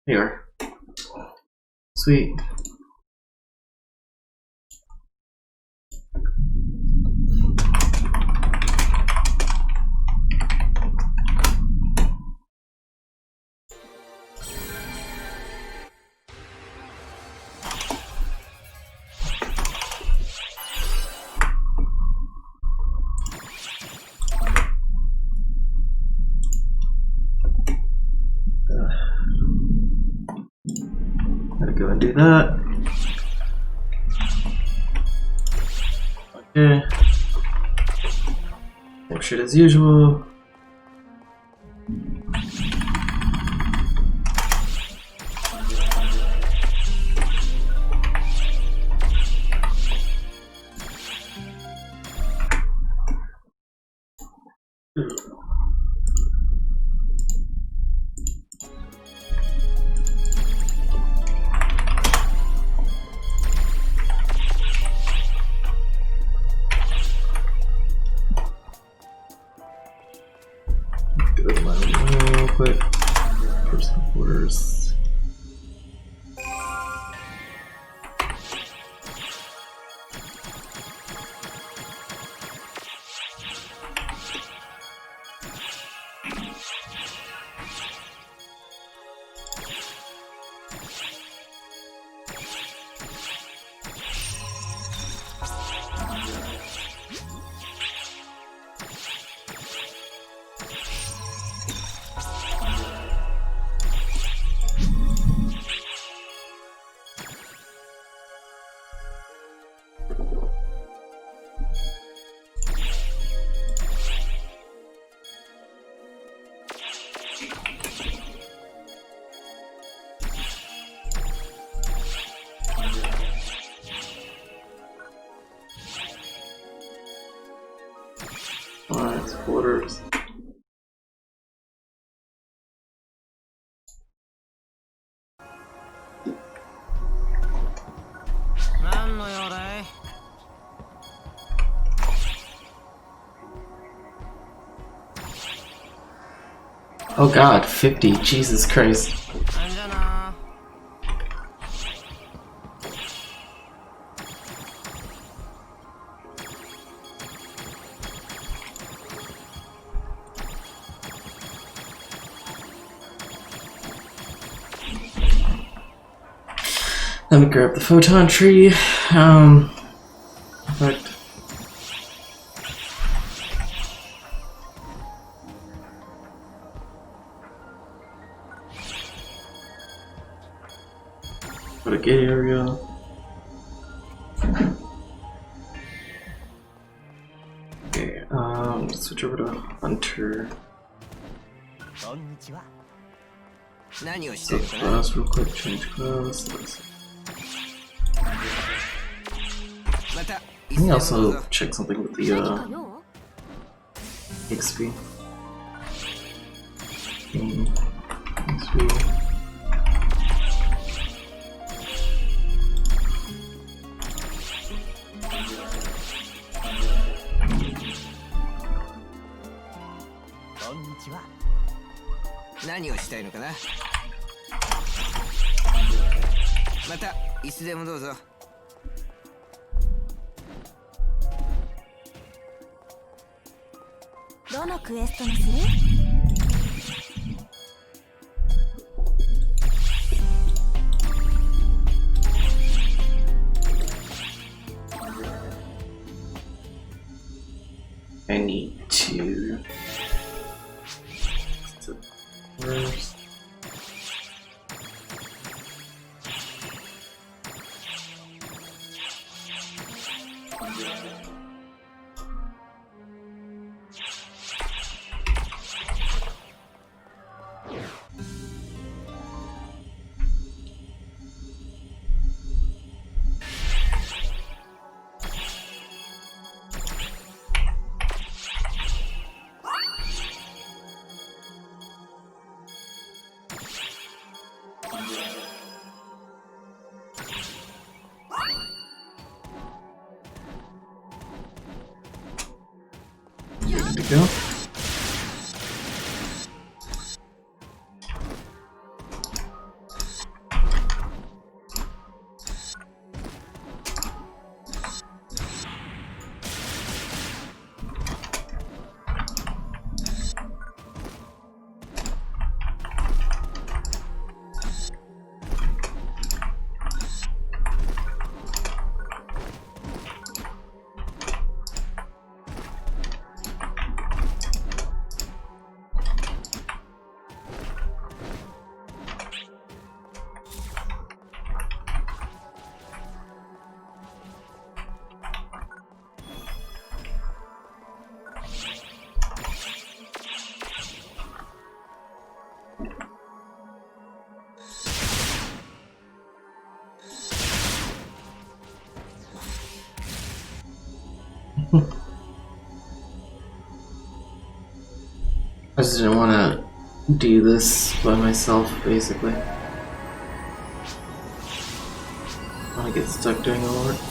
Here. Sweet. Gotta go and do that. Okay. Same shit as usual. Go to my room real quick. Personal quarters. Alright, quarters. Oh god, 50, Jesus Christ. Let me grab the photon tree. Perfect. Go to gate area. Okay, let's switch over to Hunter. So class real quick, change class. Let me also check something with the XP. XP. I need to first. Good to go. I just didn't want to do this by myself, basically. I want to get stuck doing all of it.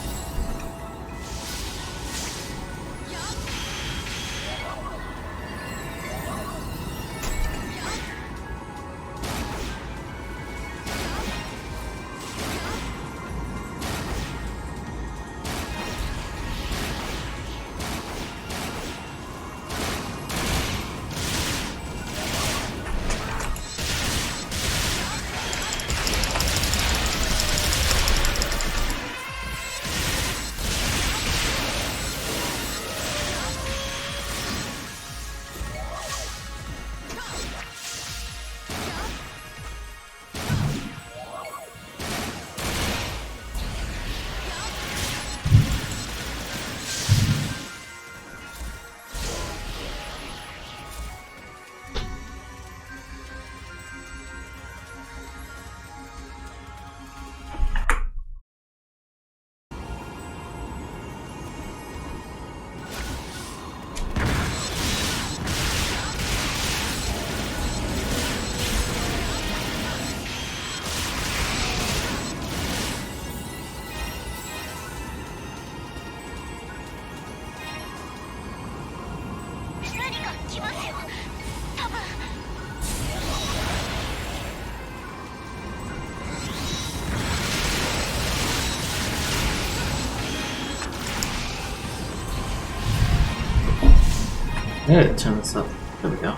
I gotta turn this up. There we go.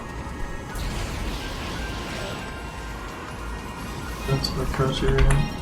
That's my cursor in.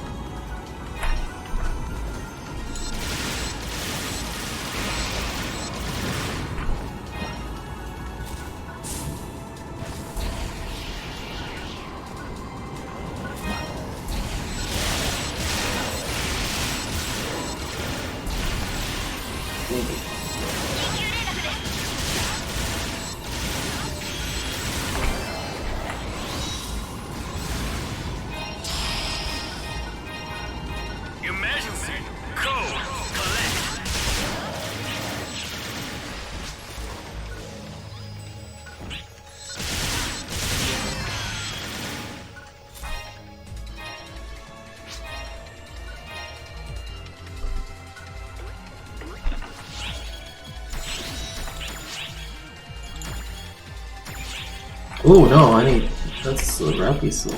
Oh no, I need. That's the rappy soul.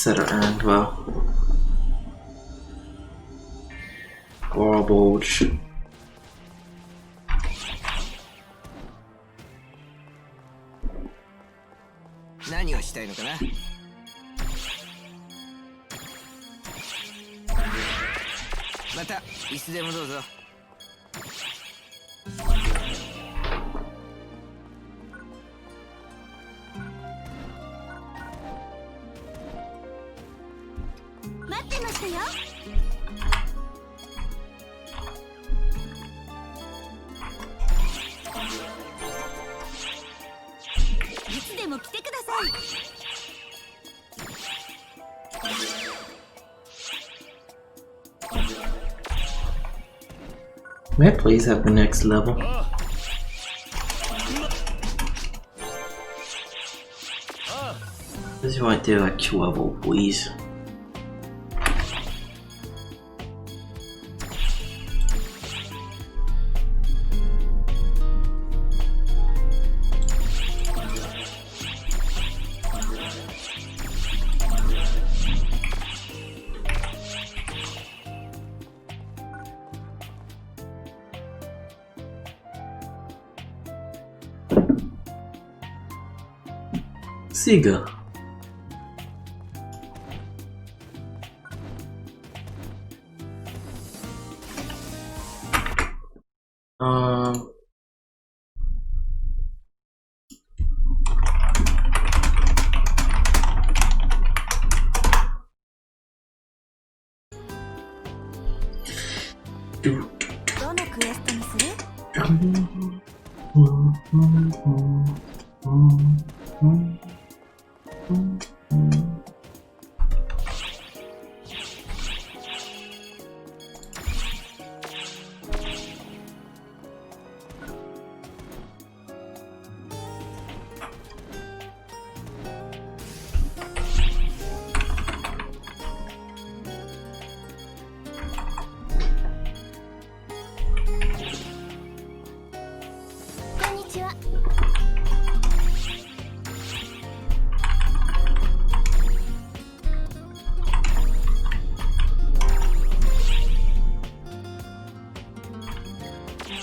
Set it earned well. Garbage. Whatをしたいのかな。またいつでもどうぞ。May I please have the next level? This might do like 2 level, please. Sega.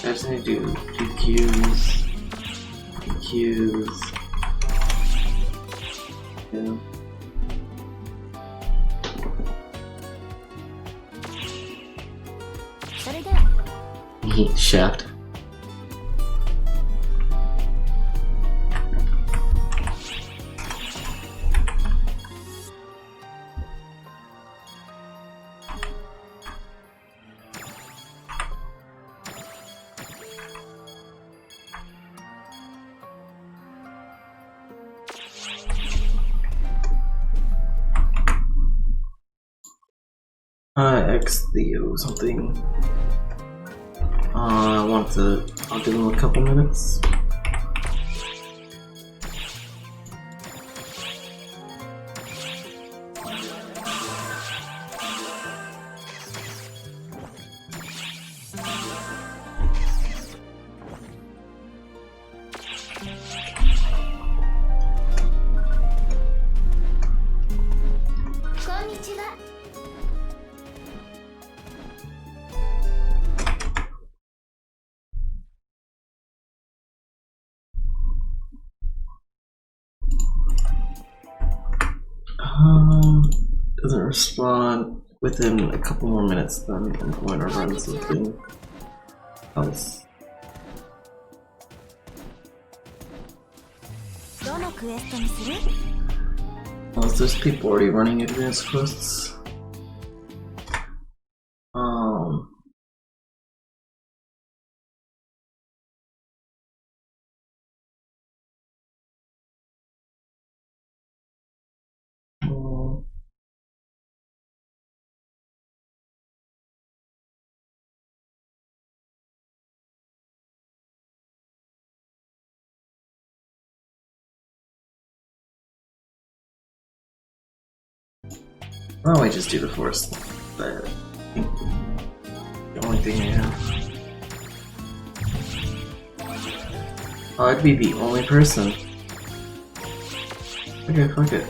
I just need to do DQs. Yeah. Shaft. X Theo something. I'll give him a couple minutes. Doesn't respond within a couple more minutes, then I'm going to run something else. Oh, there's people already running advanced quests. Why don't I just do the forest? The only thing I have. Oh, I'd be the only person. Okay, fuck it.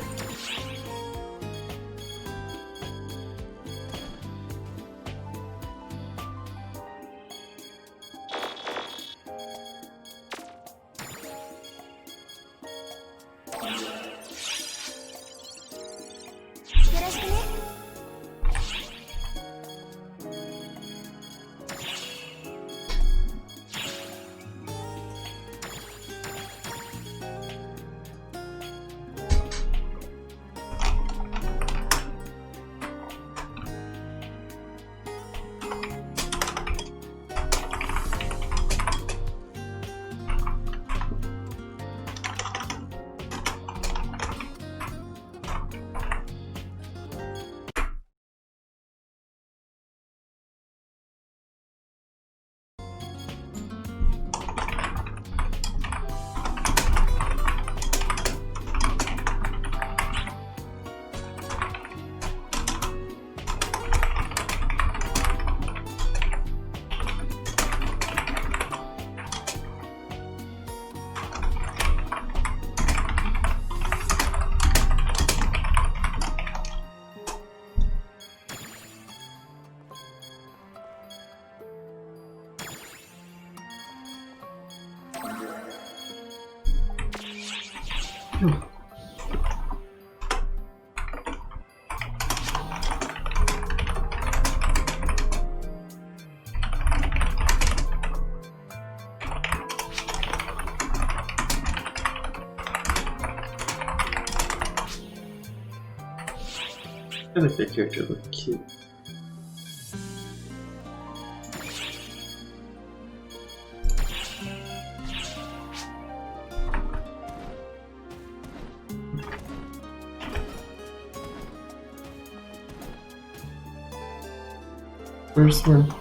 I think their character looked cute. First one.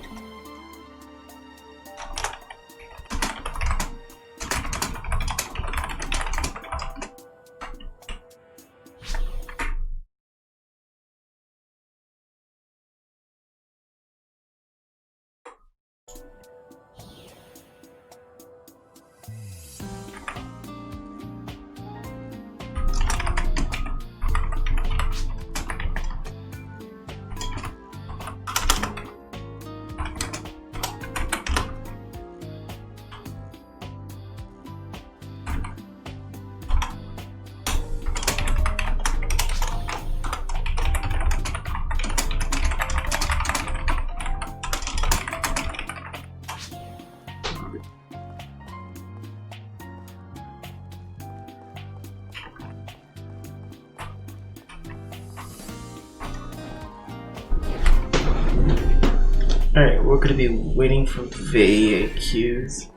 Alright, we're gonna be waiting for VAQs.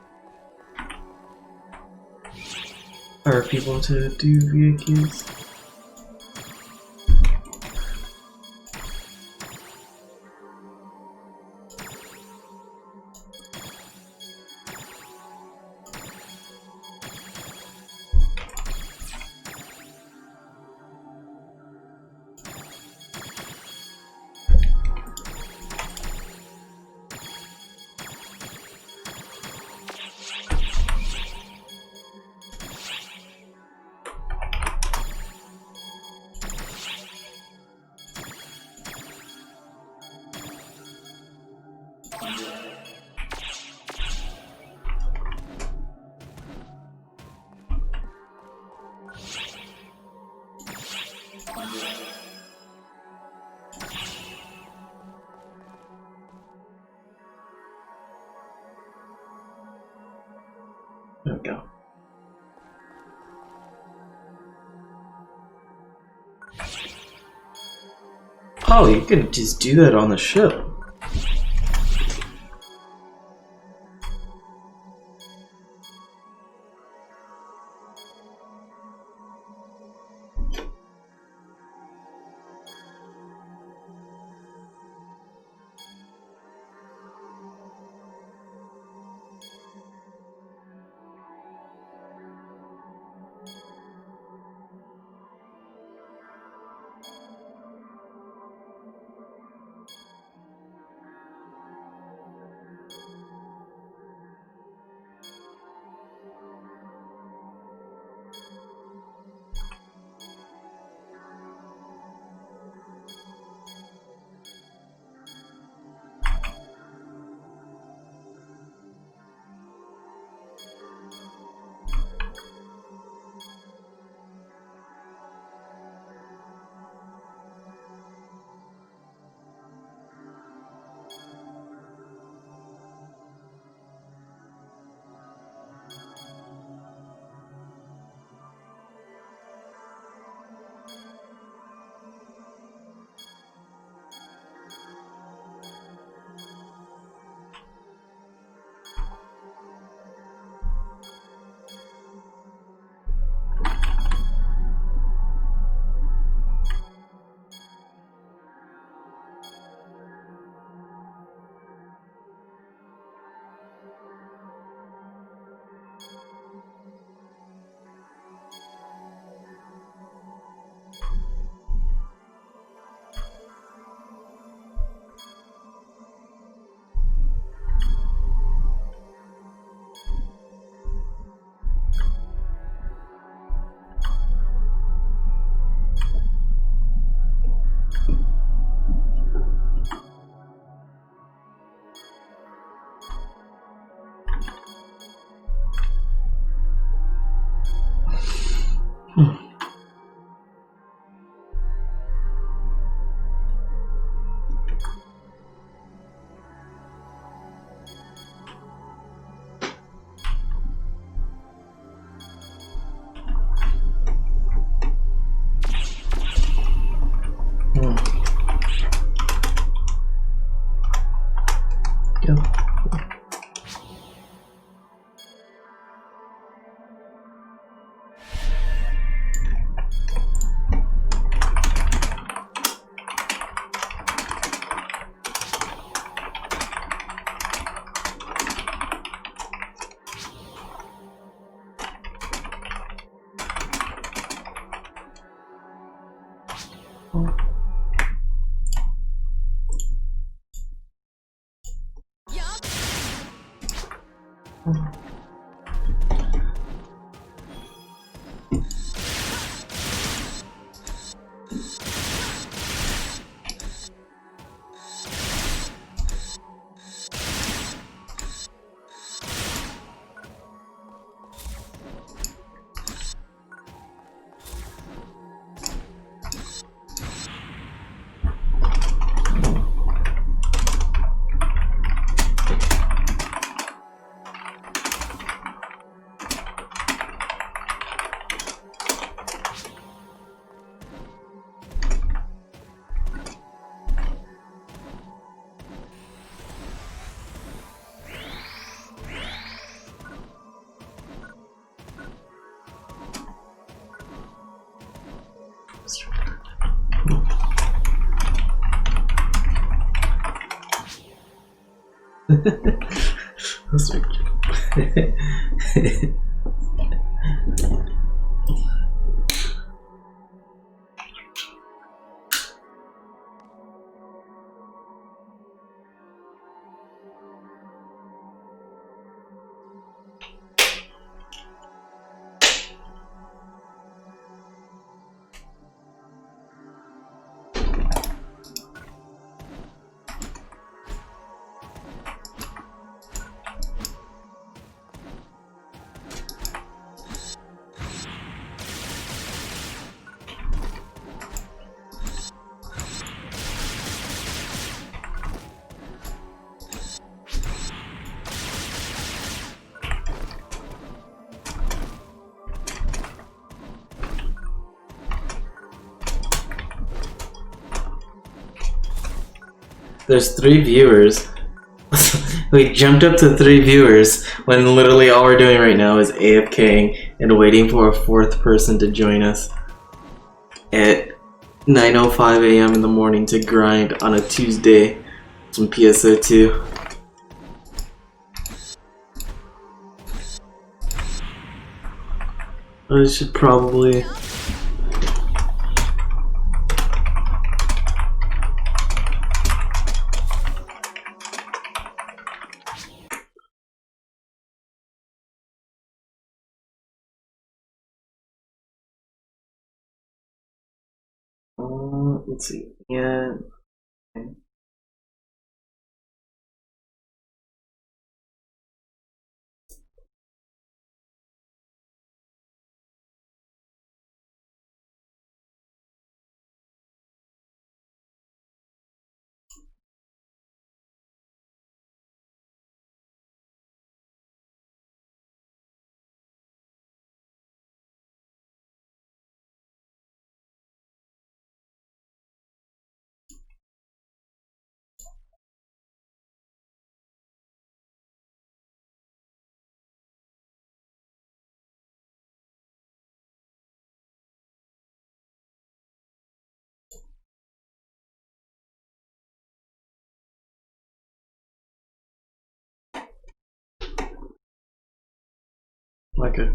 Or people to do VAQs. There we go. Oh, you can just do that on the ship. Go. That's so cute. There's 3 viewers. We jumped up to 3 viewers when literally all we're doing right now is AFKing and waiting for a 4th person to join us at 9:05 a.m. in the morning to grind on a Tuesday some PSO2. I should probably... let's see. Yeah. Okay. Okay.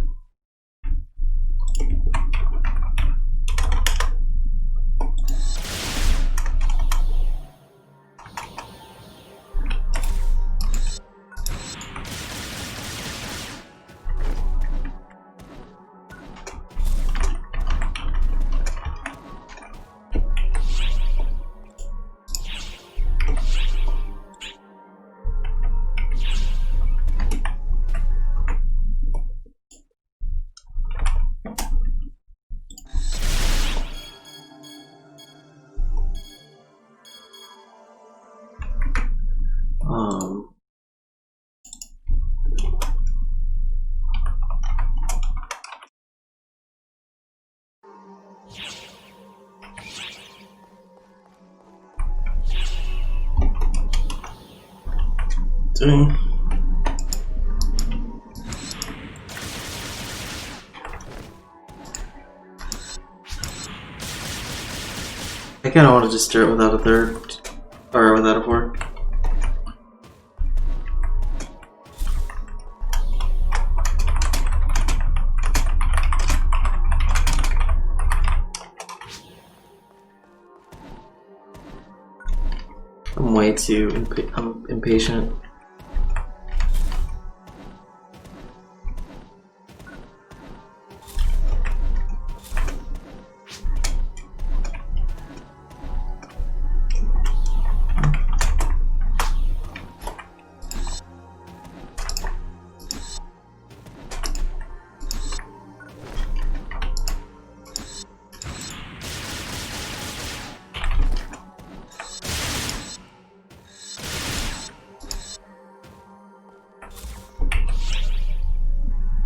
doing. I kinda want to just start without a third, or without a fourth. I'm way too I'm impatient.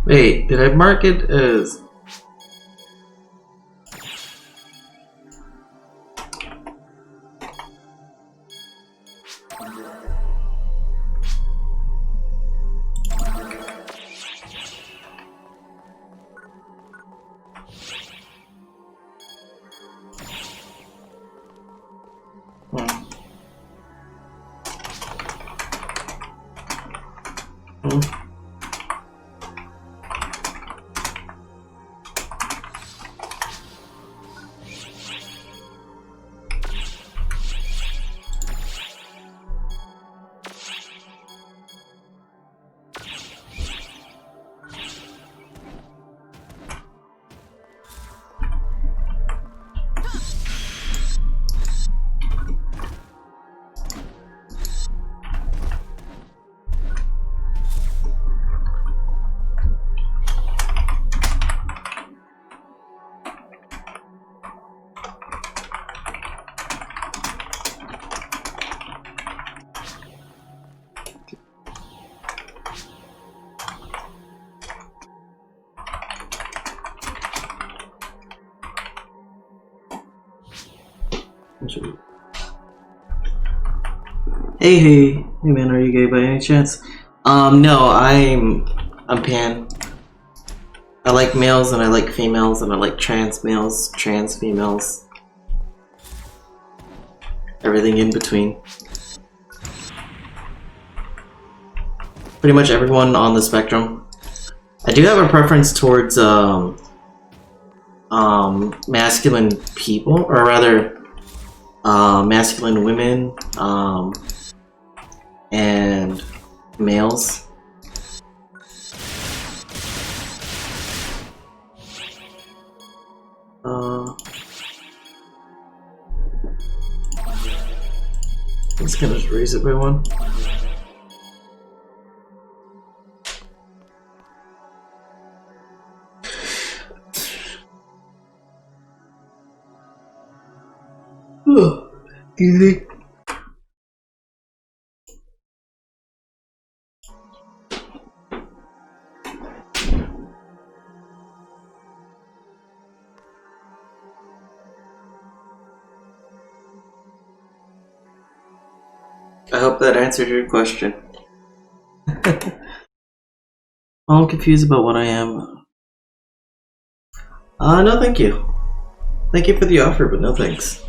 Wait, did I mark it as... Hey man, are you gay by any chance? No, I'm pan. I like males and I like females and I like trans males, trans females. Everything in between. Pretty much everyone on the spectrum. I do have a preference towards masculine people, or rather masculine women, and males. I'm just gonna raise it by one. Easy. I hope that answered your question. I'm confused about what I am. No thank you. Thank you for the offer, but no thanks.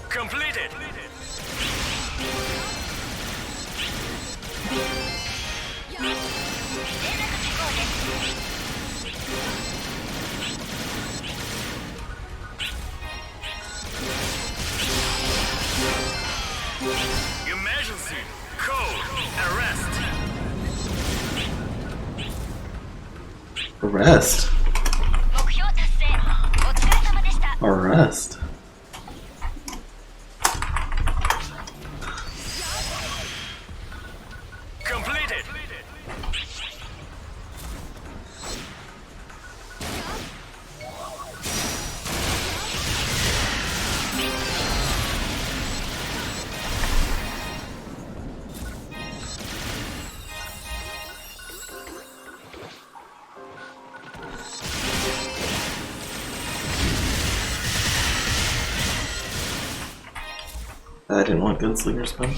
Completed. Emergency. Code. Arrest. Arrest. Arrest. Completed. I didn't want Gunslinger Spell.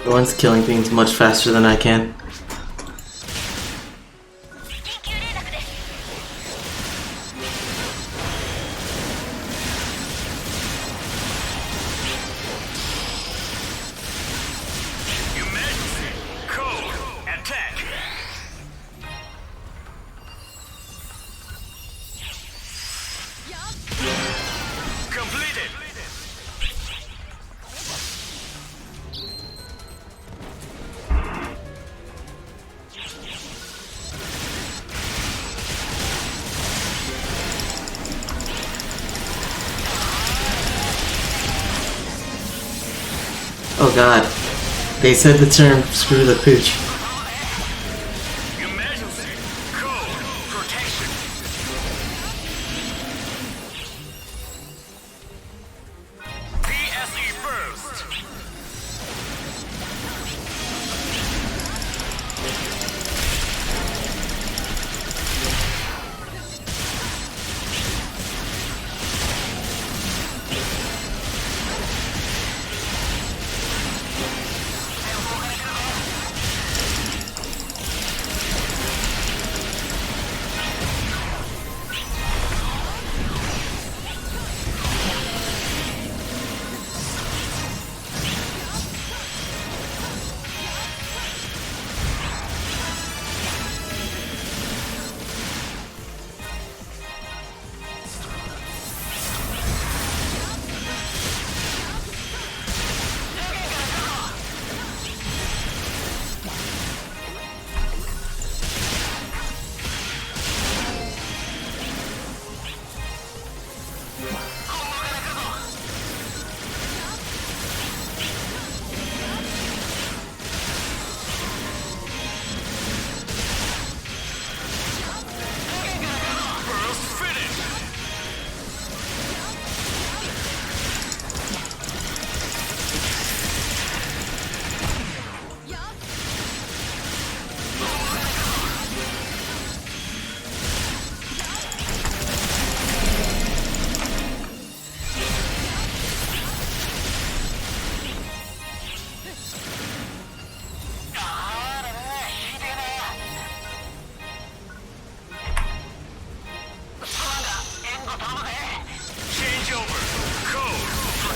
The one's killing things much faster than I can. Oh god. They said the term screw the pooch. Emergency code protection. PSE first.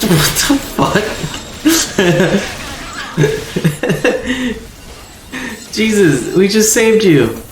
What the fuck? Jesus, we just saved you.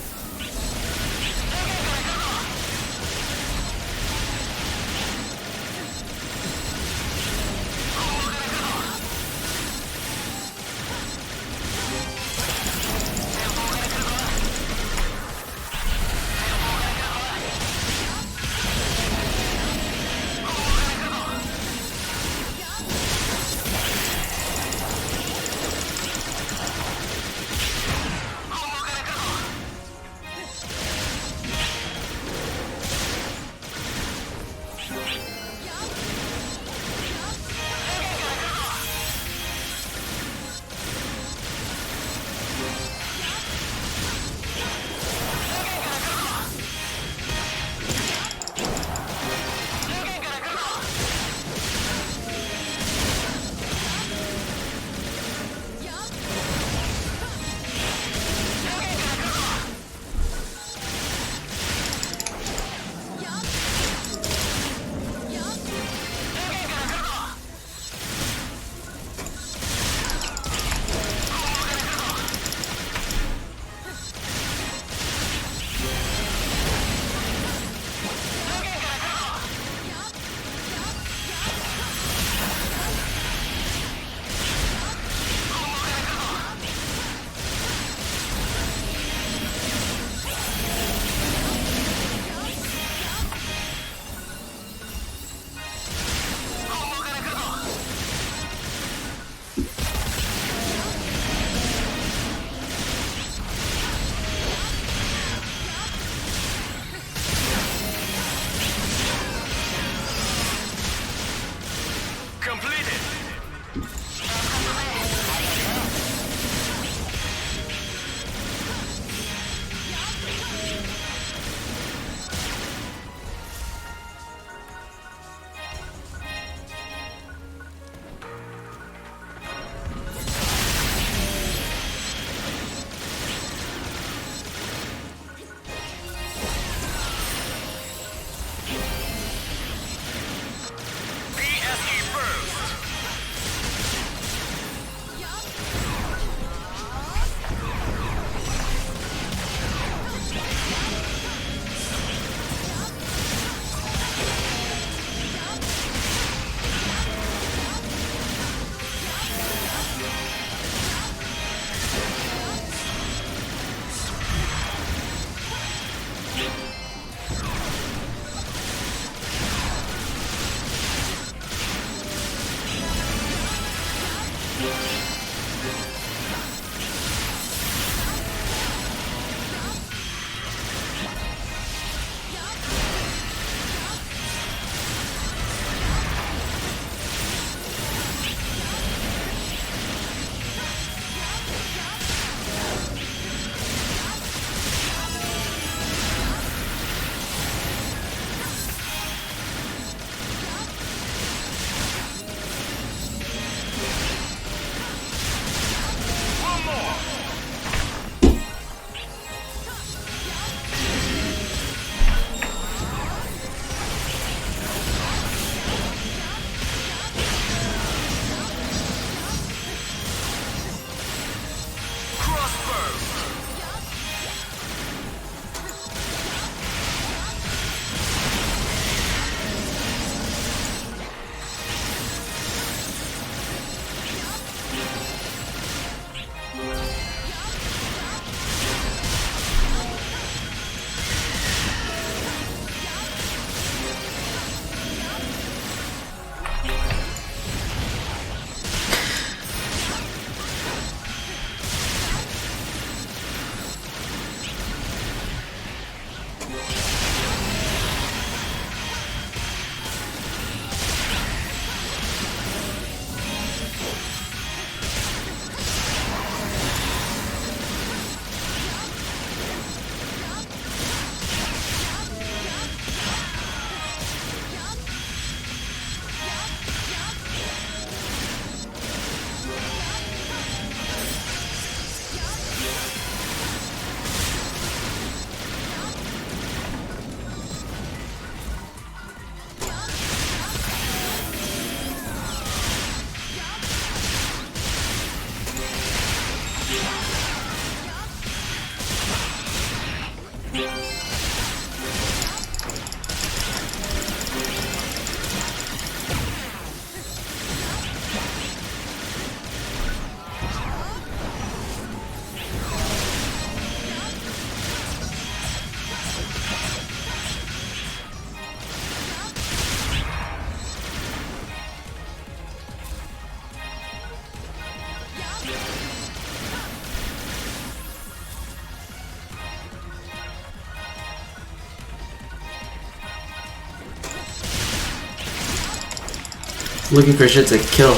Looking for shit to kill.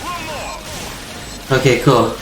One more. Okay, cool.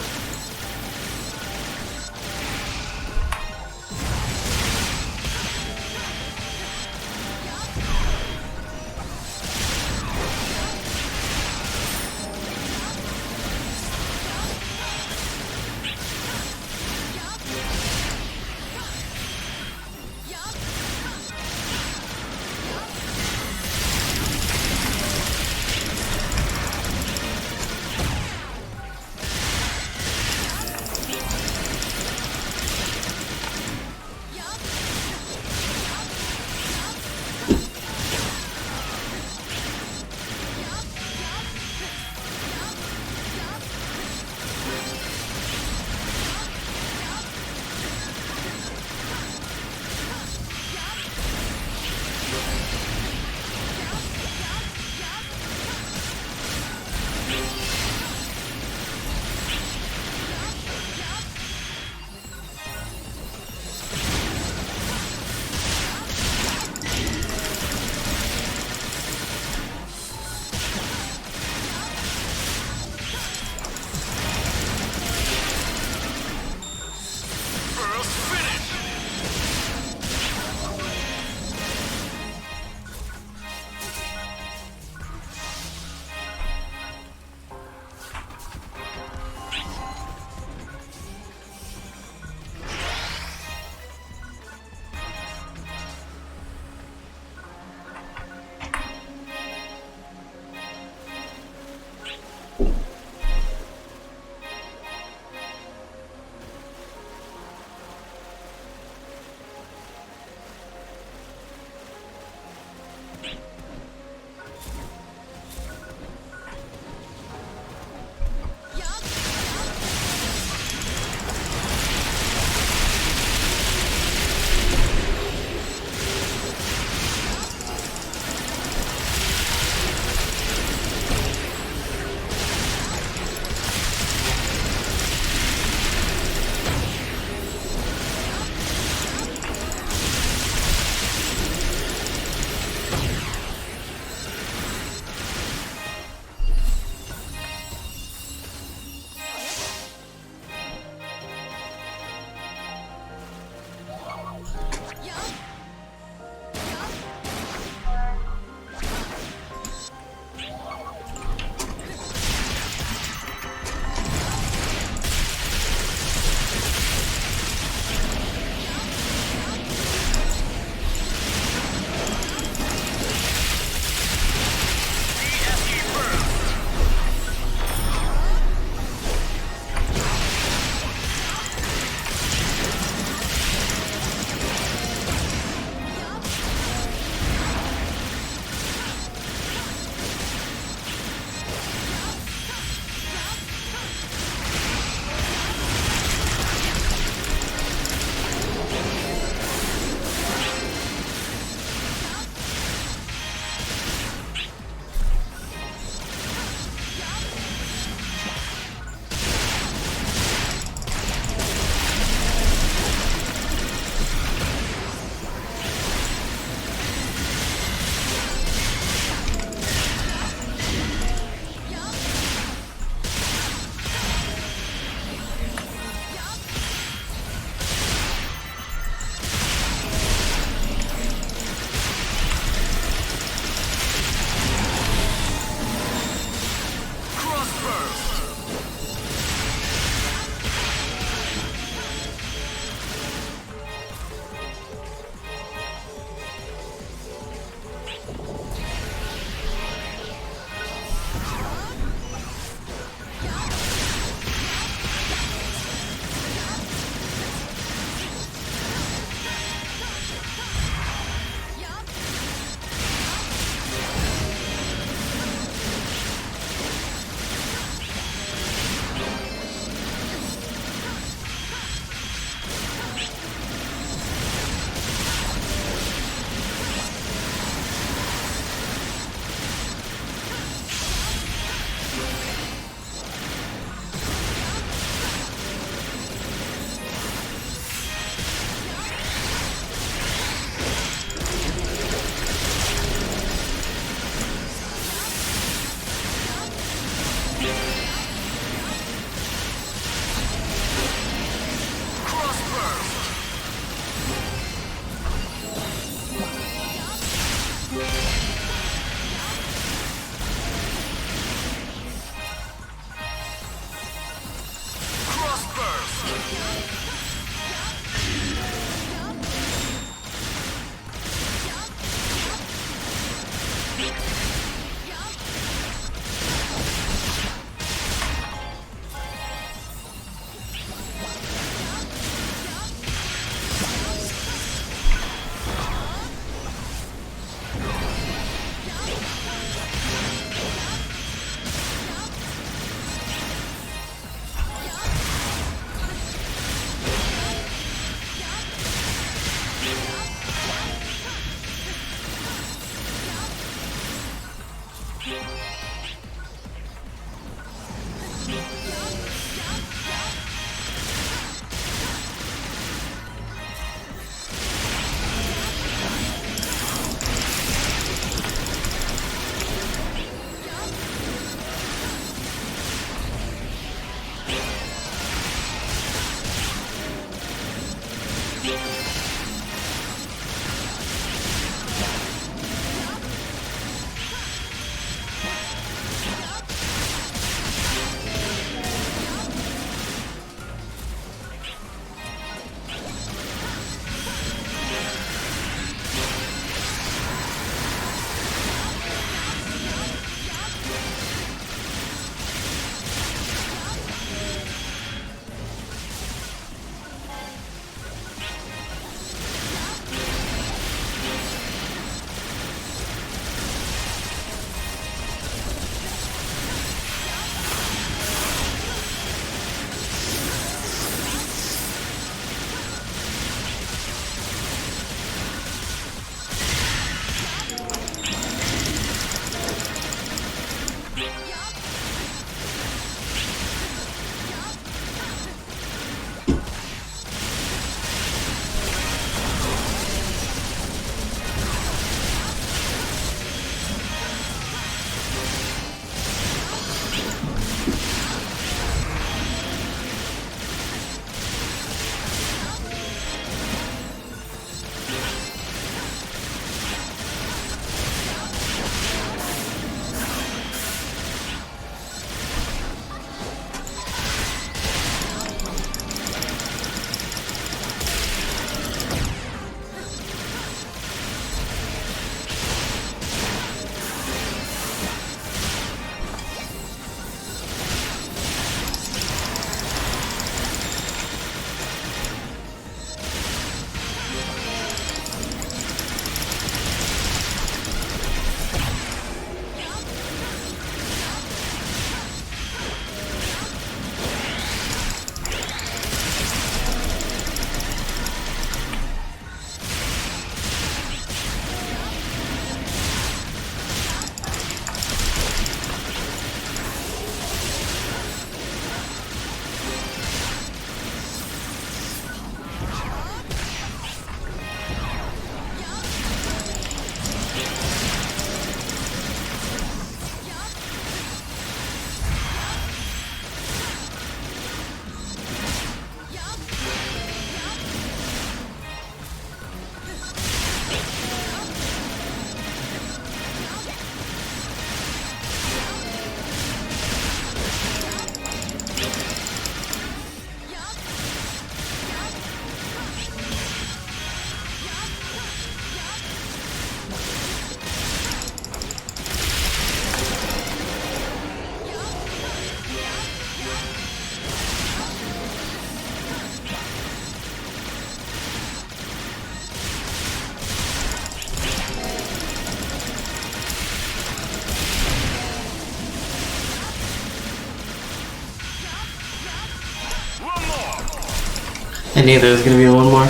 I knew there was gonna be one more.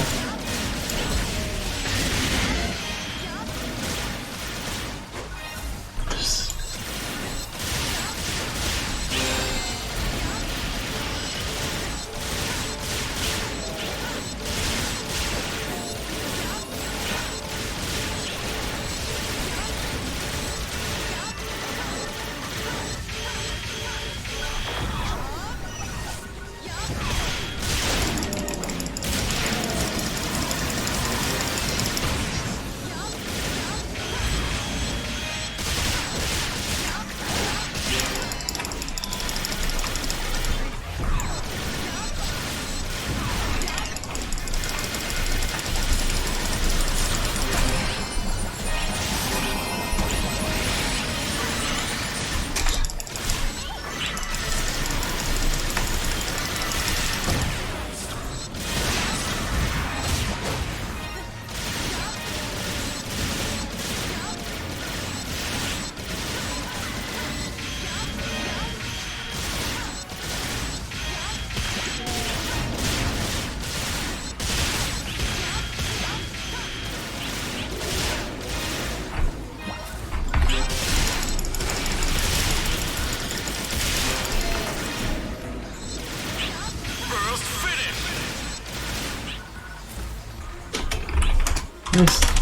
Nice.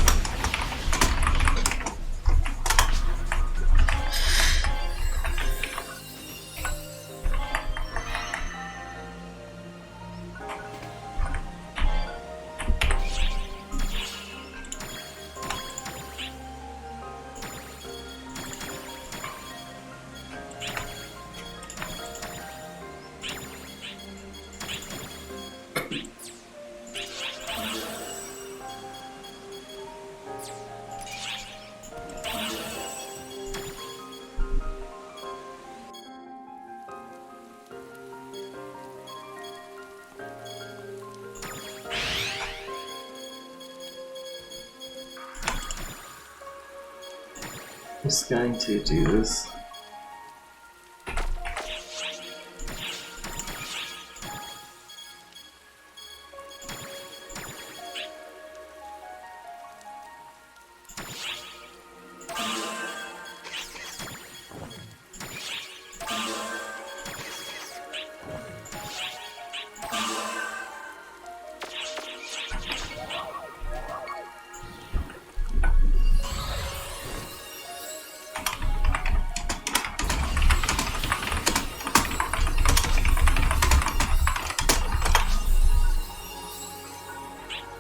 Just going to do this.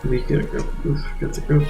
We gotta go. Oof, got to go.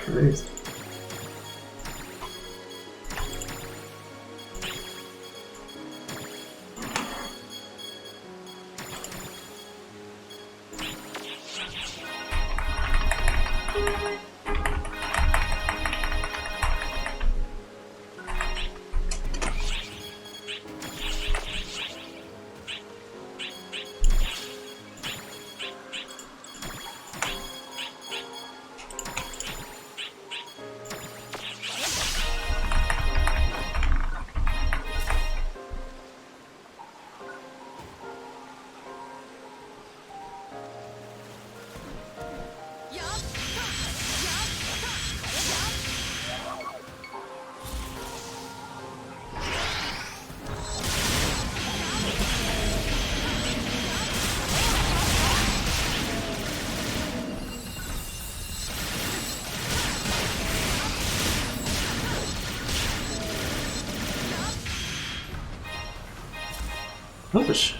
Christ. Oh shit.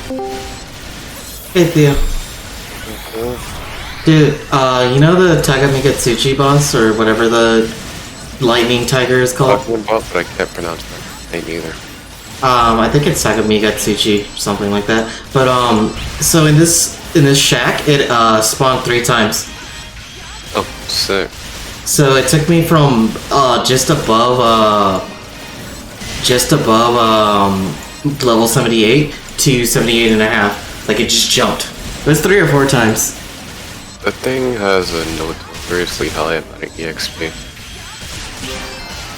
Hey Theo. Dude, you know the Takamigetsuchi boss, or whatever the lightning tiger is called? Talking about, but I can't pronounce that name either. I think it's Takamigetsuchi, something like that. But, so in this shack, it, spawned 3 times. Oh, sick. So it took me from, just above, level 78 to 78 and a half. Like, it just jumped. It was 3 or 4 times. The thing has a notoriously high amount of EXP.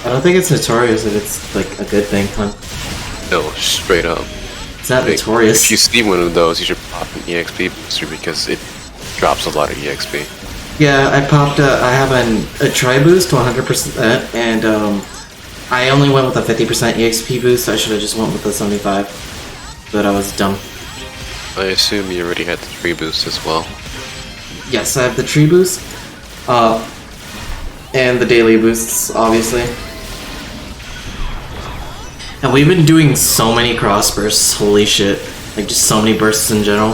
I don't think it's notorious if it's, like, a good thing, huh? No, straight up. It's not Like, notorious. if you see one of those, you should pop an EXP booster because it drops a lot of EXP. Yeah, I popped, I have a tri-boost to 100%, and, I only went with a 50% EXP boost, so I should have just went with the 75. But I was dumb. I assume you already had the tree boost as well. Yes, I have the tree boost, and the daily boosts, obviously. And we've been doing so many cross bursts, holy shit. Like, just so many bursts in general.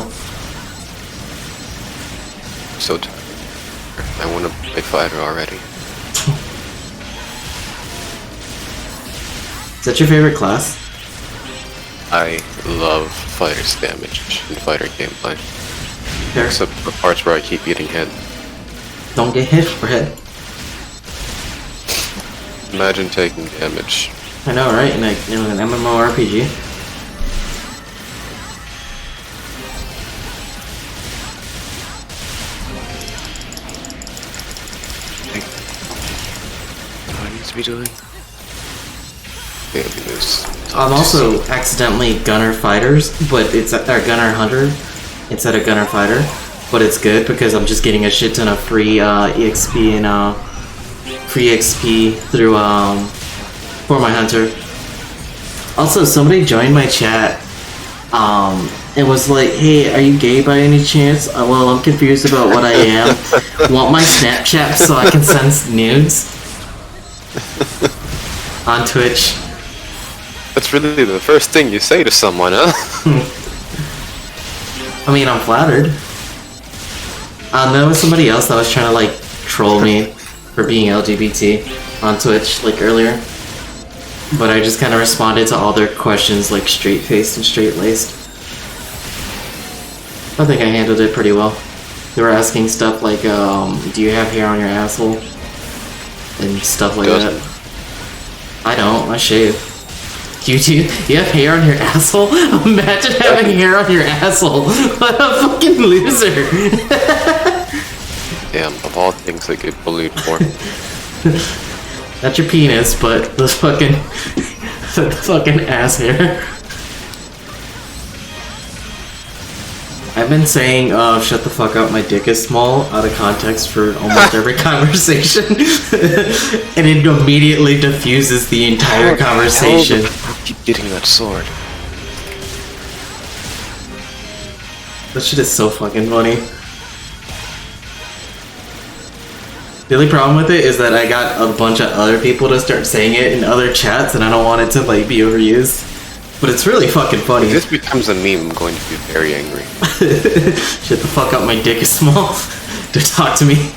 So tired. I want to play fighter already. Is that your favorite class? I love fighter's damage and fighter gameplay. Fair. Except the parts where I keep getting hit. Don't get hit for hit. Imagine taking damage. I know, right? In an MMORPG. What do I need to be doing? I'm also accidentally Gunner Fighters, but it's or Gunner Hunter instead of Gunner Fighter. But it's good because I'm just getting a shit ton of free EXP and free XP through for my hunter. Also, somebody joined my chat. It was like, "Hey, are you gay by any chance?" Well, I'm confused about what I am. Want my Snapchat so I can send nudes on Twitch? That's really the first thing you say to someone, huh? I mean, I'm flattered. There was somebody else that was trying to, like, troll me for being LGBT on Twitch, like, earlier. But I just kind of responded to all their questions, like, straight-faced and straight-laced. I think I handled it pretty well. They were asking stuff like, do you have hair on your asshole? And stuff like that. I don't, I shave. You do? You have hair on your asshole? Imagine having hair on your asshole. What a fucking loser. Damn, of all things I get bullied for. Not your penis, but the fucking ass hair. I've been saying, shut the fuck up, my dick is small, out of context for almost every conversation. And it immediately diffuses the entire conversation. I keep getting that sword. That shit is so fucking funny. The only problem with it is that I got a bunch of other people to start saying it in other chats, and I don't want it to, like, be overused. But it's really fucking funny. If this becomes a meme, I'm going to be very angry. Shut the fuck up, my dick is small. Don't talk to me.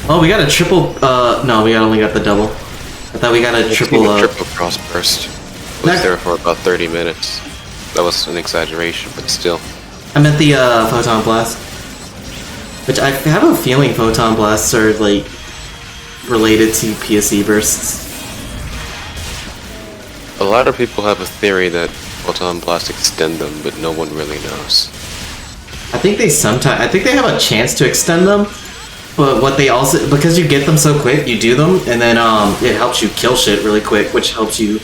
Oh, we got a triple, no, we only got the double. I thought we got a triple, triple cross burst. Was there for about 30 minutes. That was an exaggeration, but still. I meant the, Photon Blast. Which I have a feeling Photon Blasts are, like, related to PSE bursts. A lot of people have a theory that Photon Blast extend them, but no one really knows. I think they have a chance to extend them, but what they also, because you get them so quick, you do them, and then it helps you kill shit really quick, which helps you,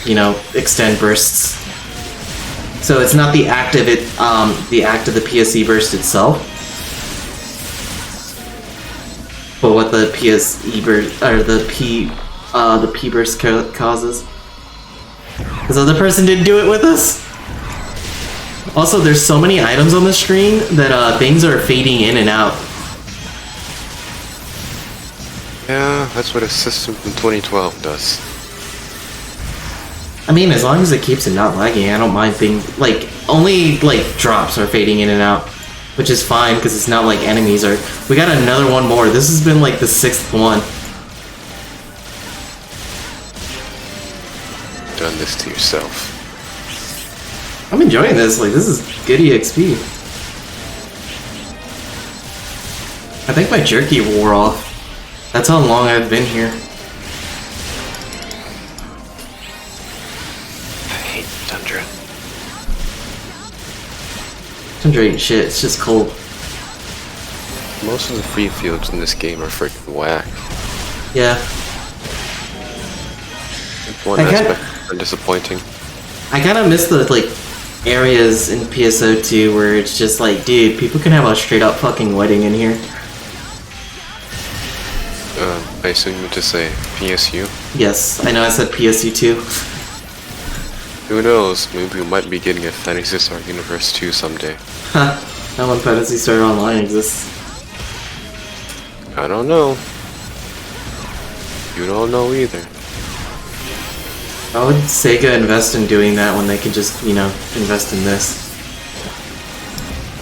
you know, extend bursts. So it's not the act of it, the act of the PSE burst itself, but what the PSE burst, or the P burst causes. This other person didn't do it with us. Also, there's so many items on the screen that things are fading in and out. Yeah, that's what a system from 2012 does. I mean, as long as it keeps it not lagging, I don't mind things like only like drops are fading in and out, which is fine because it's not like enemies are. We got another one more. This has been like the 6th one. Done this to yourself. I'm enjoying this. Like this is good EXP. I think my jerky wore off. That's how long I've been here. I hate Tundra. Tundra ain't shit. It's just cold. Most of the free fields in this game are freaking whack. Yeah. One aspect are disappointing. I kind of miss the like areas in PSO2 where it's just like, dude, people can have a straight up fucking wedding in here. I assume you meant to say PSU? Yes, I know I said PSU2. Who knows, maybe we might be getting a Phantasy Star Universe 2 someday. Ha, that one Phantasy Star Online exists. I don't know. You don't know either. Why would Sega invest in doing that when they could just, you know, invest in this?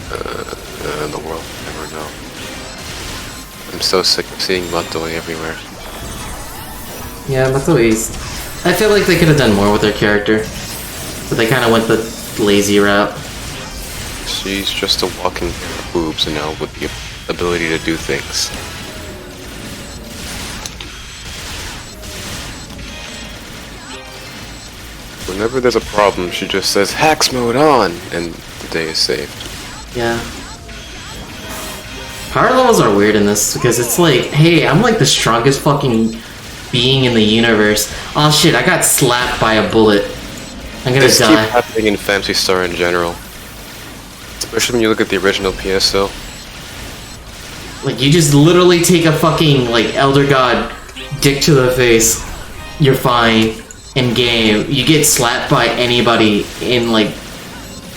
The world will never know. I'm so sick of seeing Matoi everywhere. Yeah, Matsui's. I feel like they could have done more with their character, but they kind of went the lazy route. She's just a walking pair of boobs, you know, with the ability to do things. Whenever there's a problem, she just says, "Hacks mode on!" and the day is saved. Yeah. Power levels are weird in this because it's like, hey, I'm like the strongest fucking being in the universe. Oh shit, I got slapped by a bullet. I'm gonna This keeps die. happening in Phantasy Star in general. Especially when you look at the original PSO. Like, you just literally take a fucking, like, Elder God dick to the face. You're fine. In game, you get slapped by anybody in, like,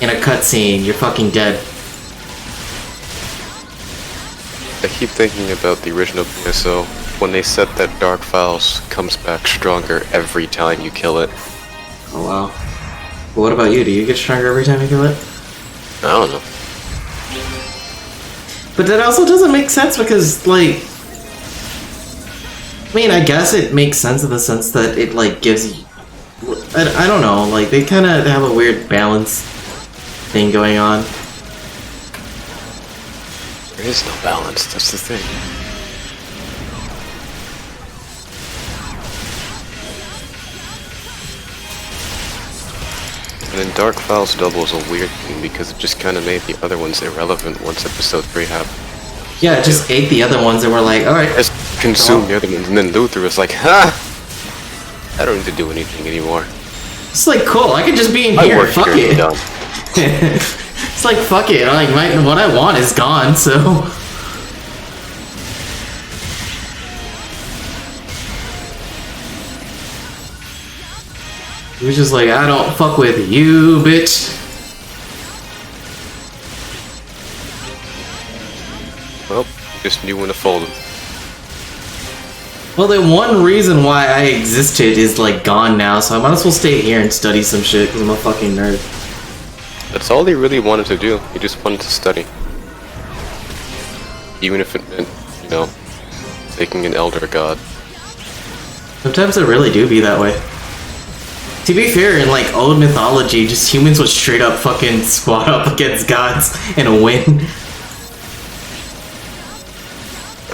in a cutscene, you're fucking dead. I keep thinking about the original PSO when they said that Dark Files comes back stronger every time you kill it. Oh wow. But what about you? Do you get stronger every time you kill it? I don't know. But that also doesn't make sense because, like... I mean, I guess it makes sense in the sense that it, like, gives you... I don't know, like, they kind of have a weird balance thing going on. There is no balance, that's the thing. And then Dark Files Double is a weird thing because it just kind of made the other ones irrelevant once episode 3 happened. Yeah, it just ate the other ones and we're like, alright. Just consume the other ones, and then Luther was like, ha! I don't need to do anything anymore. It's like, cool, I could just be in I here, work fuck here, it. done. It's like, fuck it, like, what I want is gone, so... He was just like, I don't fuck with you, bitch. Well, just knew when to fold them. Well, the one reason why I existed is, like, gone now, so I might as well stay here and study some shit, because I'm a fucking nerd. That's all he really wanted to do. He just wanted to study. Even if it meant, you know, taking an elder god. Sometimes it really do be that way. To be fair, in, like, old mythology, just humans would straight up fucking squat up against gods and win.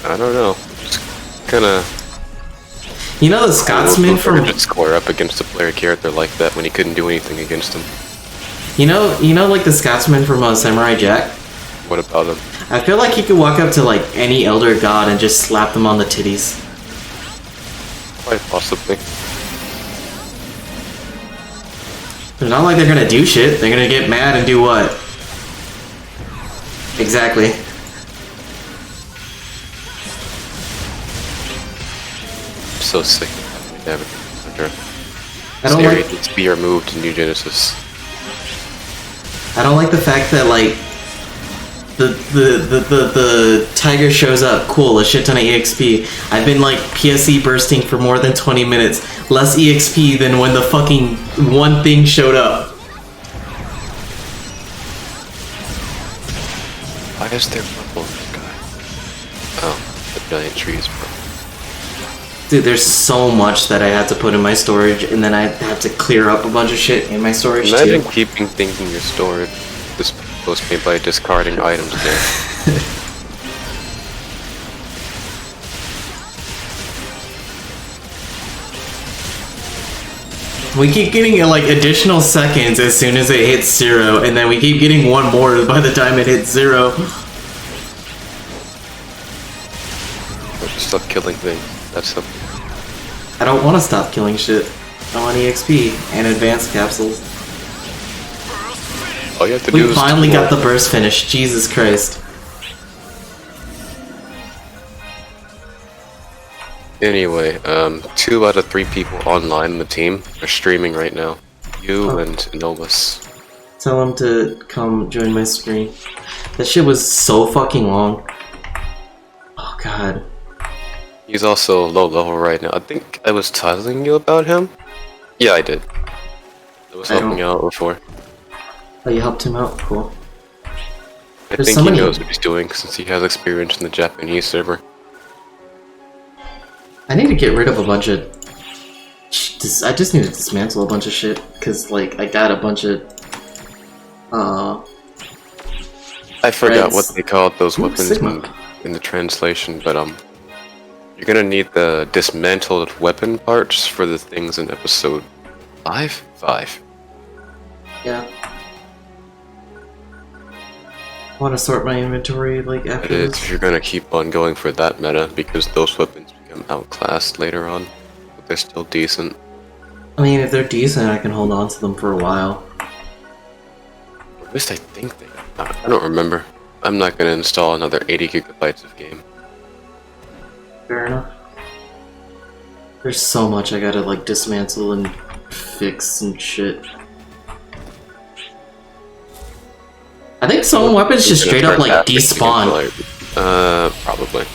I don't know. Just kinda... You know the Scotsman from... just square up against a player character like that when he couldn't do anything against him. You know, like the Scotsman from Samurai Jack? What about him? I feel like he could walk up to, like, any elder god and just slap them on the titties. Quite possibly. It's not like they're gonna do shit. They're gonna get mad and do what? Exactly. I'm so sick of having I don't area like... needs to be removed in New Genesis. I don't like the fact that, like, the tiger shows up. Cool, a shit ton of EXP. I've been like PSE bursting for more than 20 minutes. Less EXP than when the fucking one thing showed up. Why is there purple in this guy? Oh, the giant trees, bro. Dude, there's so much that I had to put in my storage, and then I had to clear up a bunch of shit in my storage Imagine too. keeping things in your storage. This supposed to be by discarding items there. We keep getting like additional seconds as soon as it hits 0, and then we keep getting one more by the time it hits 0. Stop killing things. That's something. I don't want to stop killing shit. I want EXP and advanced capsules. All you have to do We is finally got the burst finish. Jesus Christ. Anyway, 2 out of 3 people online in the team are streaming right now. You and Nomus. Tell him to come join my screen. That shit was so fucking long. Oh god. He's also low level right now. I think I was telling you about him? Yeah, I did. I was helping you out before. Oh, you helped him out? Cool. I There's think so he many- knows what he's doing since he has experience in the Japanese server. I need to get rid of a bunch of... I just need to dismantle a bunch of shit, because, like, I got a bunch of... I forgot Reds. what they called those Ooh, weapons Sigma. in the translation, but you're gonna need the dismantled weapon parts for the things in episode 5? 5. Yeah. I want to sort my inventory, like, It after is this. if you're gonna keep on going for that meta, because those weapons become outclassed later on, but they're still decent. I mean, if they're decent, I can hold on to them for a while. At least I think they are. I don't remember. I'm not gonna install another 80 gigabytes of game. Fair enough. There's so much I gotta, like, dismantle and fix and shit. I think some weapons just straight up, like, despawn. Probably.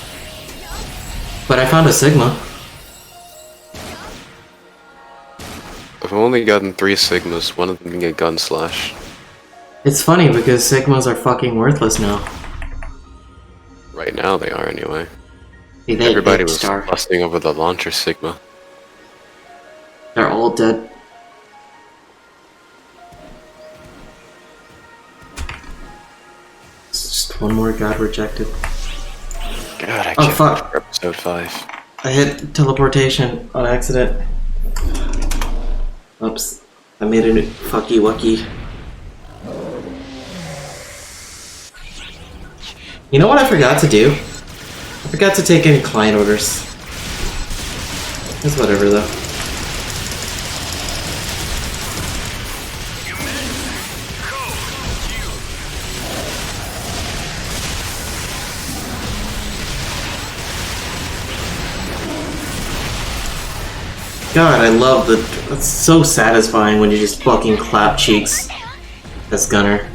But I found a Sigma. I've only gotten 3 Sigmas, one of them being a gun slash. It's funny because Sigmas are fucking worthless now. Right now they are anyway. Hey, they Everybody was starved. lusting over the launcher Sigma. They're all dead. It's just one more god rejected. God, I Oh, can't fuck. wait for episode 5. I hit teleportation on accident. Oops. I made a fucky wucky. You know what I forgot to do? I forgot to take any client orders. It's whatever though. God, I love the... It's so satisfying when you just fucking clap cheeks as Gunner.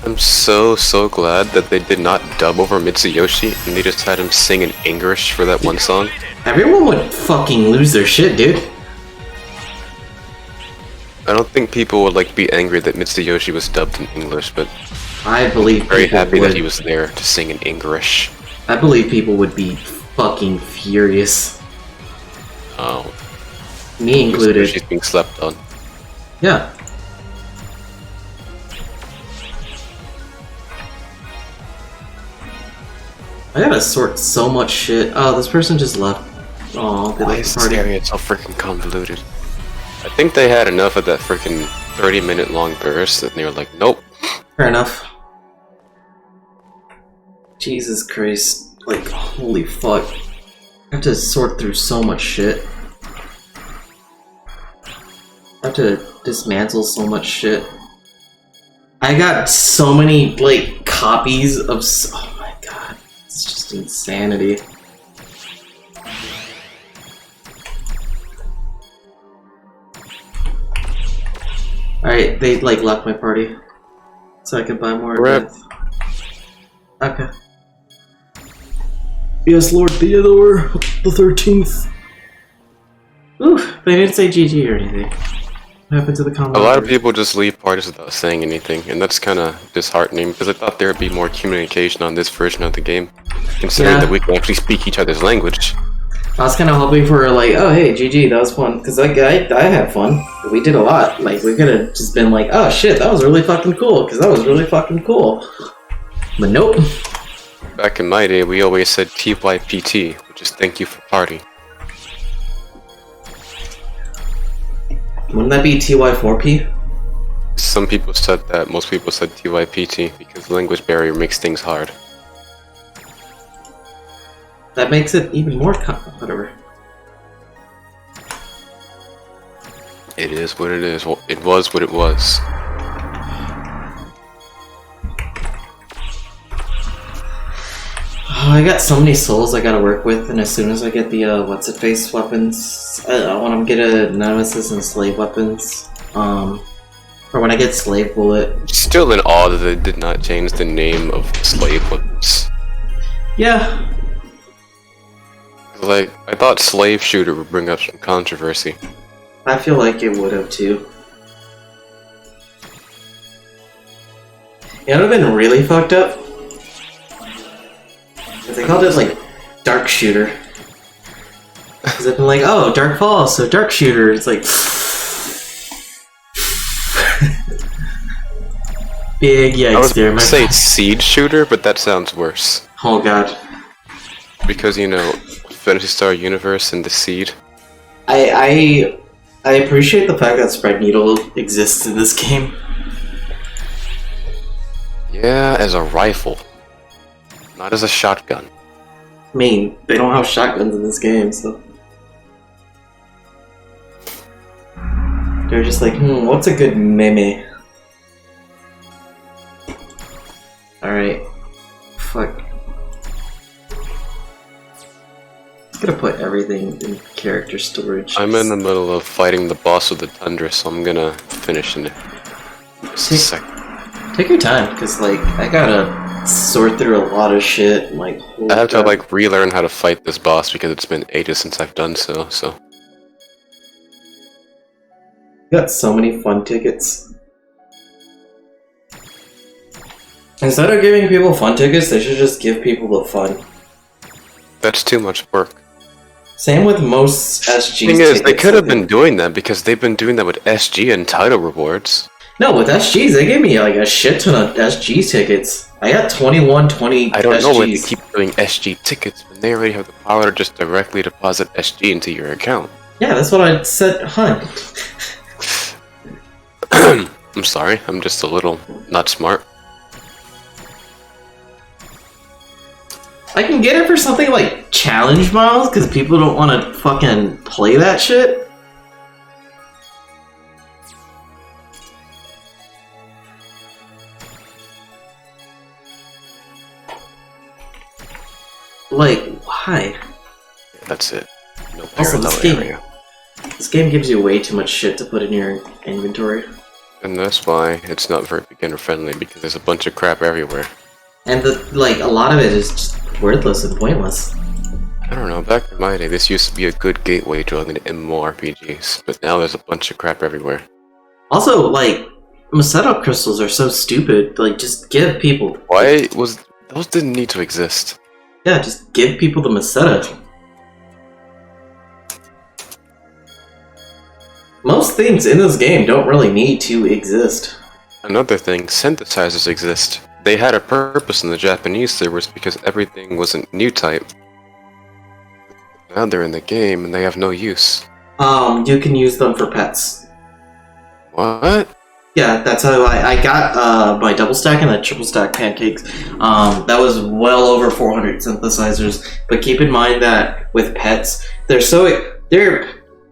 I'm so glad that they did not dub over Mitsuyoshi and they just had him sing in English for that one song. Everyone would fucking lose their shit, dude. I don't think people would like be angry that Mitsuyoshi was dubbed in English, but I believe very people happy would. that he was there to sing in English. I believe people would be fucking furious. Oh, Me included. She's being slept on. Yeah. I gotta sort so much shit. Oh, this person just left. Oh, they Why left is the this party. area so freaking convoluted? I think they had enough of that freaking 30-minute long burst and they were like, nope. Fair enough. Jesus Christ. Like, holy fuck. I have to sort through so much shit. I have to dismantle so much shit. I got so many, like, copies of... Oh my god. It's just insanity. Alright, they, like, left my party. So I can buy more Rip. events. Okay. Yes, Lord Theodore, the 13th. Ooh, they didn't say GG or anything. What happened to the comment? A lot of people just leave parties without saying anything, and that's kind of disheartening because I thought there would be more communication on this version of the game, considering that we can actually speak each other's language. I was kind of hoping for like, oh hey, GG, that was fun, because like I had fun. We did a lot. Like we could have just been like, oh shit, that was really fucking cool, because that was really fucking cool. But nope. Back in my day, we always said TYPT, which is thank you for party. Wouldn't that be TY4P? Some people said that, most people said TYPT because language barrier makes things hard. That makes it even more whatever. It is what it is. Well, it was what it was. Oh, I got so many souls I gotta work with, and as soon as I get the what's-it-face weapons, I want to get a nemesis and slave weapons. Or when I get slave bullet. Still in awe that they did not change the name of slave weapons. Yeah. Like, I thought slave shooter would bring up some controversy. I feel like it would have too. It would have been really fucked up. If they called it like dark shooter. Because they've been like, oh, Dark Falls, so dark shooter. It's like big yikes I was there. going to say siege shooter, but that sounds worse. Oh god. Because, you know, Phantasy Star Universe and the Seed. I appreciate the fact that Spread Needle exists in this game. Yeah, as a rifle. Not as a shotgun. I mean, they don't have shotguns in this game, so... They're just like, what's a good meme? Alright. Fuck. I'm gonna put everything in character storage. I'm in the middle of fighting the boss of the Tundra, so I'm gonna finish in just a second. Take your time, because, like, I gotta sort through a lot of shit, like... I have to, like, relearn how to fight this boss because it's been ages since I've done so, so... Got so many fun tickets. Instead of giving people fun tickets, they should just give people the fun. That's too much work. Same with most SG The thing is, they could have been doing that because they've been doing that with SG and title rewards. No, with SGs, they gave me like a shit ton of SG tickets. I got 20 I don't SGs. know why they keep doing SG tickets when they already have the power to just directly deposit SG into your account. Yeah, that's what I said, hun. I'm sorry, I'm just a little not smart. I can get it for something like challenge miles, because people don't want to fucking play that shit. Like, why? That's it. No Also, this parallel game, area. this game gives you way too much shit to put in your inventory. And that's why it's not very beginner friendly, because there's a bunch of crap everywhere. And a lot of it is just worthless and pointless. I don't know, back in my day, this used to be a good gateway drug into MMORPGs, but now there's a bunch of crap everywhere. Also, like, Macedo crystals are so stupid. Like, just give people... Why was... Those didn't need to exist. Yeah, just give people the Macedo. Most things in this game don't really need to exist. Another thing, synthesizers exist. They had a purpose in the Japanese servers because everything wasn't new type. Now they're in the game and they have no use. You can use them for pets. What? Yeah, that's how I got my double stack and the triple stack pancakes. That was well over 400 synthesizers. But keep in mind that with pets, they're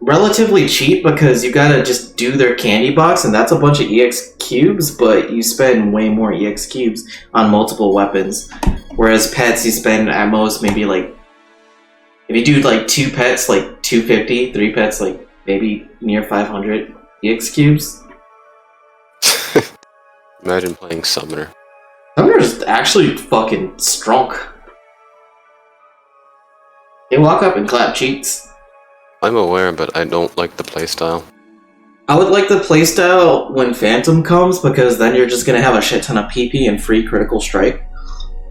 relatively cheap because you gotta just do their candy box, and that's a bunch of EX cubes, but you spend way more EX cubes on multiple weapons. Whereas pets, you spend at most maybe like, if you do like 2 pets, like 250, 3 pets, like maybe near 500 EX cubes. Imagine playing Summoner. Summoner's actually fucking strong. They walk up and clap cheeks. I'm aware, but I don't like the playstyle. I would like the playstyle when Phantom comes, because then you're just gonna have a shit ton of PP and free critical strike.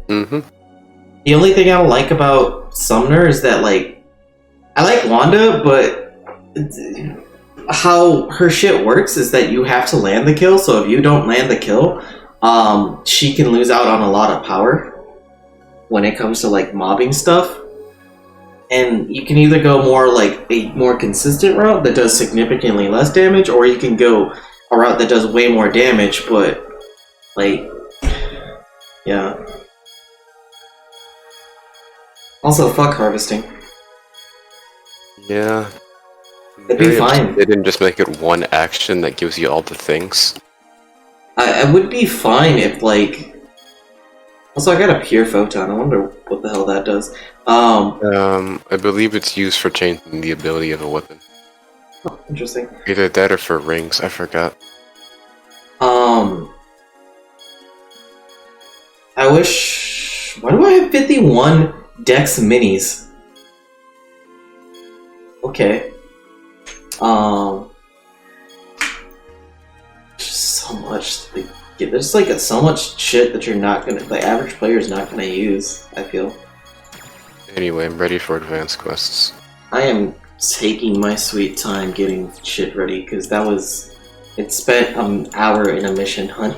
Mm-hmm. The only thing I don't like about Summoner is that, like, I like Wanda, but how her shit works is that you have to land the kill, so if you don't land the kill, she can lose out on a lot of power when it comes to, like, mobbing stuff. And you can either go more like a more consistent route that does significantly less damage, or you can go a route that does way more damage, but, like, yeah. Also, fuck harvesting. Yeah. It'd be fine. They didn't just make it one action that gives you all the things. I would be fine if, like... Also, I got a pure photon. I wonder what the hell that does. I believe it's used for changing the ability of a weapon. Oh, interesting. Either that or for rings, I forgot. I wish... Why do I have 51 Dex Minis? Okay. Just so much. There's like so much shit that you're not gonna... The average player is not gonna use, I feel. Anyway, I'm ready for advanced quests. I am taking my sweet time getting shit ready, because that was... It spent an hour in a mission hunt.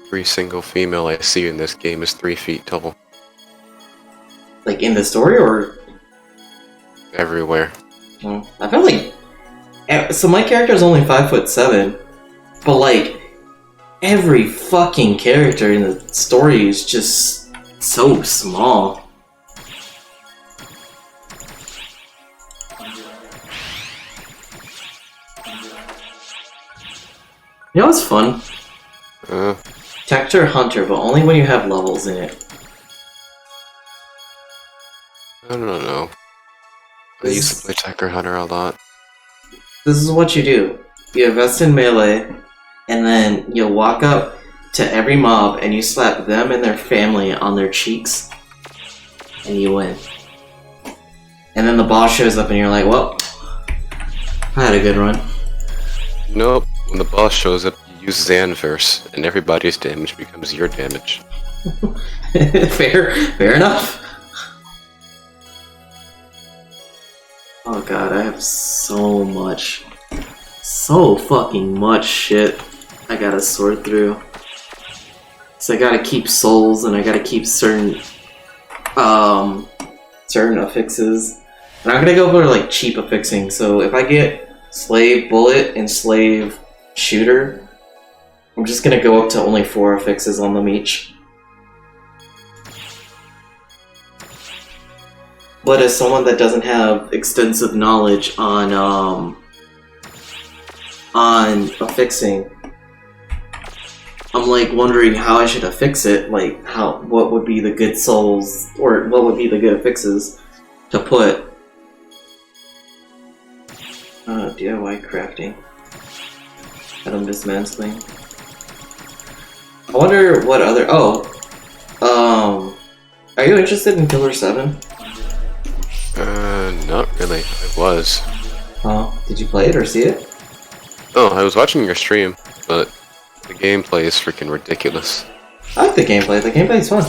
Every single female I see in this game is 3 feet tall. Like, in the story, or...? Everywhere. I feel like... So my character is only 5'7", but, like, every fucking character in the story is just so small. You know what's fun? Texture Hunter, but only when you have levels in it. I don't know. I used to play Checker Hunter a lot. This is what you do. You invest in melee, and then you walk up to every mob and you slap them and their family on their cheeks, and you win. And then the boss shows up and you're like, well, I had a good run. Nope. When the boss shows up, you use Xanverse, and everybody's damage becomes your damage. Fair enough. Oh god, I have so fucking much shit I gotta sort through. So I gotta keep souls, and I gotta keep certain affixes. And I'm gonna go for like cheap affixing, so if I get Slave Bullet and Slave Shooter, I'm just gonna go up to only 4 affixes on them each. But as someone that doesn't have extensive knowledge on affixing, I'm like wondering how I should affix it, like what would be the good souls, or what would be the good affixes to put. DIY crafting. Item dismantling. I wonder what other... are you interested in Killer 7? Not really. I was. Oh, did you play it or see it? Oh, I was watching your stream, but the gameplay is freaking ridiculous. I like the gameplay. The gameplay is fun.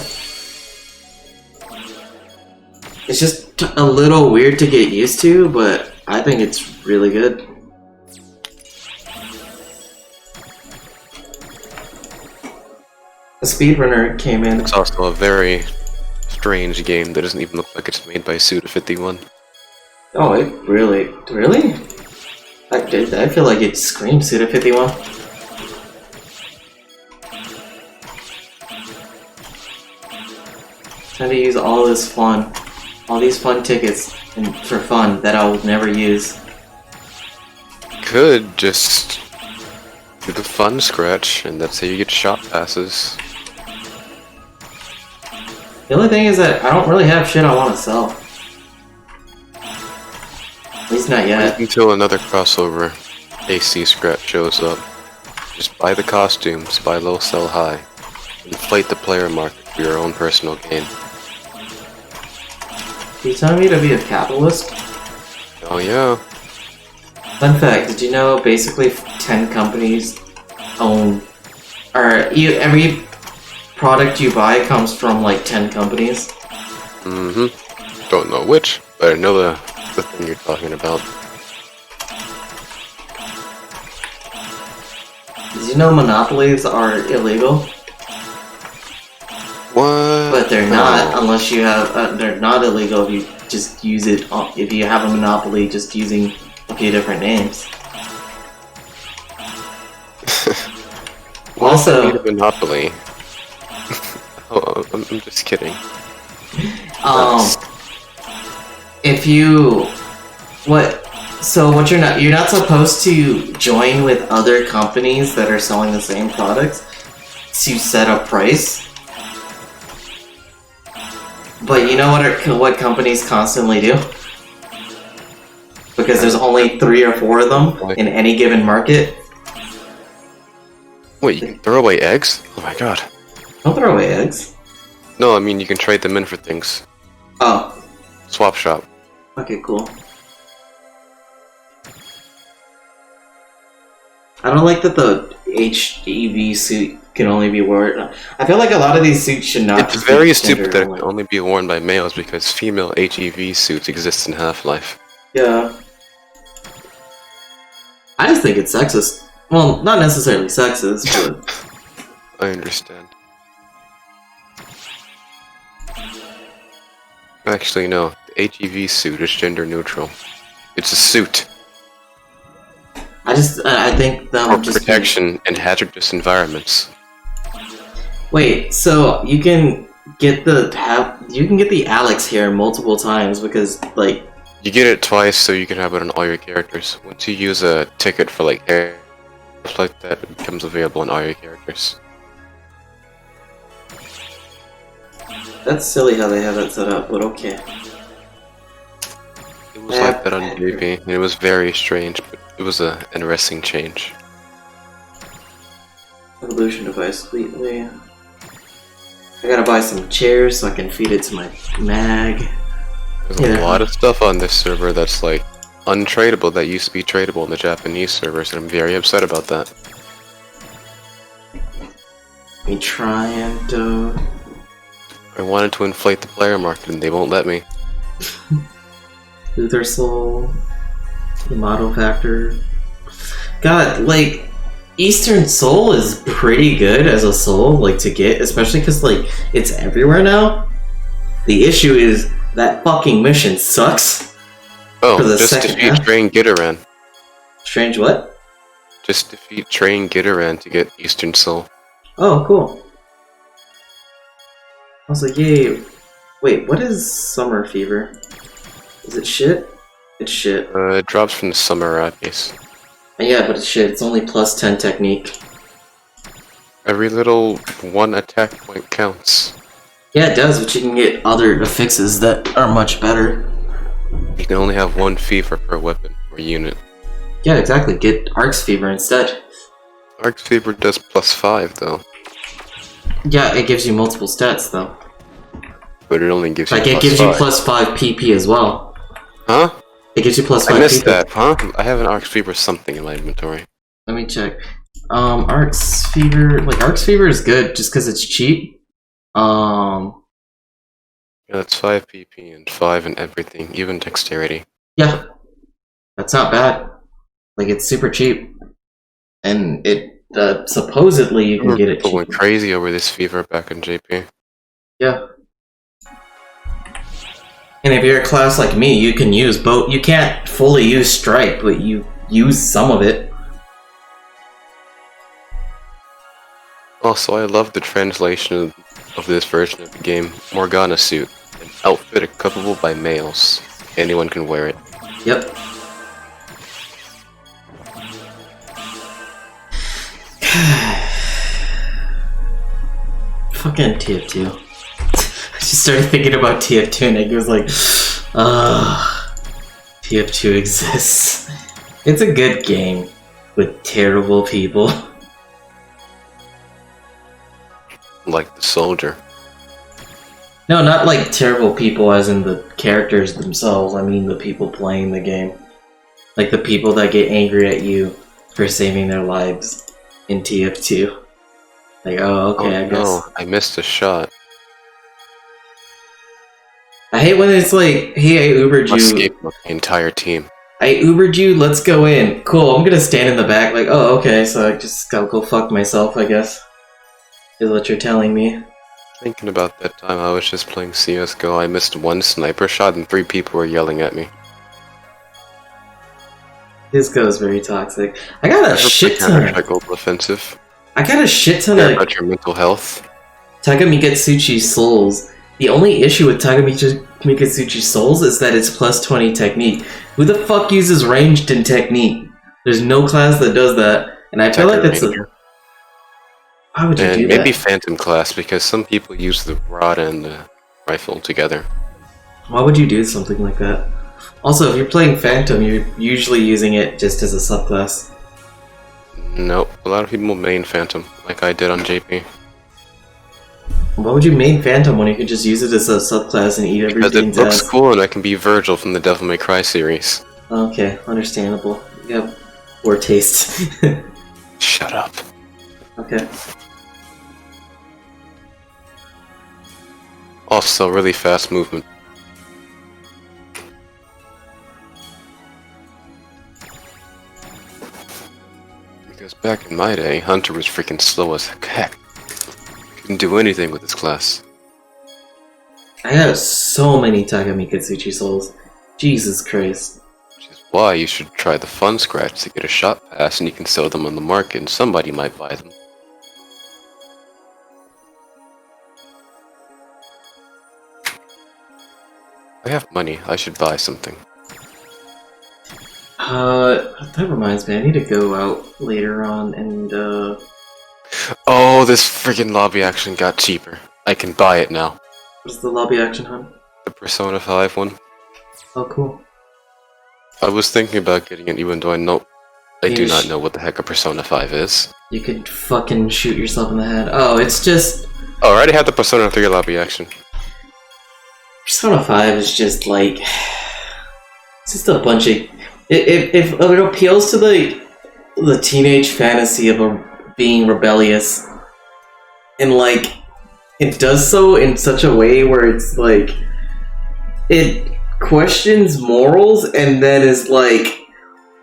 It's just a little weird to get used to, but I think it's really good. A speedrunner came in. It's also a very strange game that doesn't even look like it's made by Suda51. Oh, it really? I feel like it screams Suda51. Trying to use all these fun tickets for fun that I will never use. Could just do the fun scratch, and that's how you get shot passes. The only thing is that I don't really have shit I want to sell. At least not yet. Wait until another crossover AC scrap shows up. Just buy the costumes, buy low, sell high. Inflate the player market for your own personal gain. Are you telling me to be a capitalist? Oh yeah. Fun fact, did you know basically 10 companies own... every product you buy comes from like 10 companies? Mm-hmm. Don't know which, but I know the thing you're talking about. Did you know monopolies are illegal? What? But they're not unless you have... they're not illegal if you just use it... if you have a monopoly just using a few different names. Also... need a monopoly. Oh, I'm just kidding. If you... What... So what you're not supposed to join with other companies that are selling the same products to set a price. But you know what companies constantly do? Because there's only 3 or 4 of them in any given market. Wait, you can throw away eggs? Oh my god. Don't throw away eggs. No, I mean you can trade them in for things. Oh. Swap shop. Okay, cool. I don't like that the HEV suit can only be worn. I feel like a lot of these suits should not. It's very stupid that it can only be worn by males because female HEV suits exist in Half-Life. Yeah. I just think it's sexist. Well, not necessarily sexist, but... I understand. Actually, no. The HEV suit is gender neutral. It's a suit. I think them For just... protection in hazardous environments. Wait, so you can get the Alex hair multiple times because, like... You get it twice so you can have it on all your characters. Once you use a ticket for, like, hair, stuff like that, it becomes available on all your characters. That's silly how they have that set up, but okay. It was like that on JP, and it was very strange, but it was an interesting change. Evolution device, completely. I gotta buy some chairs so I can feed it to my mag. There's a lot of stuff on this server that's like untradeable that used to be tradable in the Japanese servers, and I'm very upset about that. Let me try and I wanted to inflate the player market and they won't let me. Luther Soul, Yamato Factor. God, like, Eastern Soul is pretty good as a soul, like, to get, especially because, like, it's everywhere now. The issue is that fucking mission sucks. Oh, just defeat Train Gitaran. Strange what? Just defeat Train Gitaran to get Eastern Soul. Oh, cool. I was like, yay. Wait, what is Summer Fever? Is it shit? It's shit. It drops from the Summer Rat base. Yeah, but it's shit. It's only plus 10 technique. Every little one attack point counts. Yeah, it does, but you can get other affixes that are much better. You can only have one fever per weapon or unit. Yeah, exactly. Get Arc's Fever instead. Arc's Fever does +5 though. Yeah, it gives you multiple stats though. But it only gives you like it gives you +5 PP as well. Huh? It gives you +5 PP. I missed that, huh? I have an Arc's Fever something in my inventory. Let me check. Arc's Fever, like Arc's Fever is good just because it's cheap. Yeah, that's 5 PP and 5 in everything, even dexterity. Yeah, that's not bad. Like it's super cheap, and it supposedly you can get it cheap. We went crazy over this fever back in JP. Yeah. And if you're a class like me, you can use both. You can't fully use Strike, but you use some of it. Also, I love the translation of this version of the game. Morgana suit, an outfit equipable by males. Anyone can wear it. Yep. Fucking TF2. I just started thinking about TF2 and it was like, TF2 exists. It's a good game. with terrible people. Like the soldier. No, not like terrible people as in the characters themselves. I mean the people playing the game. Like the people that get angry at you for saving their lives in TF2. Like, oh, okay, I guess. No, I missed a shot. I hate when it's like, hey, I Ubered Must you. escape the entire team. I Ubered you, let's go in. Cool, I'm gonna stand in the back like, oh, okay, so I just gotta go fuck myself, I guess. Is what you're telling me. Thinking about that time I was just playing CSGO, I missed one sniper shot and 3 people were yelling at me. This goes very toxic. I got a shit ton. Counter-Strike Global Offensive. I got a shit ton Care of about your mental health. Takamikatsuchi Souls. The only issue with Takamikatsuchi Souls is that it's plus 20 technique. Who the fuck uses ranged in technique? There's no class that does that, and I feel like that's a... Why would you do that? And maybe Phantom class, because some people use the rod and the rifle together. Why would you do something like that? Also, if you're playing Phantom, you're usually using it just as a subclass. Nope, a lot of people main Phantom, like I did on JP. Why would you main Phantom when you could just use it as a subclass and eat Because everything's it looks ass? cool and I can be Virgil from the Devil May Cry series. Okay, understandable. You have poor taste. Shut up. Okay. Also, really fast movement. Because back in my day, Hunter was freaking slow as heck. Couldn't do anything with this class. I have so many Takamikatsuchi Souls. Jesus Christ. Which is why you should try the Fun Scratch to get a shot pass and you can sell them on the market and somebody might buy them. I have money, I should buy something. That reminds me, I need to go out later on and, Oh, this freaking lobby action got cheaper. I can buy it now. what's the lobby action, hunt? The Persona 5 one. Oh, cool. I was thinking about getting it even though I do You not know what the heck a Persona 5 is. You could fucking shoot yourself in the head. Oh, it's just... Oh, I already had the Persona 3 lobby action. Persona 5 is just like... It's just a bunch of... If it appeals to the teenage fantasy of being rebellious, and like, it does so in such a way where it's like... It questions morals and then is like...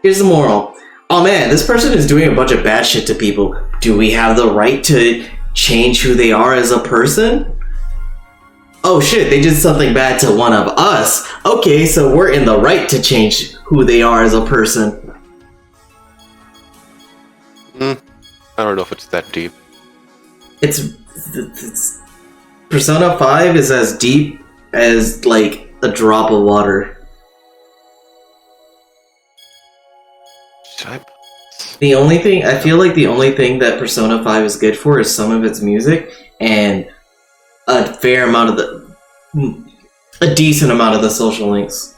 Here's the moral. Oh man, this person is doing a bunch of bad shit to people. Do we have the right to change who they are as a person? Oh shit, they did something bad to one of us. Okay, so we're in the right to change who they are as a person. I don't know if it's that deep. It's Persona 5 is as deep as like a drop of water. Should I? I feel like the only thing that Persona 5 is good for is some of its music and a fair amount of a decent amount of the social links.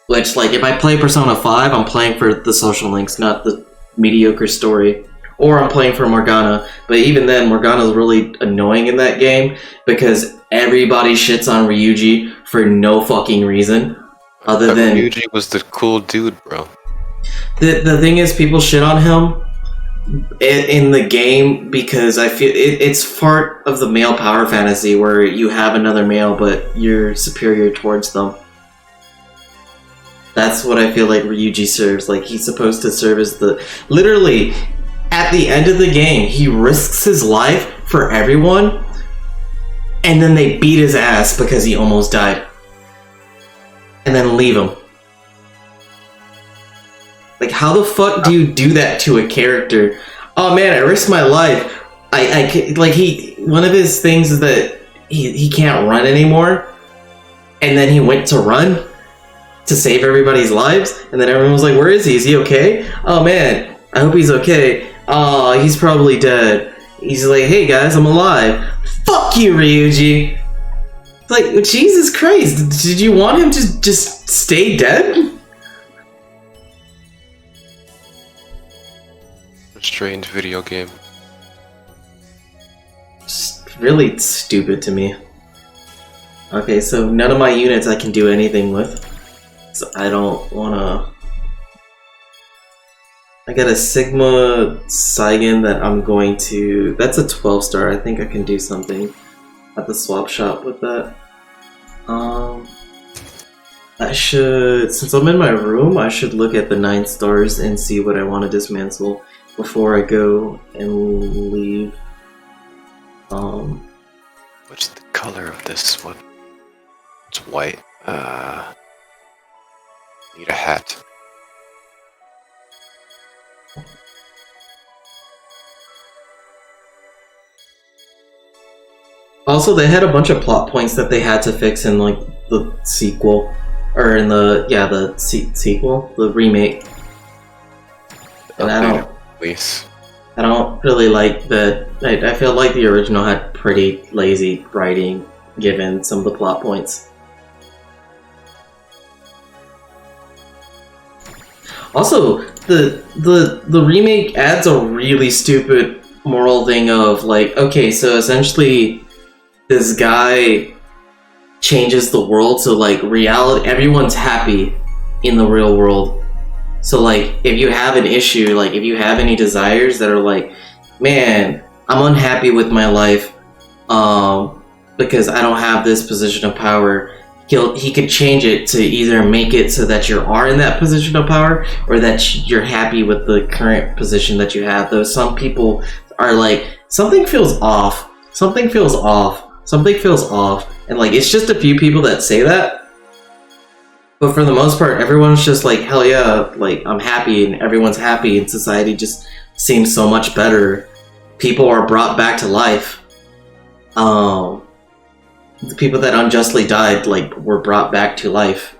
Which, like, if I play Persona 5, I'm playing for the social links, not the mediocre story. Or I'm playing for Morgana. But even then, Morgana's really annoying in that game because everybody shits on Ryuji for no fucking reason. Other than... Ryuji was the cool dude, bro. The thing is, people shit on him in the game because I feel it's part of the male power fantasy where you have another male but you're superior towards them. That's what I feel like Ryuji serves. Like, he's supposed to serve as the... Literally, at the end of the game, he risks his life for everyone, and then they beat his ass because he almost died. And then leave him. Like, how the fuck do you do that to a character? Oh man, I risked my life. One of his things is that he can't run anymore, and then he went to run to save everybody's lives, and then everyone was like, where is he? Is he okay? Oh man, I hope he's okay. Oh, he's probably dead. He's like, hey guys, I'm alive. Fuck you, Ryuji. Like, Jesus Christ, did you want him to just stay dead? strange video game. Just really stupid to me. Okay, so none of my units I can do anything with. So I don't wanna... I got a Sigma Saigon that I'm going to... That's a 12 star. I think I can do something at the swap shop with that. I should... Since I'm in my room, I should look at the 9 stars and see what I want to dismantle before I go and leave. What's the color of this one? It's white. Need a hat. Also, they had a bunch of plot points that they had to fix in like the sequel, or in the sequel, the remake. And I don't really like that. I feel like the original had pretty lazy writing, given some of the plot points. Also, the remake adds a really stupid moral thing of like, okay, so essentially this guy changes the world, so like reality, everyone's happy in the real world. So like if you have an issue, like if you have any desires that are like, man, I'm unhappy with my life because I don't have this position of power, he could change it to either make it so that you are in that position of power or that you're happy with the current position that you have. Though some people are like, something feels off, something feels off, something feels off, and like it's just a few people that say that. But for the most part, everyone's just like, hell yeah, like I'm happy, and everyone's happy, and society just seems so much better. People are brought back to life. The people that unjustly died, like, were brought back to life.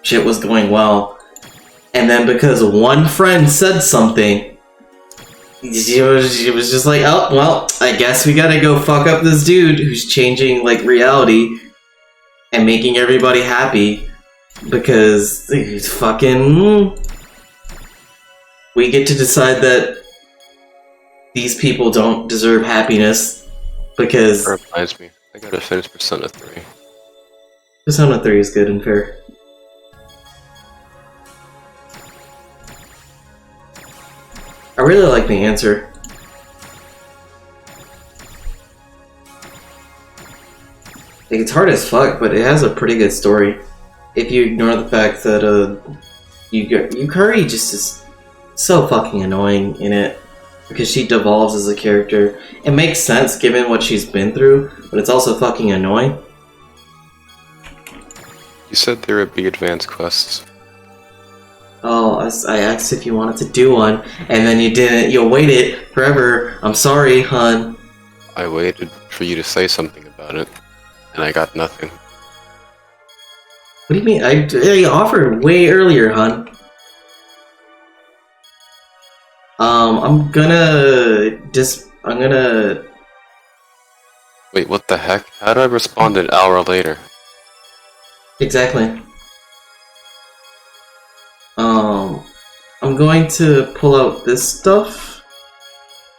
Shit was going well. And then because one friend said something, it was just like, oh, well, I guess we gotta go fuck up this dude who's changing, like, reality and making everybody happy. Because he's fucking... We get to decide that these people don't deserve happiness because... That reminds me, I gotta finish Persona 3. Persona 3 is good and fair. I really like the answer. Like, it's hard as fuck, but it has a pretty good story. If you ignore the fact that Yukari just is so fucking annoying in it because she devolves as a character. It makes sense given what she's been through, but it's also fucking annoying. You said there would be advanced quests. Oh, I asked if you wanted to do one, and then you didn't. You waited forever. I'm sorry, hun. I waited for you to say something about it, and I got nothing. What do you mean? I offered way earlier, hun. I'm gonna... Wait, what the heck? How did I respond an hour later? Exactly. I'm going to pull out this stuff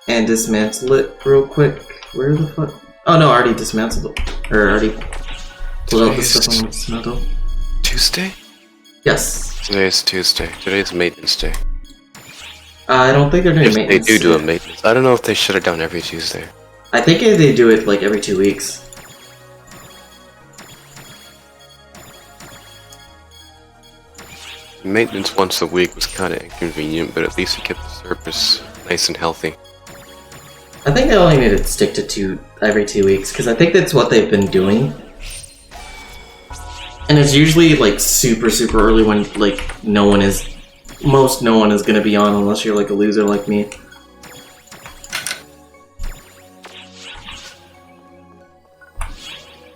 and dismantle it real quick. Where the fuck? Oh no, I already dismantled it. Or already pulled out the stuff on dismantle. Tuesday? Yes. Today is Tuesday. Today is maintenance day. I don't think they're doing If maintenance. they do a maintenance. I don't know if they shut it down every Tuesday. I think they do it like every 2 weeks. Maintenance once a week was kinda inconvenient, but at least it kept the surface nice and healthy. I think they only need to stick to every 2 weeks, because I think that's what they've been doing. And it's usually like super early when like no one is gonna be on unless you're like a loser like me.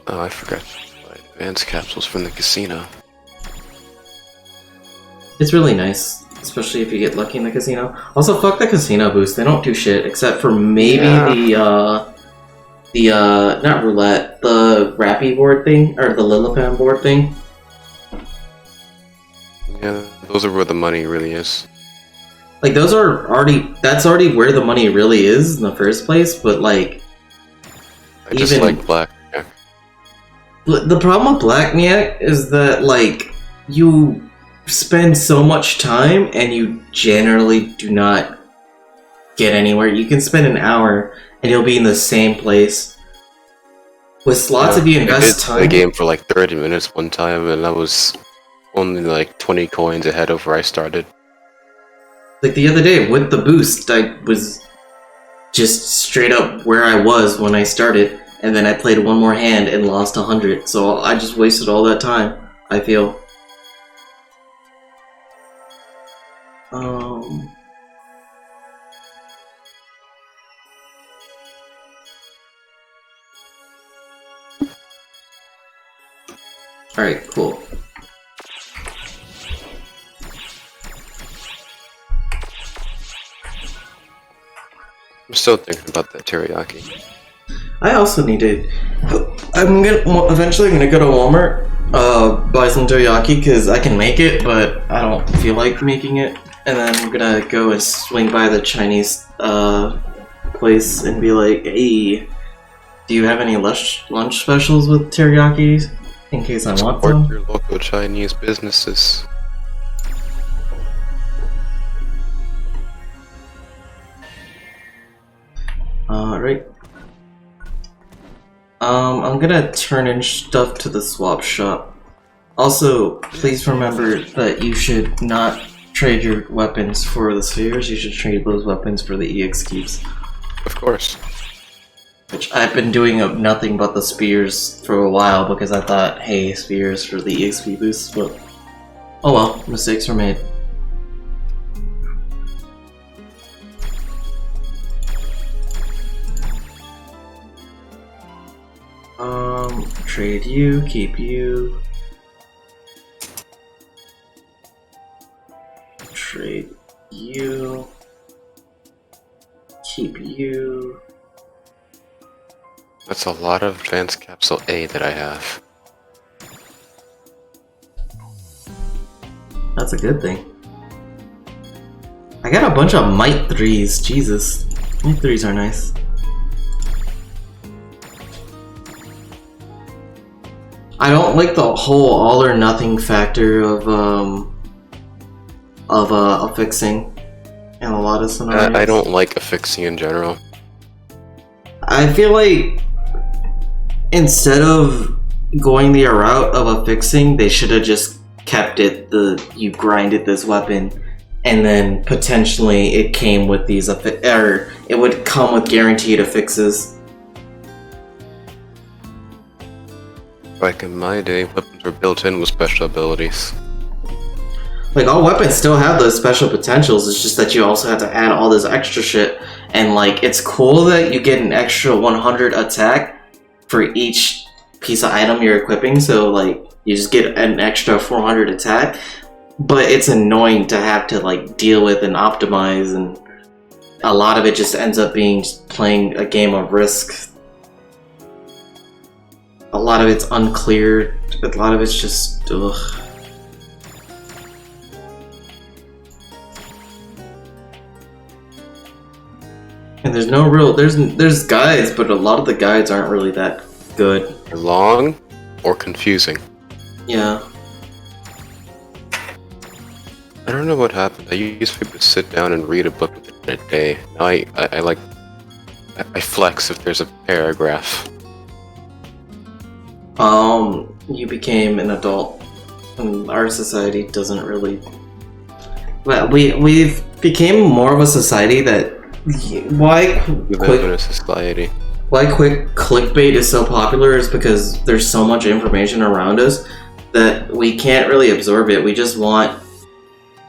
Oh, I forgot to buy advanced capsules from the casino. It's really nice, especially if you get lucky in the casino. Also, fuck the casino booths. They don't do shit except for maybe the not roulette, the Rappy board thing or the Lillipam board thing. Yeah, those are where the money really is. Like those are already that's already where the money really is in the first place, but like I just even like black. Yeah. the problem with Blackniak is that like you spend so much time and you generally do not get anywhere. You can spend an hour and you'll be in the same place. With slots, if you I invest did time, the game for like 30 minutes one time, and I was only like 20 coins ahead of where I started. like the other day with the boost, I was just straight up where I was when I started, and then I played one more hand and lost 100. So I just wasted all that time, I feel. Alright, cool. I'm still thinking about that teriyaki. I also need to. I'm eventually gonna go to Walmart, buy some teriyaki because I can make it, but I don't feel like making it. And then I'm gonna go and swing by the Chinese place and be like, "Hey, do you have any lunch specials with teriyaki? In case I want Support some." your local Chinese businesses. Right. I'm gonna turn in stuff to the swap shop. Also, please remember that you should not trade your weapons for the spheres. You should trade those weapons for the EX keeps. Of course. Which I've been doing nothing but the spears for a while because I thought, hey, spears for the EXP boosts, but oh well, mistakes were made. Trade you, keep you. Trade you. Keep you. That's a lot of advanced capsule A that I have. That's a good thing. I got a bunch of Might 3s, Jesus. Might 3s are nice. I don't like the whole all or nothing factor of affixing in a lot of scenarios. I don't like affixing in general. I feel like instead of going the route of affixing, they should have just kept it you grinded this weapon and then potentially it came with these or it would come with guaranteed affixes. Back in my day, weapons were built in with special abilities. Like, all weapons still have those special potentials, it's just that you also have to add all this extra shit. And, like, it's cool that you get an extra 100 attack for each piece of item you're equipping, so, like, you just get an extra 400 attack. But it's annoying to have to, like, deal with and optimize, and a lot of it just ends up being playing a game of Risk. A lot of it's unclear, a lot of it's just, ugh. And there's no real, there's guides, but a lot of the guides aren't really that good. They're long or confusing. Yeah. I don't know what happened. I used to be able to sit down and read a book within a day. Now I flex if there's a paragraph. You became an adult, and our society doesn't really. Well, we've became more of a society that why We live in a society. why quick clickbait is so popular is because there's so much information around us that we can't really absorb it. We just want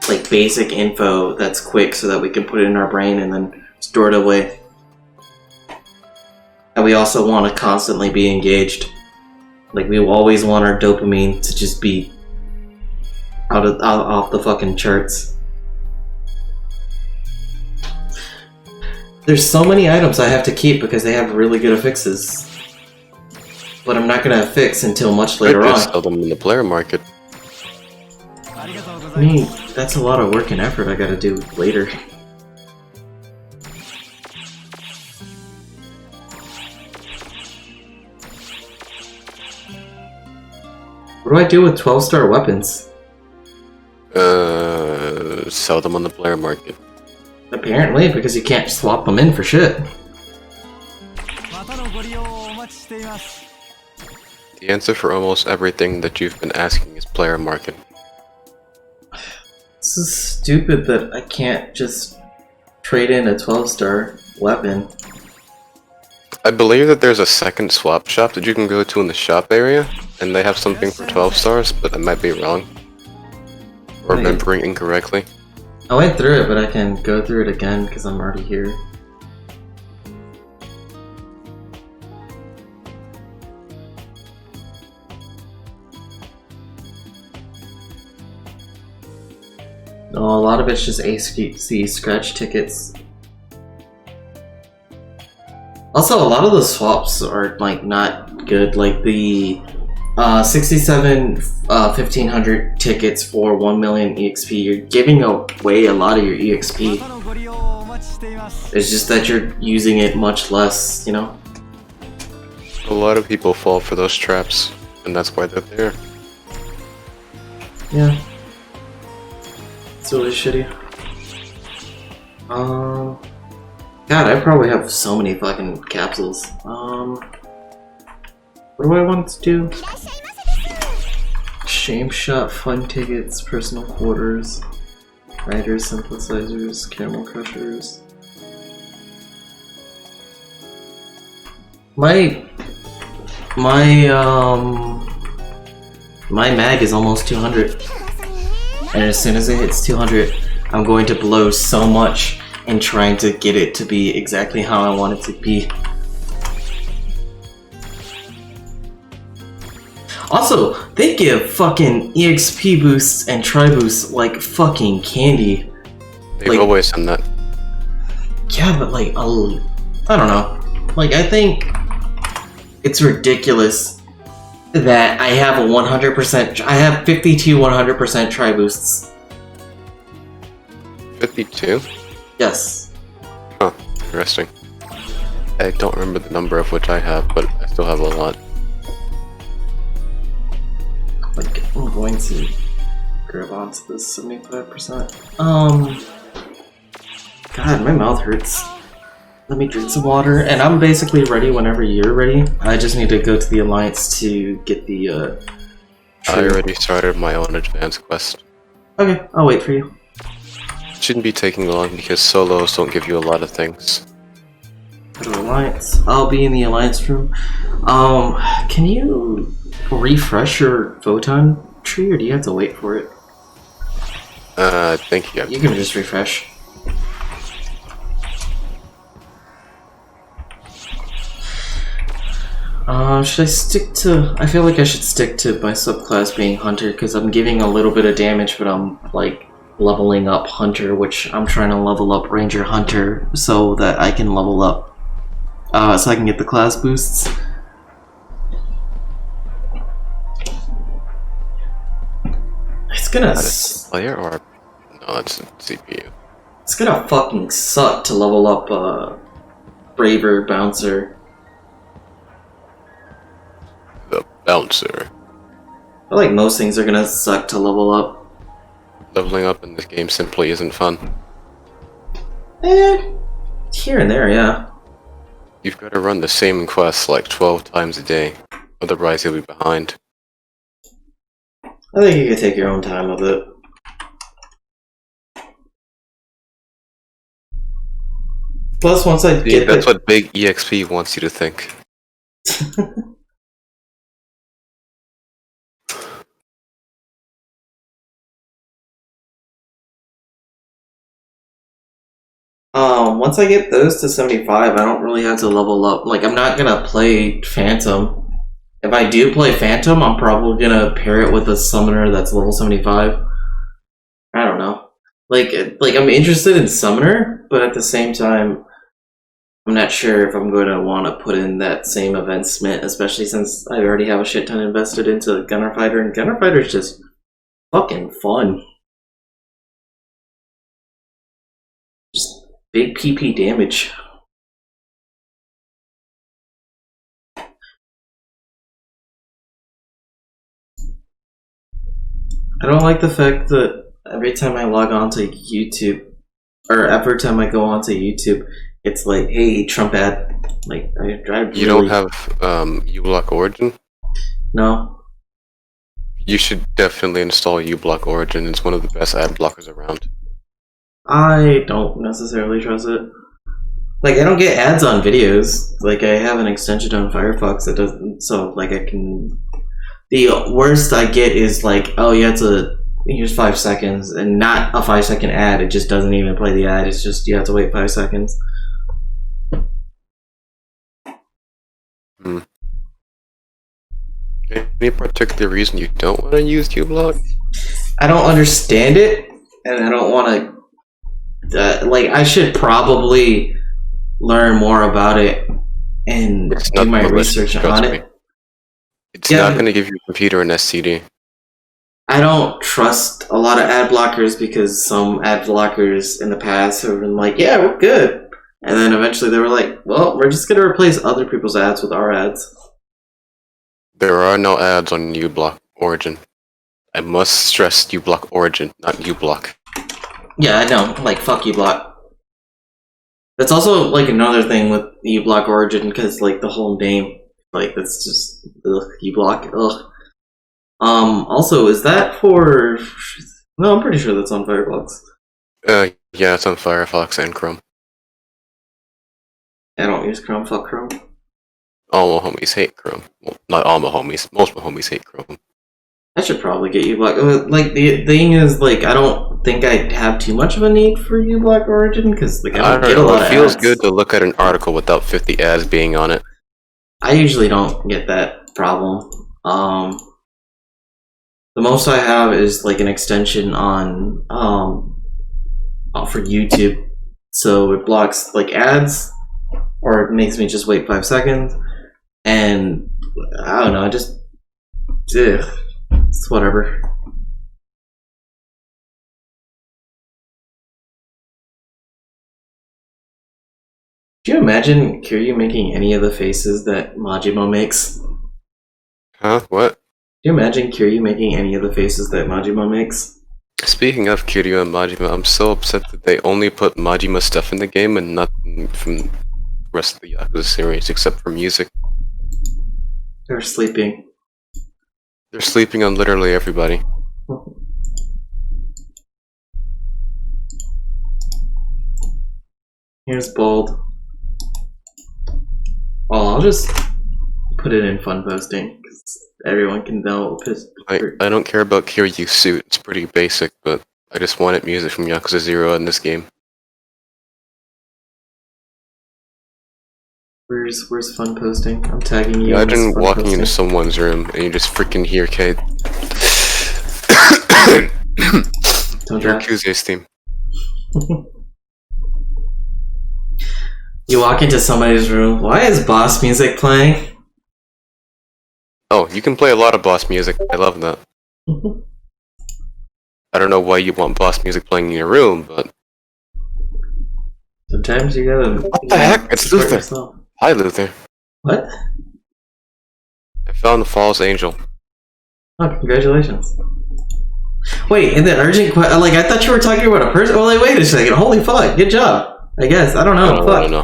like basic info that's quick so that we can put it in our brain and then store it away. And we also want to constantly be engaged. Like, we always want our dopamine to just be off the fucking charts. There's so many items I have to keep because they have really good affixes. But I'm not gonna affix until much later I on. just sell them in the player market. I mean, that's a lot of work and effort I gotta do later. What do I do with 12-star weapons? Sell them on the Blair market. Apparently, because you can't swap them in for shit. The answer for almost everything that you've been asking is player market. This is stupid that I can't just trade in a 12-star weapon. I believe that there's a second swap shop that you can go to in the shop area, and they have something for 12 stars, but I might be wrong. Or remembering incorrectly. I went through it, but I can go through it again because I'm already here. No, a lot of it's just ACC scratch tickets. Also, a lot of the swaps are like not good. Like the 67 1500 tickets for 1 million EXP. You're giving away a lot of your EXP. It's just that you're using it much less, you know? A lot of people fall for those traps, and that's why they're there. Yeah. It's really shitty. God, I probably have so many fucking capsules. What do I want to do? Shame shot, fun tickets, personal quarters, riders, synthesizers, caramel crushers. My mag is almost 200. And as soon as it hits 200, I'm going to blow so much in trying to get it to be exactly how I want it to be. Also, they give fucking EXP boosts and tri boosts like fucking candy. They've like, always done that. Yeah, but like, I don't know. Like, I think it's ridiculous that I have a 100%, I have 52 100% tri boosts. 52? Yes. Huh, interesting. I don't remember the number of which I have, but I still have a lot. Like, I'm going to grab onto this 75%. God, my mouth hurts. Let me drink some water, and I'm basically ready whenever you're ready. I just need to go to the Alliance to get the, I already started my own advanced quest. Okay, I'll wait for you. It shouldn't be taking long because solos don't give you a lot of things. Go to Alliance. I'll be in the Alliance room. Can you refresh your photon tree, or do you have to wait for it? I think you have You can just refresh. Should I stick to... I feel like I should stick to my subclass being Hunter, because I'm giving a little bit of damage, but I'm, like, leveling up Hunter, which I'm trying to level up Ranger Hunter so that I can level up, so I can get the class boosts. It's gonna... player or... No, that's a CPU. It's gonna fucking suck to level up, Braver Bouncer. The Bouncer. I feel like most things are gonna suck to level up. Leveling up in this game simply isn't fun. Here and there, yeah. You've got to run the same quest like 12 times a day, otherwise you'll be behind. I think you can take your own time with it. Plus, once I get that's what Big EXP wants you to think. Once I get those to 75, I don't really have to level up. Like, I'm not gonna play Phantom. If I do play Phantom, I'm probably gonna pair it with a summoner that's level 75. I don't know. Like I'm interested in summoner, but at the same time, I'm not sure if I'm going to want to put in that same event smith, especially since I already have a shit ton invested into Gunner Fighter, and Gunner Fighter is just fucking fun. Big PP damage. I don't like the fact that every time I log on to YouTube, or every time I go onto YouTube, it's like, hey, Trump ad. Like, I drive. You don't have uBlock Origin? No. You should definitely install uBlock Origin. It's one of the best ad blockers around. I don't necessarily trust it. Like, I don't get ads on videos. Like, I have an extension on Firefox that doesn't, so, like, I can... The worst I get is, like, oh, you have to... Here's 5 seconds, and not a 5-second ad. It just doesn't even play the ad. It's just, you have to wait 5 seconds. Any particular reason you don't want to use uBlock? I don't understand it, and I don't want to... like, I should probably learn more about it and do my research on it. It's not going to give your computer an STD. I don't trust a lot of ad blockers because some ad blockers in the past have been like, yeah, we're good. And then eventually they were like, well, we're just going to replace other people's ads with our ads. There are no ads on uBlock Origin. I must stress uBlock Origin, not uBlock. Yeah, I know. Like, fuck uBlock. That's also, like, another thing with uBlock Origin, because, like, the whole name, like, that's just, ugh, uBlock, ugh. Also, is that for... No, I'm pretty sure that's on Firefox. Yeah, it's on Firefox and Chrome. I don't use Chrome, fuck Chrome. All my homies hate Chrome. Well, not all my homies. Most of my homies hate Chrome. I should probably get uBlock. Like, the thing is, like, I don't think I have too much of a need for uBlock Origin, because, like, I don't get a lot of ads. It feels good to look at an article without 50 ads being on it. I usually don't get that problem. The most I have is, like, an extension on, for YouTube. So it blocks, like, ads, or it makes me just wait 5 seconds. And, I don't know, I just... Ugh. It's whatever. Do you imagine Kiryu making any of the faces that Majima makes? Huh? What? Do you imagine Kiryu making any of the faces that Majima makes? Speaking of Kiryu and Majima, I'm so upset that they only put Majima stuff in the game and nothing from the rest of the Yakuza series except for music. They're sleeping. They're sleeping on literally everybody. Here's Bold. Well, I'll just put it in fun posting, because everyone can know. I don't care about Kiryu's suit, it's pretty basic, but I just wanted music from Yakuza 0 in this game. Where's fun posting? I'm tagging you. Imagine walking into someone's room and you just freaking hear Kate. Don't Yakuza's theme. You walk into somebody's room. Why is boss music playing? Oh, you can play a lot of boss music. I love that. I don't know why you want boss music playing in your room, but... Sometimes you gotta... What the heck? It's Luther. Yourself. Hi, Luther. What? I found the false angel. Oh, congratulations. Wait, and then urgent question... Like, I thought you were talking about a person... Oh, like, wait a second. Holy fuck. Good job. I guess. I don't know. Fuck. No.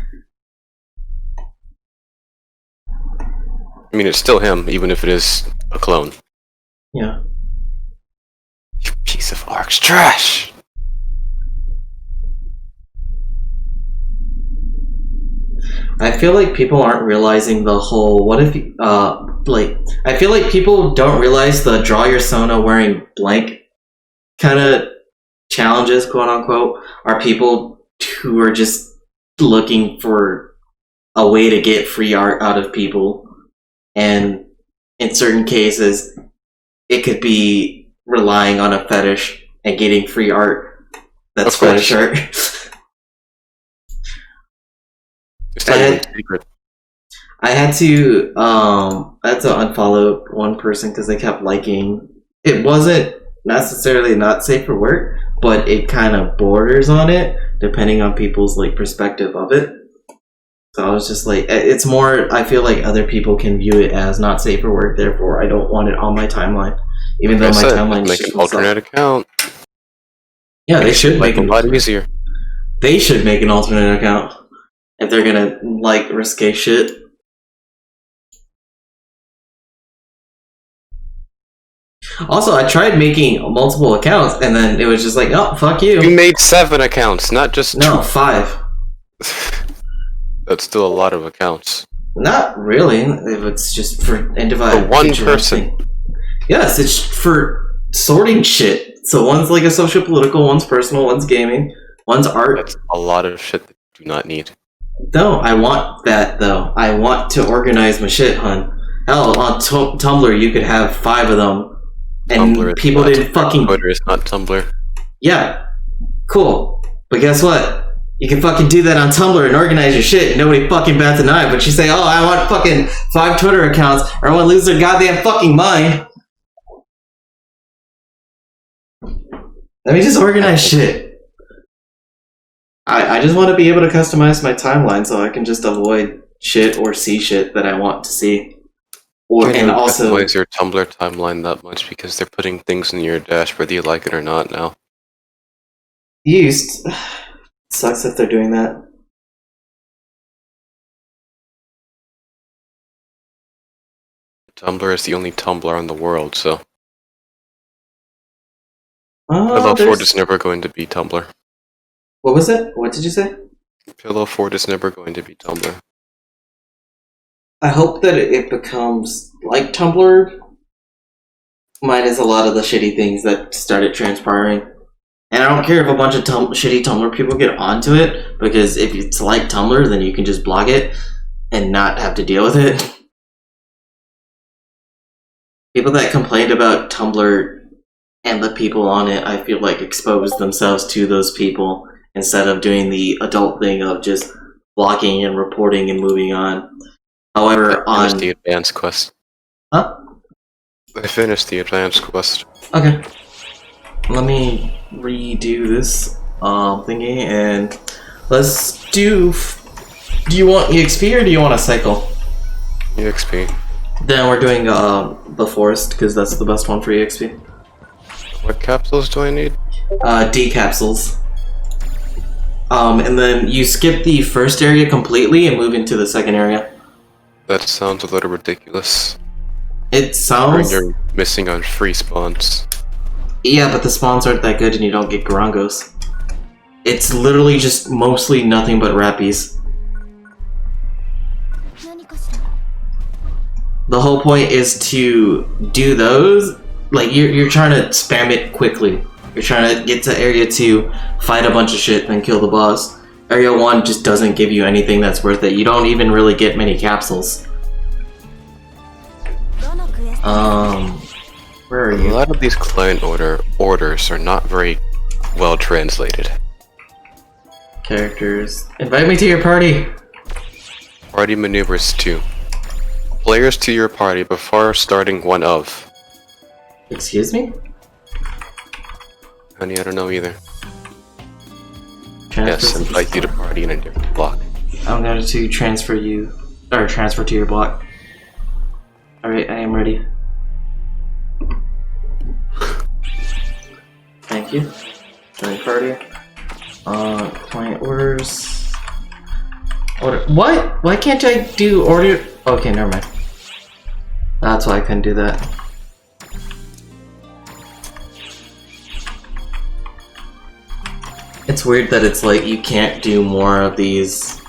I mean, it's still him, even if it is a clone. Yeah. You piece of Ark's trash! I feel like people aren't realizing the whole... What if... like... I feel like people don't realize the draw your Sona wearing blank kind of challenges, quote-unquote, are people who are just looking for a way to get free art out of people. And in certain cases, it could be relying on a fetish and getting free art that's fetish art. I had to unfollow one person because they kept liking. It wasn't necessarily not safe for work, but it kind of borders on it depending on people's like perspective of it. So I was just like, it's more. I feel like other people can view it as not safe for work. Therefore, I don't want it on my timeline, even though my timeline make an alternate account. Yeah, they should make it a lot easier. They should make an alternate account if they're gonna like risque shit. Also, I tried making multiple accounts, and then it was just like, oh, fuck you. You made 7 accounts, not just 2. 5. That's still a lot of accounts. Not really. If it's just for For one person. Yes, it's for sorting shit. So one's like a social political, one's personal, one's gaming, one's art. That's a lot of shit that you do not need. No, I want that though. I want to organize my shit, hun. Hell, on Tumblr you could have 5 of them. And Tumblr people didn't fucking... Twitter is not Tumblr. Yeah, cool. But guess what? You can fucking do that on Tumblr and organize your shit and nobody fucking bats an eye. But you say, oh, I want fucking 5 Twitter accounts or I want to lose their goddamn fucking mind. Let me just organize shit. I just want to be able to customize my timeline so I can just avoid shit or see shit that I want to see. And also customize your Tumblr timeline that much because they're putting things in your dash whether you like it or not now. Used. Sucks if they're doing that. Tumblr is the only Tumblr in the world, so Pillow Fort is never going to be Tumblr. What was it? What did you say? Pillow Fort is never going to be Tumblr. I hope that it becomes like Tumblr, minus a lot of the shitty things that started transpiring. And I don't care if a bunch of shitty Tumblr people get onto it, because if it's like Tumblr, then you can just block it and not have to deal with it. People that complained about Tumblr and the people on it, I feel like exposed themselves to those people instead of doing the adult thing of just blocking and reporting and moving on. However, I finished the advanced quest. Huh? I finished the advanced quest. Okay. Let me redo this thingy and let's do... Do you want EXP or do you want a cycle? EXP. Then we're doing the forest because that's the best one for EXP. What capsules do I need? D capsules. And then you skip the first area completely and move into the second area. That sounds a little ridiculous. It sounds... You're missing on free spawns. Yeah, but the spawns aren't that good and you don't get Garangos. It's literally just mostly nothing but Rappies. The whole point is to do those, like you're trying to spam it quickly. You're trying to get to area 2, fight a bunch of shit, then kill the boss. Area 1 just doesn't give you anything that's worth it. You don't even really get many capsules. Where are you? A lot of these client orders are not very well translated. Characters. Invite me to your party! Party maneuvers 2. Players to your party before starting one of. Excuse me? Honey, I don't know either. Transfer yes, invite you to party in a different block. I'm going to transfer you, or transfer to your block. Alright, I am ready. Thank you. Join party. Client orders. Order. What? Why can't I do order? Okay, never mind. That's why I couldn't do that. It's weird that it's like you can't do more of these.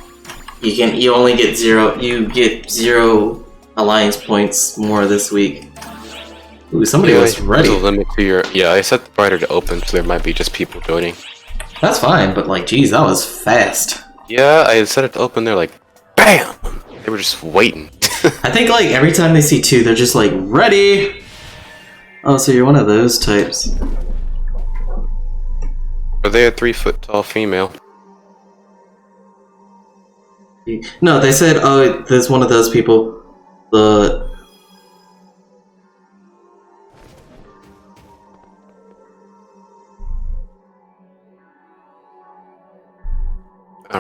You only get 0. You get 0 alliance points more this week. Ooh, somebody was ready. There's a limit to your... Yeah, I set the party to open, so there might be just people joining. That's fine, but like, geez, that was fast. Yeah, I set it to open. They're like, BAM! They were just waiting. I think like every time they see 2, they're just like, ready! Oh, so you're one of those types. Are they a 3-foot-tall female? No, they said, oh, there's one of those people. The...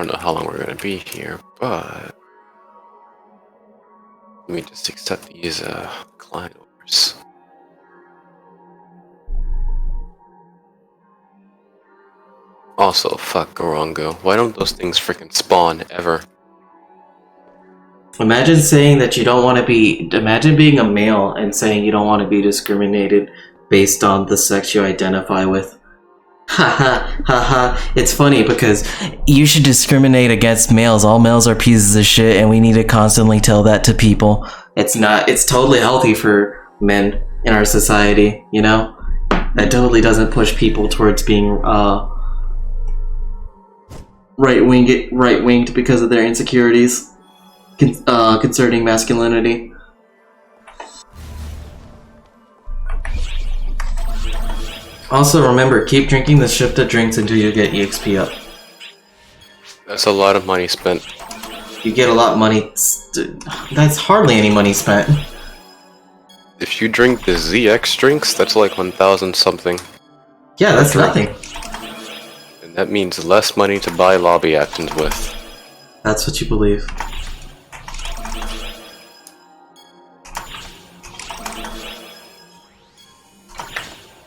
don't know how long we're gonna be here, but let me just accept these client orders. Also, fuck Gorongo. Why don't those things freaking spawn ever? Imagine saying that you don't want to be. Imagine being a male and saying you don't want to be discriminated based on the sex you identify with. Haha, haha. It's funny because you should discriminate against males. All males are pieces of shit, and we need to constantly tell that to people. It's not. It's totally healthy for men in our society, you know? That totally doesn't push people towards being right-winged because of their insecurities concerning masculinity. Also, remember, keep drinking the shifted drinks until you get EXP up. That's a lot of money spent. You get a lot of money. That's hardly any money spent. If you drink the ZX drinks, that's like 1,000 something. Yeah, that's nothing. And that means less money to buy lobby actions with. That's what you believe.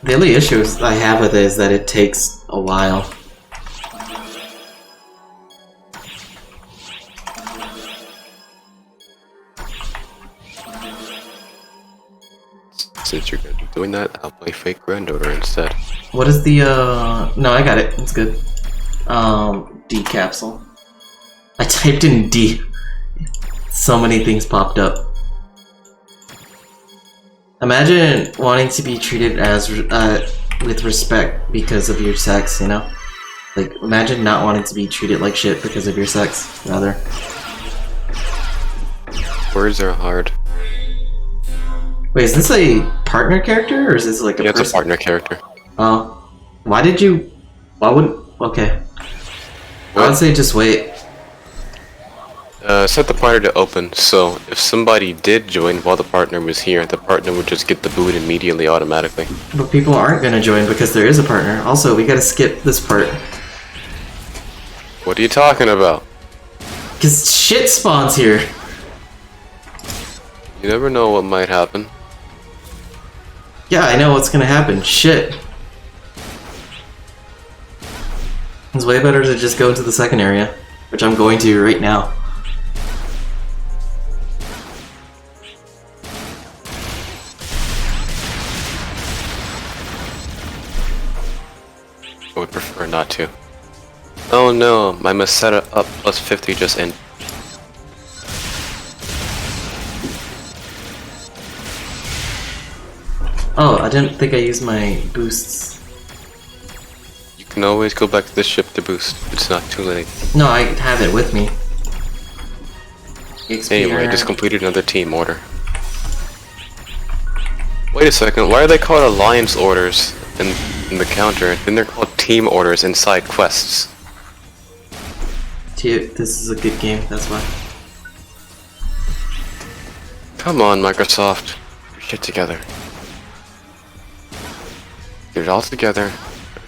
The only issue I have with it is that it takes a while. Since you're gonna be doing that, I'll play fake granddaughter instead. What is the, no, I got it. It's good. D capsule. I typed in D. So many things popped up. Imagine wanting to be treated as with respect because of your sex, you know? Like, imagine not wanting to be treated like shit because of your sex, rather. Words are hard. Wait, is this a partner character, or is this like a person? It's a partner character. Oh. Why would... Okay. I would say just wait. Set the partner to open, so if somebody did join while the partner was here, the partner would just get the boot immediately automatically. But people aren't gonna join because there is a partner. Also, we gotta skip this part. What are you talking about? Cause shit spawns here. You never know what might happen. Yeah, I know what's gonna happen. Shit. It's way better to just go into the second area, which I'm going to right now. I would prefer not to. Oh no, my Meseta up plus 50 just ended. Oh, I didn't think I used my boosts. You can always go back to the ship to boost. It's not too late. No, I have it with me. XP Anyway, I just completed another team order. Wait a second, why are they called alliance orders in the counter? Then they're called team orders inside quests. This is a good game, that's why. Come on, Microsoft. Get your shit together. Get it all together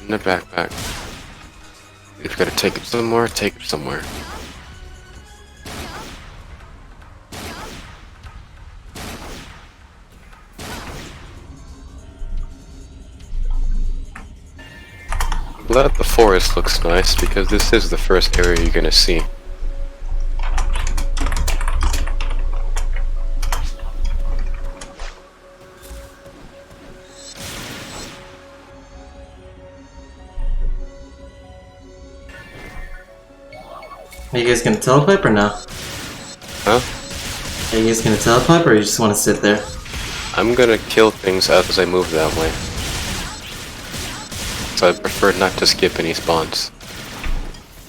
in the backpack. If you gotta take it somewhere, take it somewhere. Glad the forest looks nice because this is the first area you're gonna see. Are you guys gonna telepipe or no? Huh? Are you guys gonna telepipe or you just wanna sit there? I'm gonna kill things as I move that way. So I prefer not to skip any spawns.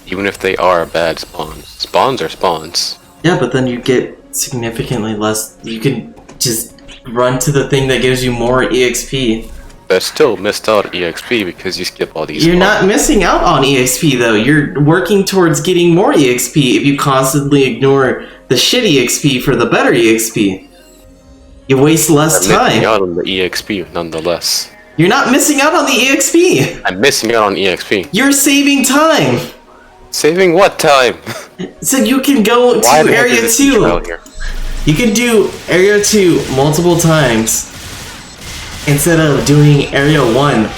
Even if they are bad spawns. Spawns are spawns. Yeah, but then you get significantly less. You can just run to the thing that gives you more EXP. But I still missed out on EXP because you skip all these You're spawns. not missing out on EXP though. You're working towards getting more EXP if you constantly ignore the shit EXP for the better EXP. You waste less I'm missing time. out on the EXP nonetheless. You're not missing out on the EXP. I'm missing out on EXP. You're saving time. Saving what time? So you can go to Why the heck Area is this 2. trial here? You can do Area 2 multiple times instead of doing Area 1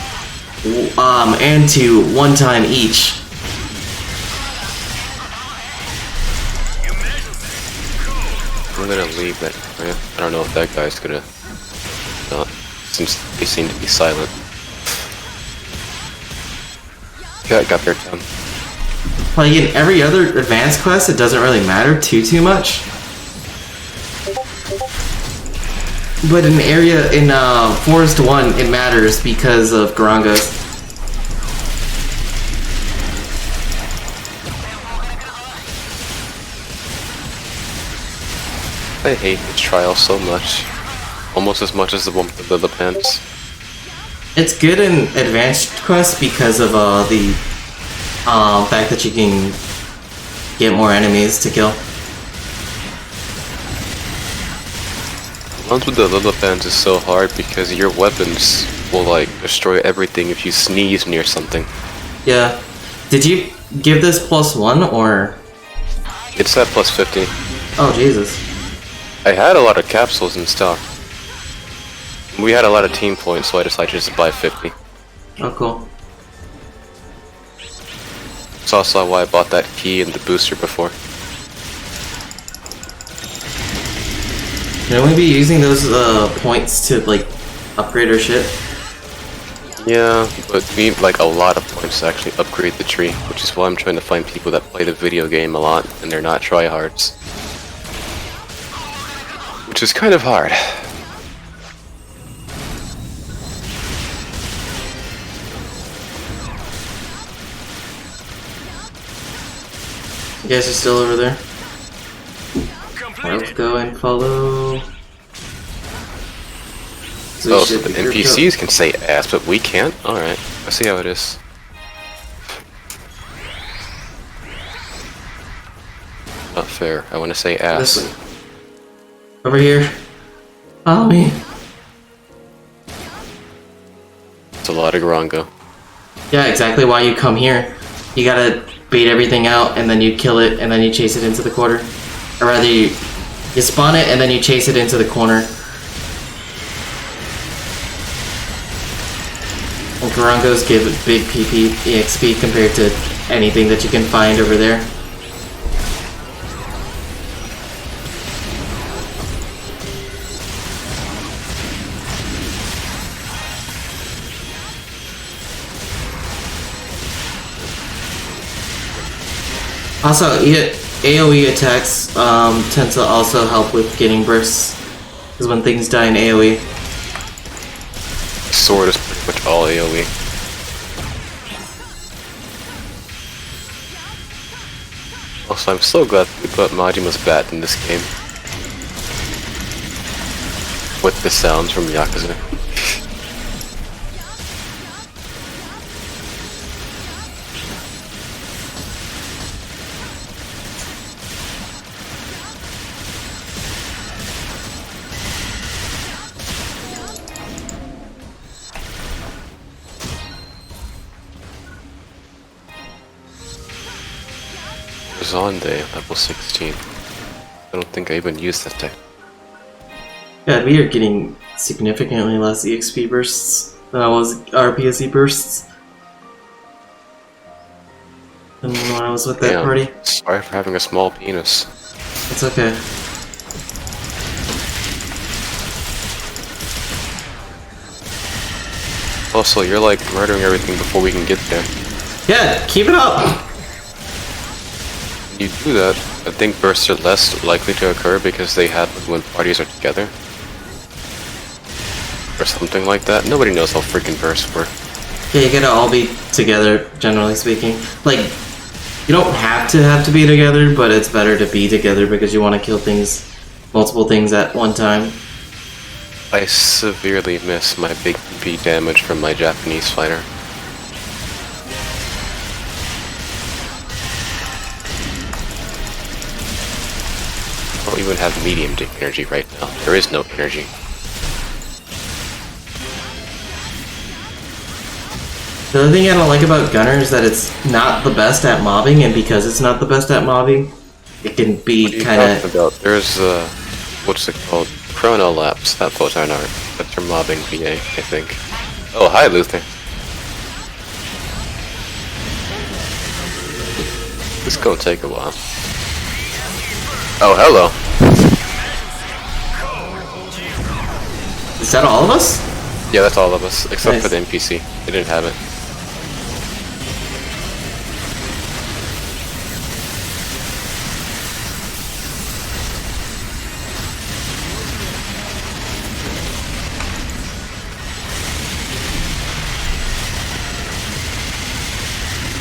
and 2 one time each. I'm gonna leave that. I don't know if that guy's gonna not, since they seem to be silent. Yeah, got their time. Like in every other advanced quest, it doesn't really matter too much. But in Forest 1, it matters because of Garangas. I hate this trial so much. Almost as much as the one with the pants. It's good in advanced quests because of the fact that you can get more enemies to kill. The ones with the Lillipans is so hard because your weapons will like destroy everything if you sneeze near something. Yeah. Did you give this +1 or? It's at plus 50. Oh Jesus. I had a lot of capsules in stock. We had a lot of team points, so I decided just to buy 50. Oh cool. It's also why I bought that key and the booster before. Can we be using those points to like upgrade our ship? Yeah, but we need like a lot of points to actually upgrade the tree, which is why I'm trying to find people that play the video game a lot and they're not tryhards. Which is kind of hard. You guys are still over there? Let's go and follow. Oh, so the NPCs can say ass, but we can't? Alright, I see how it is. Not fair, I want to say ass. Listen. Over here. Follow me. It's a lot of Grongo. Yeah, exactly why you come here. You gotta bait everything out, and then you kill it, and then you chase it into the corner. Or rather, you spawn it, and then you chase it into the corner. And Garangos give big PP EXP compared to anything that you can find over there. Also, AoE attacks tend to also help with getting bursts, because when things die in AoE. Sword is pretty much all AoE. Also, I'm so glad we put Majima's bat in this game. With the sounds from Yakuza. Zonde, level 16. I don't think I even used that tech. Yeah, we are getting significantly less EXP bursts than I was RPSE bursts than when I was with that Damn. party. Sorry for having a small penis. It's okay. Also, you're like murdering everything before we can get there. Yeah, keep it up! When you do that, I think bursts are less likely to occur because they happen when parties are together. Or something like that. Nobody knows how freaking bursts work. Yeah, you gotta all be together, generally speaking. Like, you don't have to be together, but it's better to be together because you want to kill things, multiple things at one time. I severely miss my big PP damage from my Japanese fighter. I don't even have medium energy right now. There is no energy. The other thing I don't like about Gunner is that it's not the best at mobbing, and because it's not the best at mobbing, it can be kind of... about? There's, what's it called? Chrono Lapse, that photon art. That's your mobbing VA, I think. Oh, hi, Luther. This is gonna take a while. Oh, hello. Is that all of us? Yeah, that's all of us, except Nice. for the NPC. They didn't have it.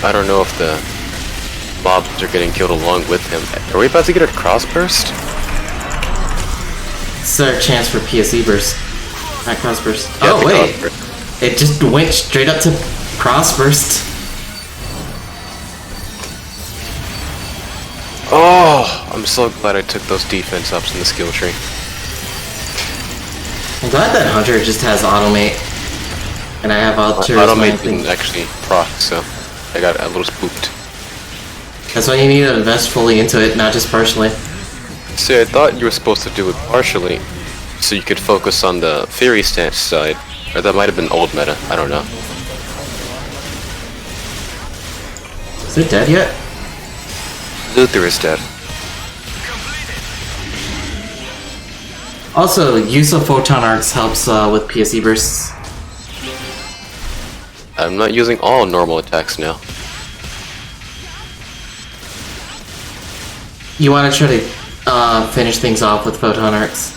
I don't know if the mobs are getting killed along with him. Are we about to get a crossburst? This is our chance for PSE burst. Not cross burst. Yeah, Oh the wait, crossburst. it just went straight up to cross burst. Oh, I'm so glad I took those defense ups in the skill tree. I'm glad that Hunter just has automate, and I have Alter as my Automate thing. didn't actually proc, so I got a little spooked. That's why you need to invest fully into it, not just partially. See, I thought you were supposed to do it partially, so you could focus on the theory stance side, or that might have been old meta, I don't know. Is it dead yet? Luther is dead. Also, use of photon arcs helps with PSE bursts. I'm not using all normal attacks now. You want to try to finish things off with photon arcs,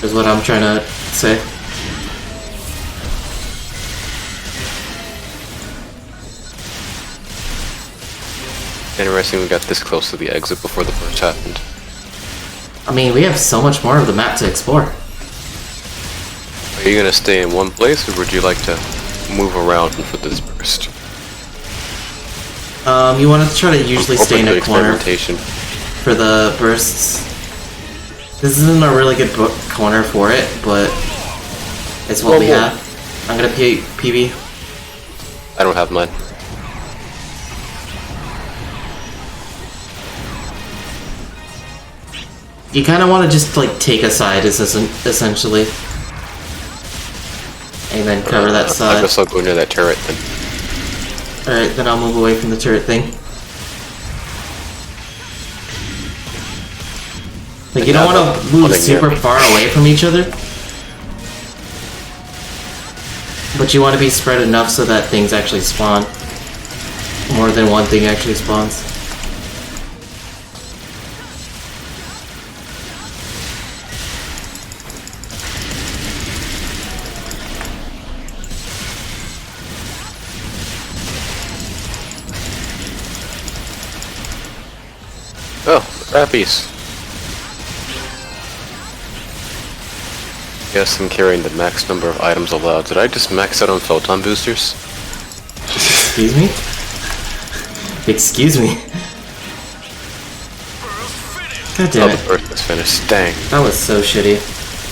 is what I'm trying to say. Interesting we got this close to the exit before the burst happened. I mean, we have so much more of the map to explore. Are you gonna stay in one place, or would you like to move around for this burst? You want to try to usually stay in Open a to corner experimentation. for the bursts. This isn't a really good corner for it, but it's what we have. I'm gonna PB. I don't have mine. You kind of want to just like take a side, essentially, and then cover that I side. guess I'll go near that turret then. Alright, then I'll move away from the turret thing. Like, you don't want to move super far away from each other, but you want to be spread enough so that things actually spawn. More than one thing actually spawns. Oh, Rappies. Guess I'm carrying the max number of items allowed. Did I just max out on photon boosters? Excuse me? Excuse me? God Oh, damn the it. burst is finished. Dang. That was so shitty.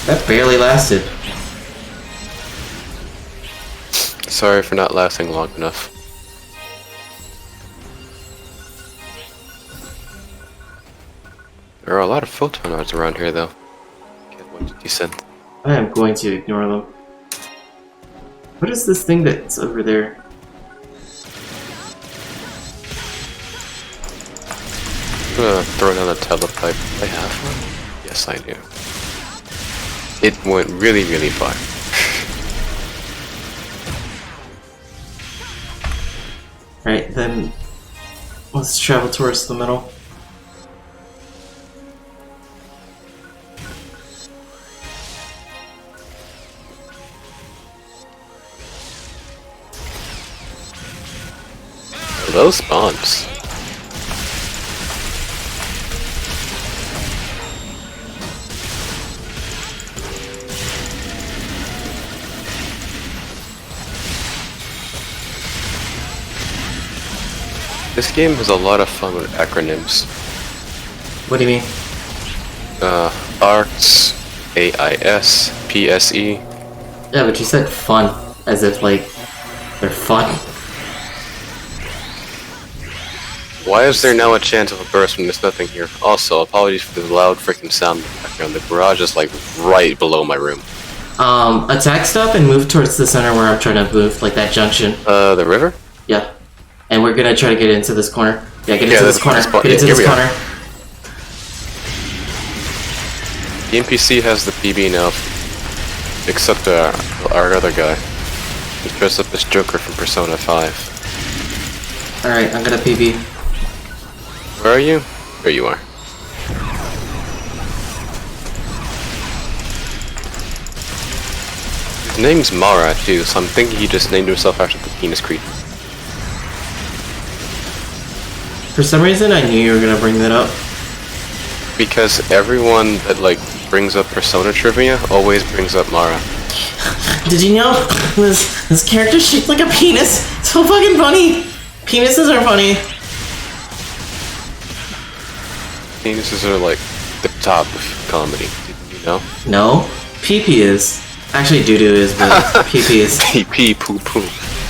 That barely lasted. Sorry for not lasting long enough. There are a lot of photon arts around here, though. Can't wait to descend. I am going to ignore them. What is this thing that's over there? I'm gonna throw down a telepipe. I have one? Yes, I do. It went really, really far. Right, then let's travel towards the middle. Those spawns. This game has a lot of fun with acronyms. What do you mean? ARCS, AIS, PSE. Yeah, but you said fun, as if like they're fun. Why is there now a chance of a burst when there's nothing here? Also, apologies for the loud freaking sound in the background. The garage is like right below my room. Attack stuff and move towards the center where I'm trying to move, like that junction. The river? Yeah. And we're gonna try to get into this corner. Yeah, get into this corner. Spot. Get into Here this we are. corner. The NPC has the PB now, except our other guy. He's dressed up as Joker from Persona 5. Alright, I'm gonna PB. Where are you? There you are. His name's Mara too, so I'm thinking he just named himself after the penis creature. For some reason, I knew you were gonna bring that up. Because everyone that like brings up Persona trivia always brings up Mara. Did you know this character's shaped like a penis? So fucking funny. Penises are funny. Penises are like the top of comedy. Did you know? No, pee-pee is. Actually, doo-doo is, but pee-pee is. Pee poo poo.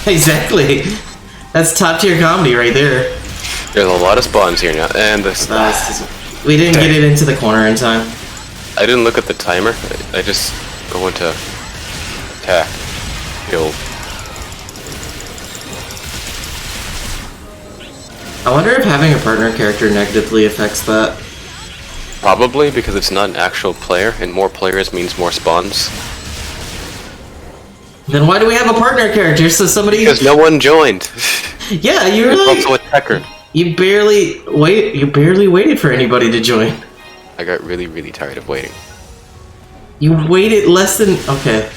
Exactly. That's top tier comedy right there. There's a lot of spawns here now, and this. We didn't get it into the corner in time. I didn't look at the timer. I just go into attack, kill. I wonder if having a partner character negatively affects that. Probably because it's not an actual player, and more players means more spawns. Then why do we have a partner character? So somebody. Because no one joined. Yeah, you were There's like. also a checker. You barely waited for anybody to join. I got really, really tired of waiting. You waited less than okay.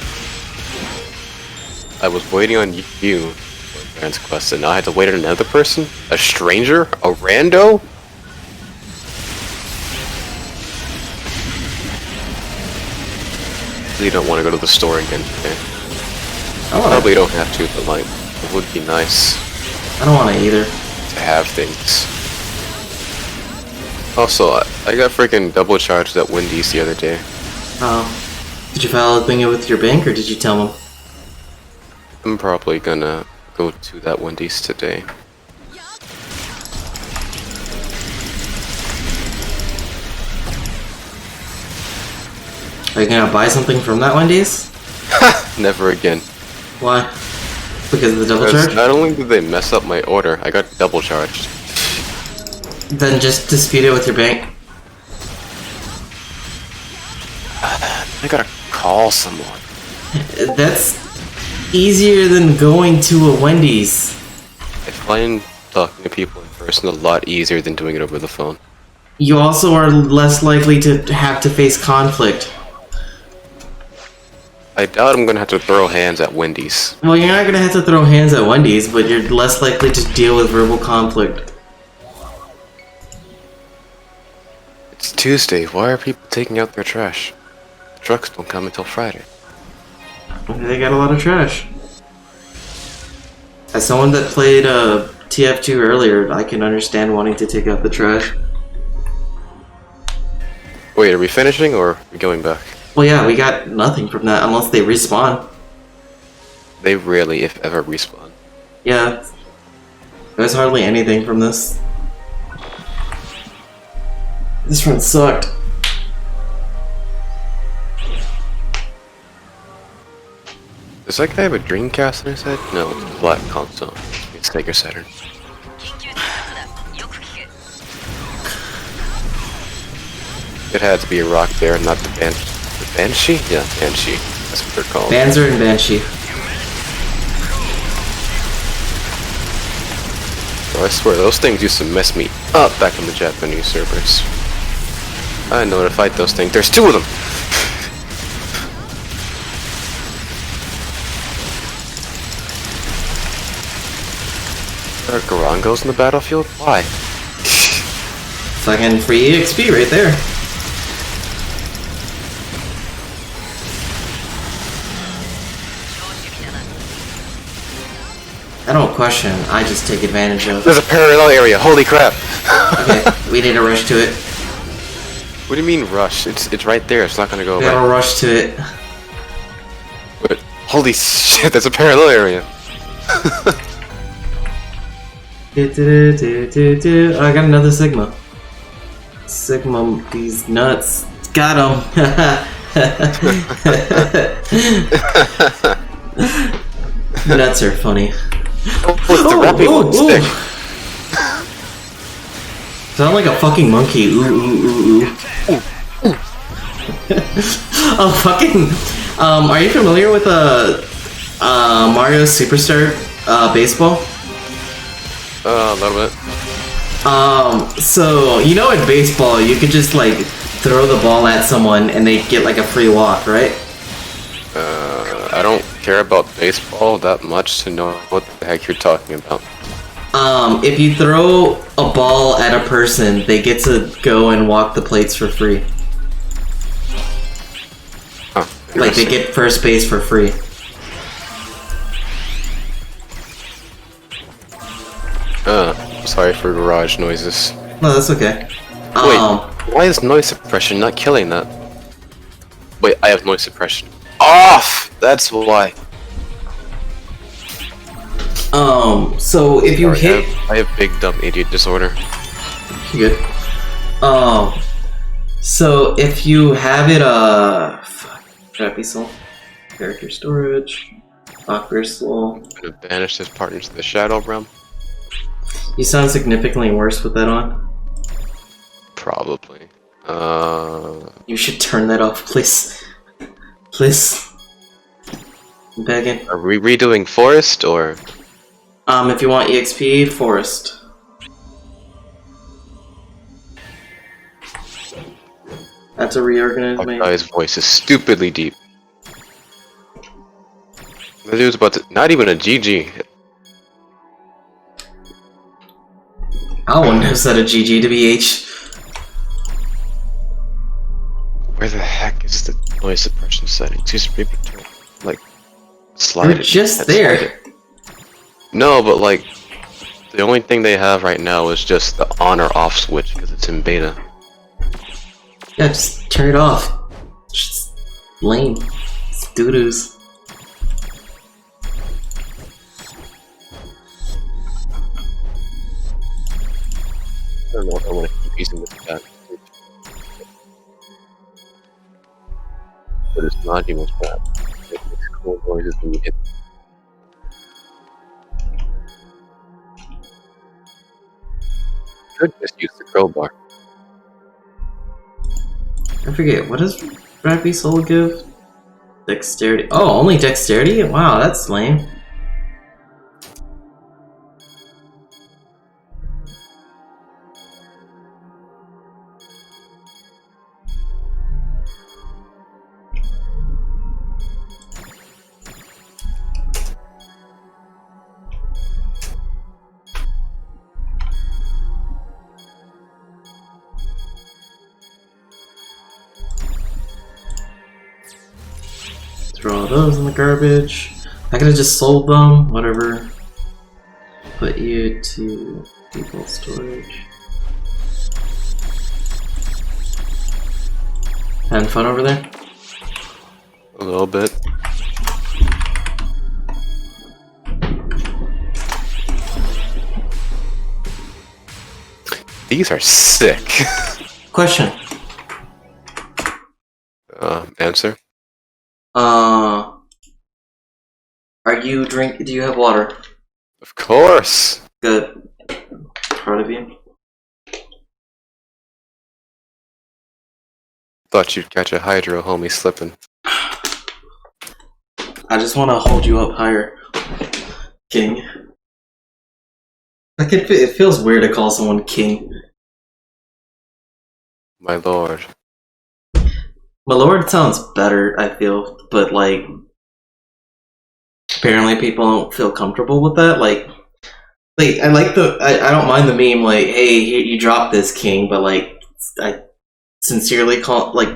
I was waiting on you for Grant's quest, and now I had to wait on another person? A stranger? A rando? Really don't want to go to the store again today. Probably don't have to, but like, it would be nice I don't want to either. to have things. Also, I got freaking double charged at Wendy's the other day. Oh, did you file a thing with your bank, or did you tell them? I'm probably gonna go to that Wendy's today. Are you gonna buy something from that Wendy's? Never again. Why? Because of the double Because charge? not only did they mess up my order, I got double charged. Then just dispute it with your bank. I gotta call someone. That's easier than going to a Wendy's. I find talking to people in person a lot easier than doing it over the phone. You also are less likely to have to face conflict. I doubt I'm gonna have to throw hands at Wendy's. Well, you're not gonna have to throw hands at Wendy's, but you're less likely to deal with verbal conflict. It's Tuesday, why are people taking out their trash? The trucks don't come until Friday. They got a lot of trash. As someone that played TF2 earlier, I can understand wanting to take out the trash. Wait, are we finishing or are we going back? Well, yeah, we got nothing from that unless they respawn. They rarely, if ever, respawn. Yeah, there's hardly anything from this. This run sucked. Does that guy have a Dreamcast in his head? No, it's a black console. It's Sega Saturn. It had to be a rock bear, not the Banshee. The Banshee? Yeah, Banshee. That's what they're called. Banzer and Banshee. Bro, I swear, those things used to mess me up back in the Japanese servers. I know how to fight those things. There's two of them! There are Garangos in the battlefield? Why? Fucking free EXP right there. I don't question, I just take advantage of. There's a parallel area, holy crap! Okay, we need to rush to it. What do you mean rush? It's right there, it's not gonna go We away. gotta rush to it. But, holy shit, that's a parallel area! Oh, I got another Sigma. Sigma, these nuts. Got him. Nuts are funny. Oh, it's the rapping one stick. Sound like a fucking monkey. Ooh, ooh, ooh, ooh. Oh, fucking. Are you familiar with Mario Superstar Baseball? A little bit. So you know, in baseball, you could just like throw the ball at someone and they get like a free walk, right? I don't care about baseball that much to know what the heck you're talking about. If you throw a ball at a person, they get to go and walk the plates for free. Huh, Like they get first base for free. Sorry for garage noises. No, that's okay. Wait, why is noise suppression not killing that? Wait, I have noise suppression. Off! That's why. So if you Sorry, hit... I have big dumb idiot disorder. You're good. So if you have it, fuck. Trappy Soul. Character storage. Lockbear Soul. I'm gonna banish this partner to the Shadow Realm. You sound significantly worse with that on. Probably. You should turn that off, please. Please. I'm begging. Are we redoing Forest, or...? If you want EXP, Forest. That's a reorganized That main. guy's voice is stupidly deep. The dude's about to... Not even a GG. I wouldn't have said a GG to be H. Where the heck is the noise suppression settings? Just maybe like slide They're it. just Slide there. it. No, but like the only thing they have right now is just the on or off switch because it's in beta. Yeah, just turn it off. It's just lame. It's doo-doos. I don't know if I want to keep using this cat. But it's not even bad. It makes cool noises when you hit. Should just use the crowbar. I forget, what does Rappy Soul give? Dexterity. Oh, only dexterity? Wow, that's lame. Throw all those in the garbage. I could have just sold them, whatever. Put you to default storage. Having fun over there? A little bit. These are sick. Question. Answer? Do you have water? Of course! Good. Proud of you. Thought you'd catch a hydro, homie, slipping. I just want to hold you up higher, King. Like it feels weird to call someone King. My lord. My lord sounds better, I feel, but like apparently people don't feel comfortable with that. Like I like I don't mind the meme like, hey, you dropped this, King, but like I sincerely call, like,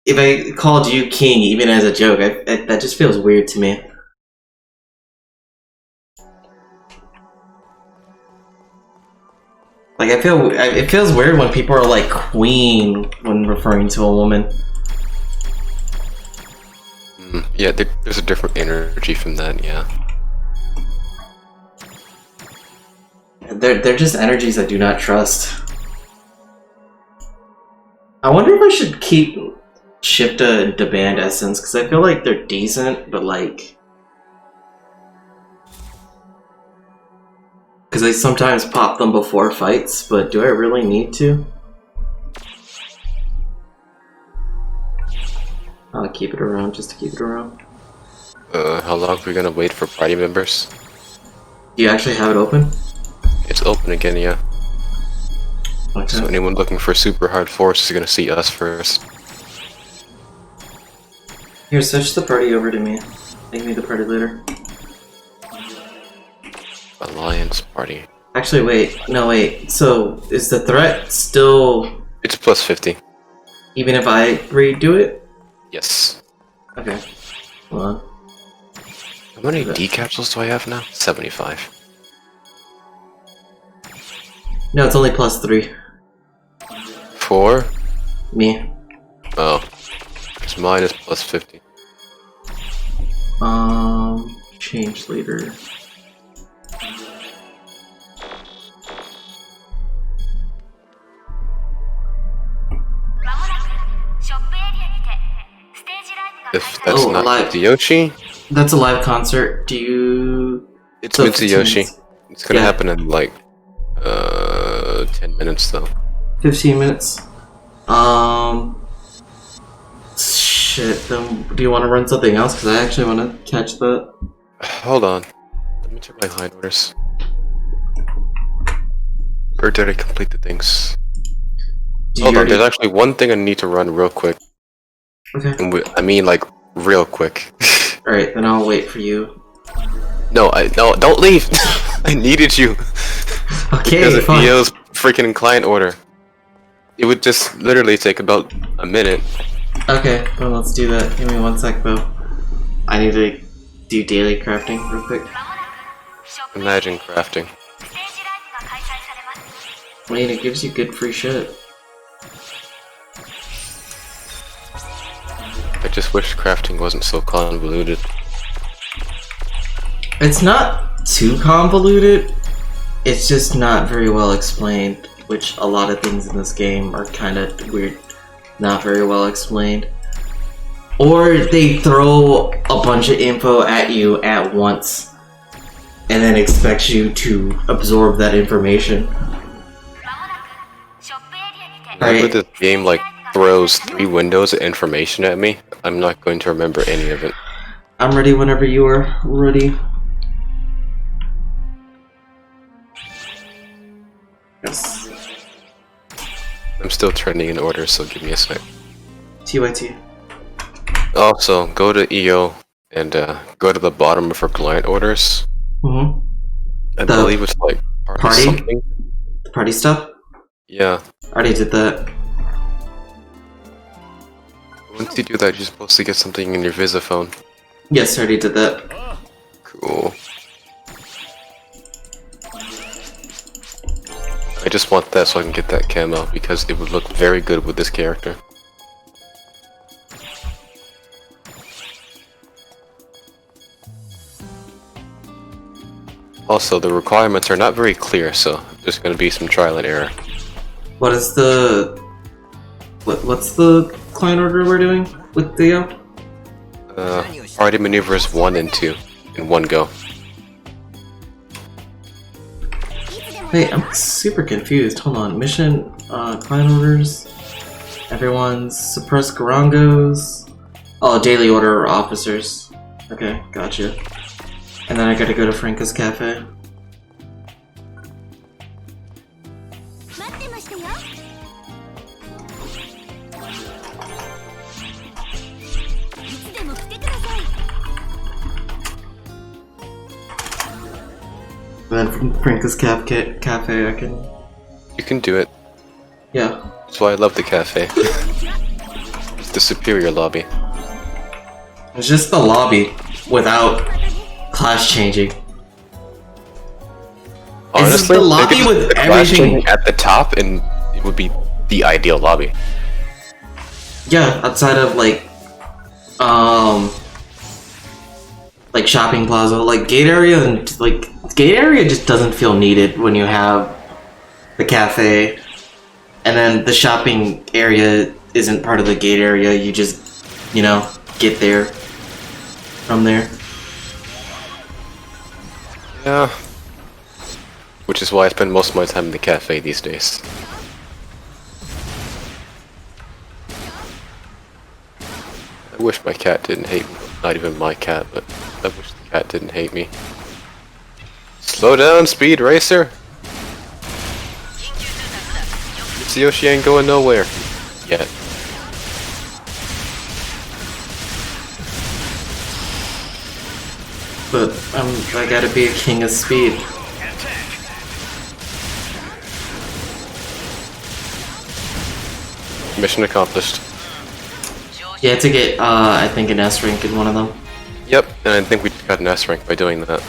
if I called you King even as a joke, that just feels weird to me. Like it feels weird when people are like Queen when referring to a woman. Yeah, there's a different energy from that, yeah. They're just energies I do not trust. I wonder if I should keep Shifta and Deband Essence, because I feel like they're decent, but like... Because I sometimes pop them before fights, but do I really need to? I'll keep it around just to keep it around. How long are we gonna wait for party members? Do you actually have it open? It's open again, yeah. Okay. So anyone looking for super hard force is gonna see us first. Here, switch the party over to me. Make me the party leader. Alliance party. Actually, wait. No, wait. So, is the threat still... It's plus 50. Even if I redo it? Yes. Okay. Hold on. How many D capsules do I have now? 75. No, it's only plus 3. 4? Me. Oh. Because mine is plus 50. Change leader. If that's not live. Mitsuyoshi, That's a live concert. Do you... it's So Mitsuyoshi. 15 It's gonna Yeah. happen in like 10 minutes though. 15 minutes. Shit, then do you want to run something else? Because I actually want to catch that. Hold on. Let me check my line orders. Or did I complete the things? Do Hold you on, there's already... actually one thing I need to run real quick. Okay. And I mean like real quick. Alright, then I'll wait for you. No, don't leave! I needed you! Okay, Because of fine. EO's freaking client order. It would just literally take about a minute. Okay, then let's do that. Give me 1 sec, though. I need to do daily crafting real quick. Imagine crafting. I mean, it gives you good free shit. I just wish crafting wasn't so convoluted. It's not too convoluted, it's just not very well explained, which a lot of things in this game are kind of weird, not very well explained. Or they throw a bunch of info at you at once, and then expect you to absorb that information. Whenever this game like throws 3 windows of information at me, I'm not going to remember any of it. I'm ready whenever you are ready. Yes. I'm still trending in order, so give me a sec. TYT. Also, go to EO and go to the bottom of her client orders. Mm-hmm. I The believe it's like party? something. The party stuff? Yeah. Already did that. Once you do that, you're supposed to get something in your Visiphone. Yes, already did that. Cool. I just want that so I can get that camo, because it would look very good with this character. Also, the requirements are not very clear, so there's going to be some trial and error. What is the... What's the client order we're doing with Theo? Party maneuvers 1 and 2 in one go. Wait, I'm super confused. Hold on. Mission, client orders. Everyone's suppress Garangos. Oh, daily order officers. Okay, gotcha. And then I gotta go to Franca's Cafe. And then from Franca's Cafe, I can... You can do it. Yeah. That's why I love the cafe. It's the superior lobby. It's just the lobby without class changing. Honestly, the lobby they could with put the class everything- changing at the top, and it would be the ideal lobby. Yeah, outside of like, like shopping plaza, like gate area, and like gate area just doesn't feel needed when you have the cafe, and then the shopping area isn't part of the gate area. You just, you know, get there from there. Yeah. Which is why I spend most of my time in the cafe these days. I wish my cat didn't hate me. Not even my cat, but I wish the cat didn't hate me. Slow down, Speed Racer! Yoshi ain't going nowhere. Yet. But I gotta be a king of speed. Mission accomplished. You had to get, I think, an S rank in one of them. Yep, and I think we got an S rank by doing that.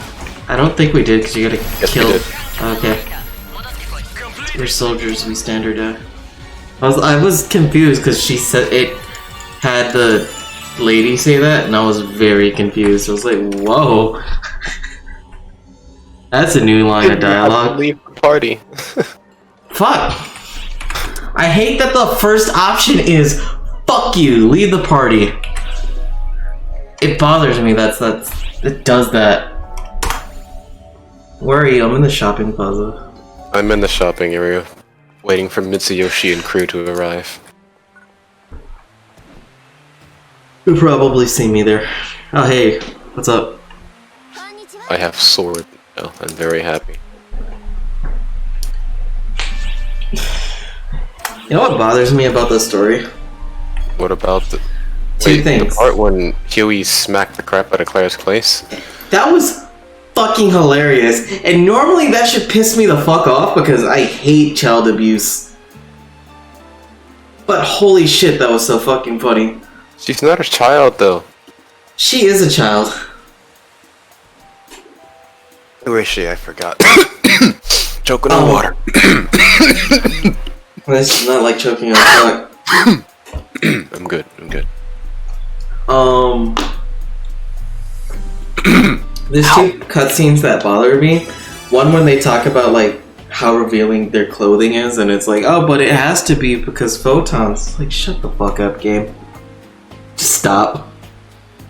I don't think we did, because you gotta kill. We did. Okay. We're soldiers, we standard. I was confused because she said it had the lady say that, and I was very confused. I was like, whoa. That's a new line of dialogue. Leave the party. Fuck. I hate that the first option is fuck you, leave the party. It bothers me it does that. Where are you? I'm in the shopping plaza. I'm in the shopping area, waiting for Mitsuyoshi and crew to arrive. You'll probably see me there. Oh hey, what's up? I have sword now. I'm very happy. You know what bothers me about this story? What about the... Two things. The part when Huey smacked the crap out of Claire's place? That was fucking hilarious. And normally that should piss me the fuck off because I hate child abuse. But holy shit, that was so fucking funny. She's not a child, though. She is a child. Where is she? I forgot. Choking on water. This is not like choking on fuck. I'm good. I'm good. There's two cutscenes that bother me. One when they talk about like how revealing their clothing is, and it's like, oh, but it has to be because photons. Like, shut the fuck up, game. Just stop.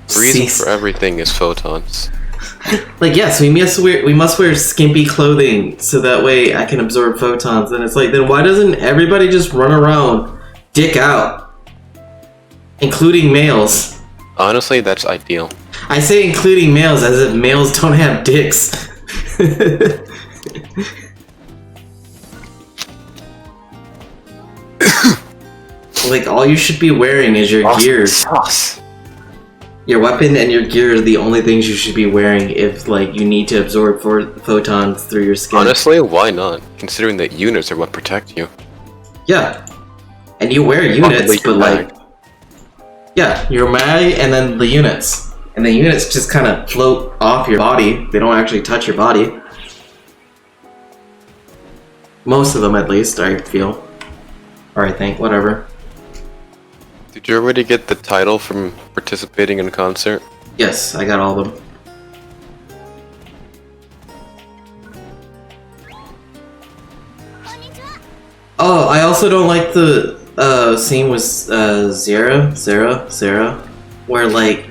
The reason Cease. for everything is photons. Like, yes, we must wear skimpy clothing so that way I can absorb photons. And it's like, then why doesn't everybody just run around, dick out, including males? Honestly, that's ideal. I say including males as if males don't have dicks. Like, all you should be wearing is your gear. Sauce. Your weapon and your gear are the only things you should be wearing if, like, you need to absorb photons through your skin. Honestly, why not? Considering that units are what protect you. Yeah. And you wear units, but, like... Yeah, your mag and then the units. And the units just kind of float off your body. They don't actually touch your body. Most of them, at least, I feel. Or I think, whatever. Did you already get the title from participating in a concert? Yes, I got all of them. Oh, I also don't like the scene with Zara, where like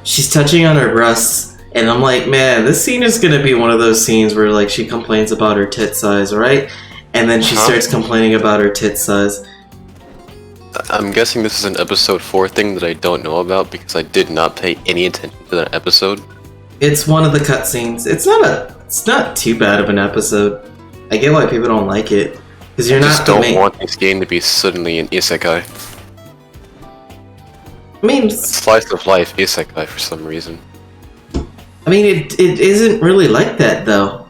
she's touching on her breasts, and I'm like, man, this scene is gonna be one of those scenes where like she complains about her tit size, right? And then she starts complaining about her tit size. I'm guessing this is an episode 4 thing that I don't know about because I did not pay any attention to that episode. It's one of the cutscenes. It's not too bad of an episode. I get why people don't like it. Because you're I just not don't want this game to be suddenly an isekai. I mean, Slice of life isekai for some reason. I mean, it isn't really like that though.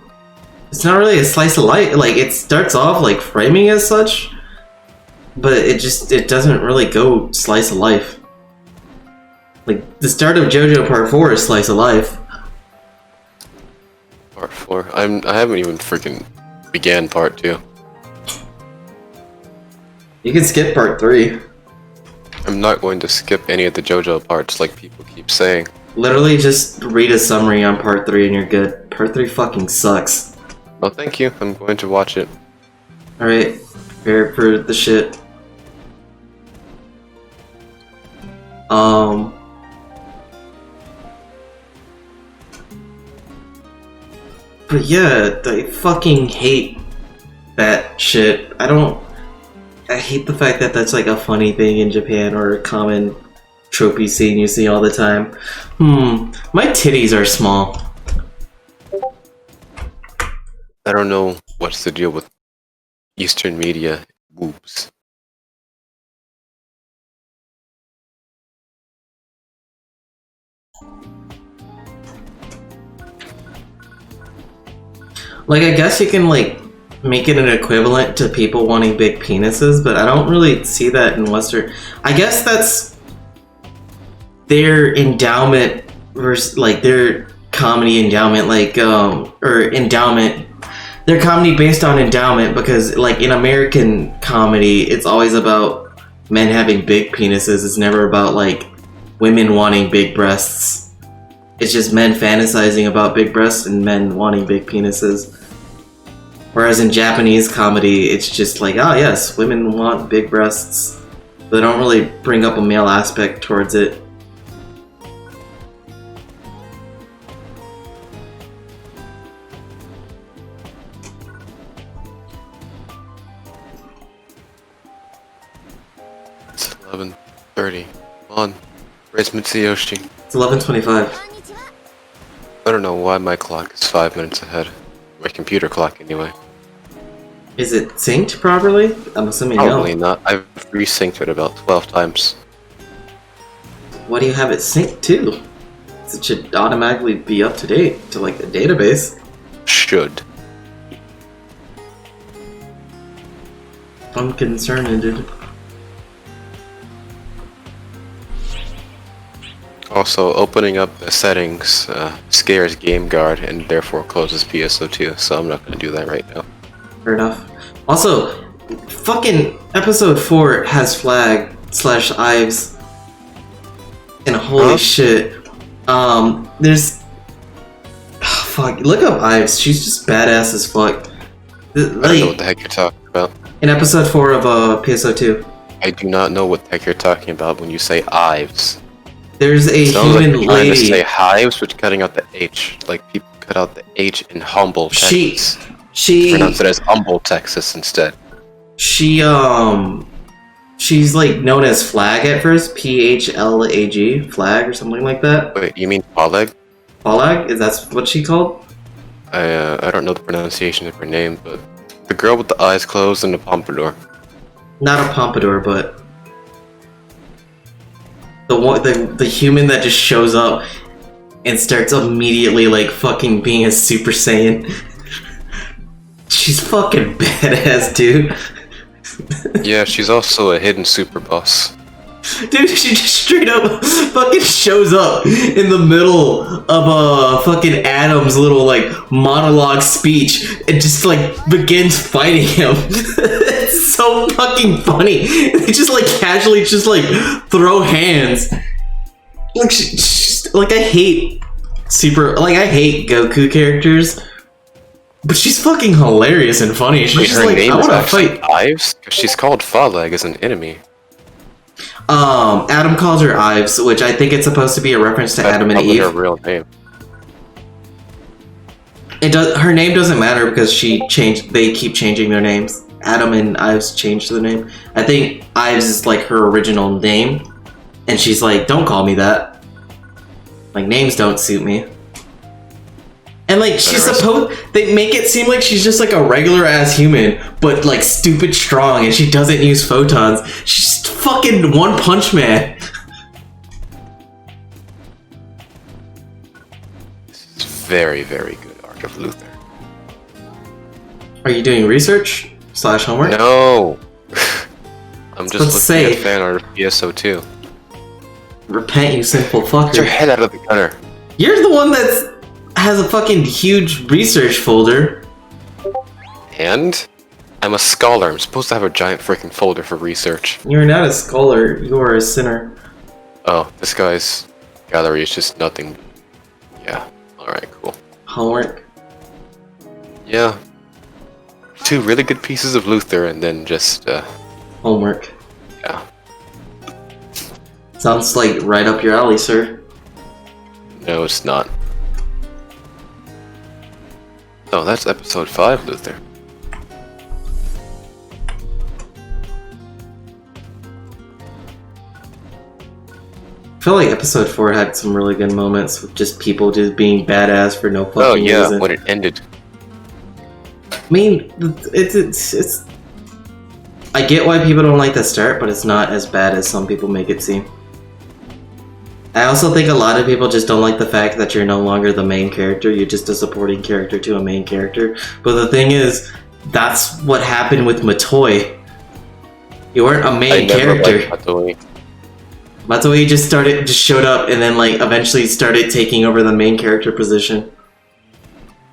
It's not really a slice of life. Like, it starts off like framing as such, but it doesn't really go slice of life. Like, the start of JoJo Part 4 is slice of life. Part 4. I haven't even freaking began Part 2. You can skip Part 3. I'm not going to skip any of the JoJo parts like people keep saying. Literally just read a summary on part 3 and you're good. Part 3 fucking sucks. Well, thank you. I'm going to watch it. Alright, prepare for the shit. But yeah, I fucking hate that shit. I hate the fact that that's like a funny thing in Japan or a common tropey scene you see all the time. My titties are small. I don't know what's the deal with Eastern media boobs. Like, I guess you can, like, make it an equivalent to people wanting big penises, but I don't really see that in Western... I guess that's their endowment versus, like, their comedy endowment, like, or endowment. Their comedy based on endowment, because, like, in American comedy, it's always about men having big penises. It's never about, like, women wanting big breasts. It's just men fantasizing about big breasts and men wanting big penises. Whereas in Japanese comedy, it's just like, oh yes, women want big breasts. They don't really bring up a male aspect towards it. It's 11:30. Come on. Where's Mitsuyoshi? It's 11:25. I don't know why my clock is 5 minutes ahead. My computer clock, anyway. Is it synced properly? I'm assuming Probably no. not. I've resynced it about 12 times. What do you have it synced to? It should automatically be up to date to like the database. Should. I'm concerned, dude. Also, opening up the settings scares GameGuard and therefore closes PSO2, so I'm not going to do that right now. Fair enough. Also, fucking episode 4 has flag / Ives. And holy shit. There's... fuck, look up Ives. She's just badass as fuck. I don't know what the heck you're talking about. In episode 4 of PSO2. I do not know what the heck you're talking about when you say Ives. There's a Sounds human like you're trying to lady. say hives, but cutting out the H. Like people cut out the H in Humble, Texas. She Pronounce it as Humble, Texas instead. she's like known as Flag at first, PHLAG, Flag or something like that. Wait, you mean Oleg? Flag? Is that what she called? I don't know the pronunciation of her name, but the girl with the eyes closed and the pompadour. Not a pompadour, but the human that just shows up and starts immediately like fucking being a Super Saiyan. She's fucking badass, dude. Yeah, she's also a hidden super boss. Dude, she just straight up fucking shows up in the middle of fucking Adam's little like monologue speech and just like begins fighting him. It's so fucking funny. They just like casually just like throw hands. Like like I hate Goku characters, but she's fucking hilarious and funny. She's Wait, just her like, name I is wanna actually fight. Ives? Because she's called Falag as an enemy. Adam calls her Ives, which I think it's supposed to be a reference to That's Adam and probably Eve. her real name. Her name doesn't matter because they keep changing their names. Adam and Ives changed the name. I think Ives is like her original name, and she's like, don't call me that. Like, names don't suit me. And like, they make it seem like she's just like a regular ass human, but like stupid strong, and she doesn't use photons. She's just fucking One Punch Man. This is very, very good arc of Luther. Are you doing research / homework? No! I'm just Let's looking say- at fan art of PSO2. Repent, you sinful Get your fucker. head out of the gutter. You're the one that has a fucking huge research folder. And? I'm a scholar. I'm supposed to have a giant freaking folder for research. You're not a scholar, you are a sinner. Oh, this guy's gallery is just nothing. Yeah. Alright, cool. Homework. Yeah. 2 really good pieces of Luther and then just, Homework. yeah. Sounds like right up your alley, sir. No, it's not. Oh, that's episode 5, Luther. I feel like episode 4 had some really good moments with just people just being badass for no fucking Oh yeah, reason. when it ended. I mean, it's. I get why people don't like the start, but it's not as bad as some people make it seem. I also think a lot of people just don't like the fact that you're no longer the main character, you're just a supporting character to a main character. But the thing is, that's what happened with Matoi. You weren't a main character. Matoi just showed up and then like eventually started taking over the main character position.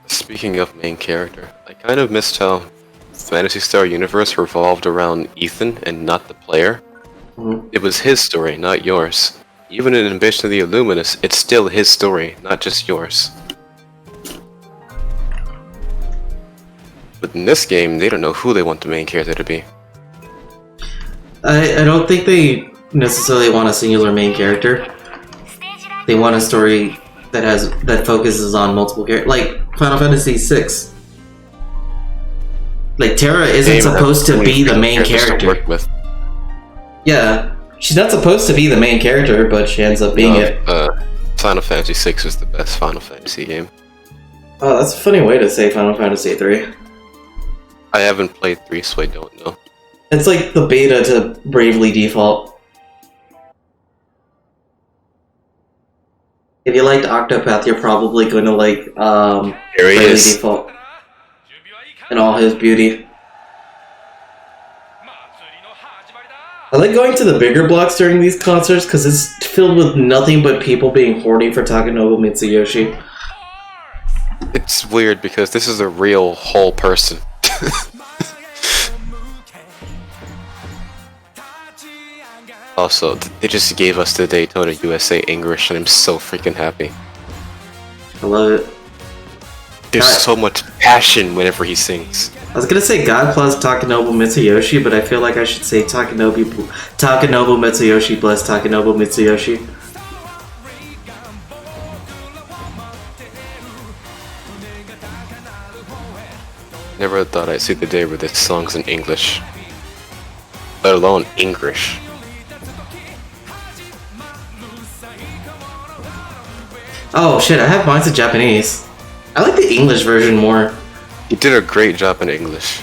Speaking of main character, I kind of missed how Phantasy Star Universe revolved around Ethan and not the player. Mm-hmm. It was his story, not yours. Even in Ambition of the Illuminous, it's still his story, not just yours. But in this game, they don't know who they want the main character to be. I don't think they necessarily want a singular main character. They want a story that focuses on multiple characters, like Final Fantasy VI. Like Terra isn't supposed to be the main character. Yeah, she's not supposed to be the main character, but she ends up being it. Final Fantasy VI is the best Final Fantasy game. Oh, that's a funny way to say Final Fantasy 3. I haven't played 3, so I don't know. It's like the beta to Bravely Default. If you liked Octopath, you're probably going to like Bravely Default and all his beauty. I like going to the bigger blocks during these concerts because it's filled with nothing but people being horny for Takanobu Mitsuyoshi. It's weird because this is a real whole person. Also, they just gave us the Daytona USA English and I'm so freaking happy. I love it. There's so much passion whenever he sings. I was gonna say God plus Takanobu Mitsuyoshi, but I feel like I should say Takanobu Mitsuyoshi bless Takanobu Mitsuyoshi. Never thought I'd see the day where this song's in English. Let alone English. Oh shit, I have mine in Japanese. I like the English version more. You did a great job in English.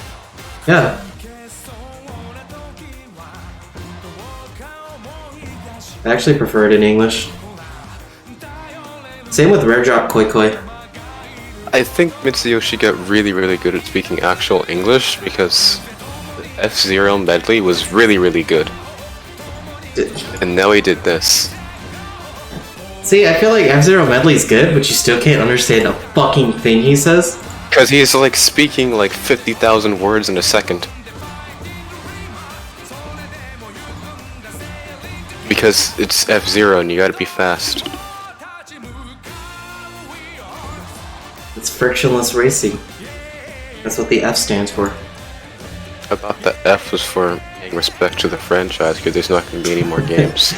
Yeah. I actually prefer it in English. Same with Rare Drop Koi Koi. I think Mitsuyoshi got really, really good at speaking actual English because the F-Zero medley was really, really good. And now he did this. See, I feel like F-Zero Medley's good, but you still can't understand a fucking thing he says. Because he's like speaking like 50,000 words in a second. Because it's F-Zero and you gotta be fast. It's frictionless racing. That's what the F stands for. I thought the F was for paying respect to the franchise because there's not going to be any more games.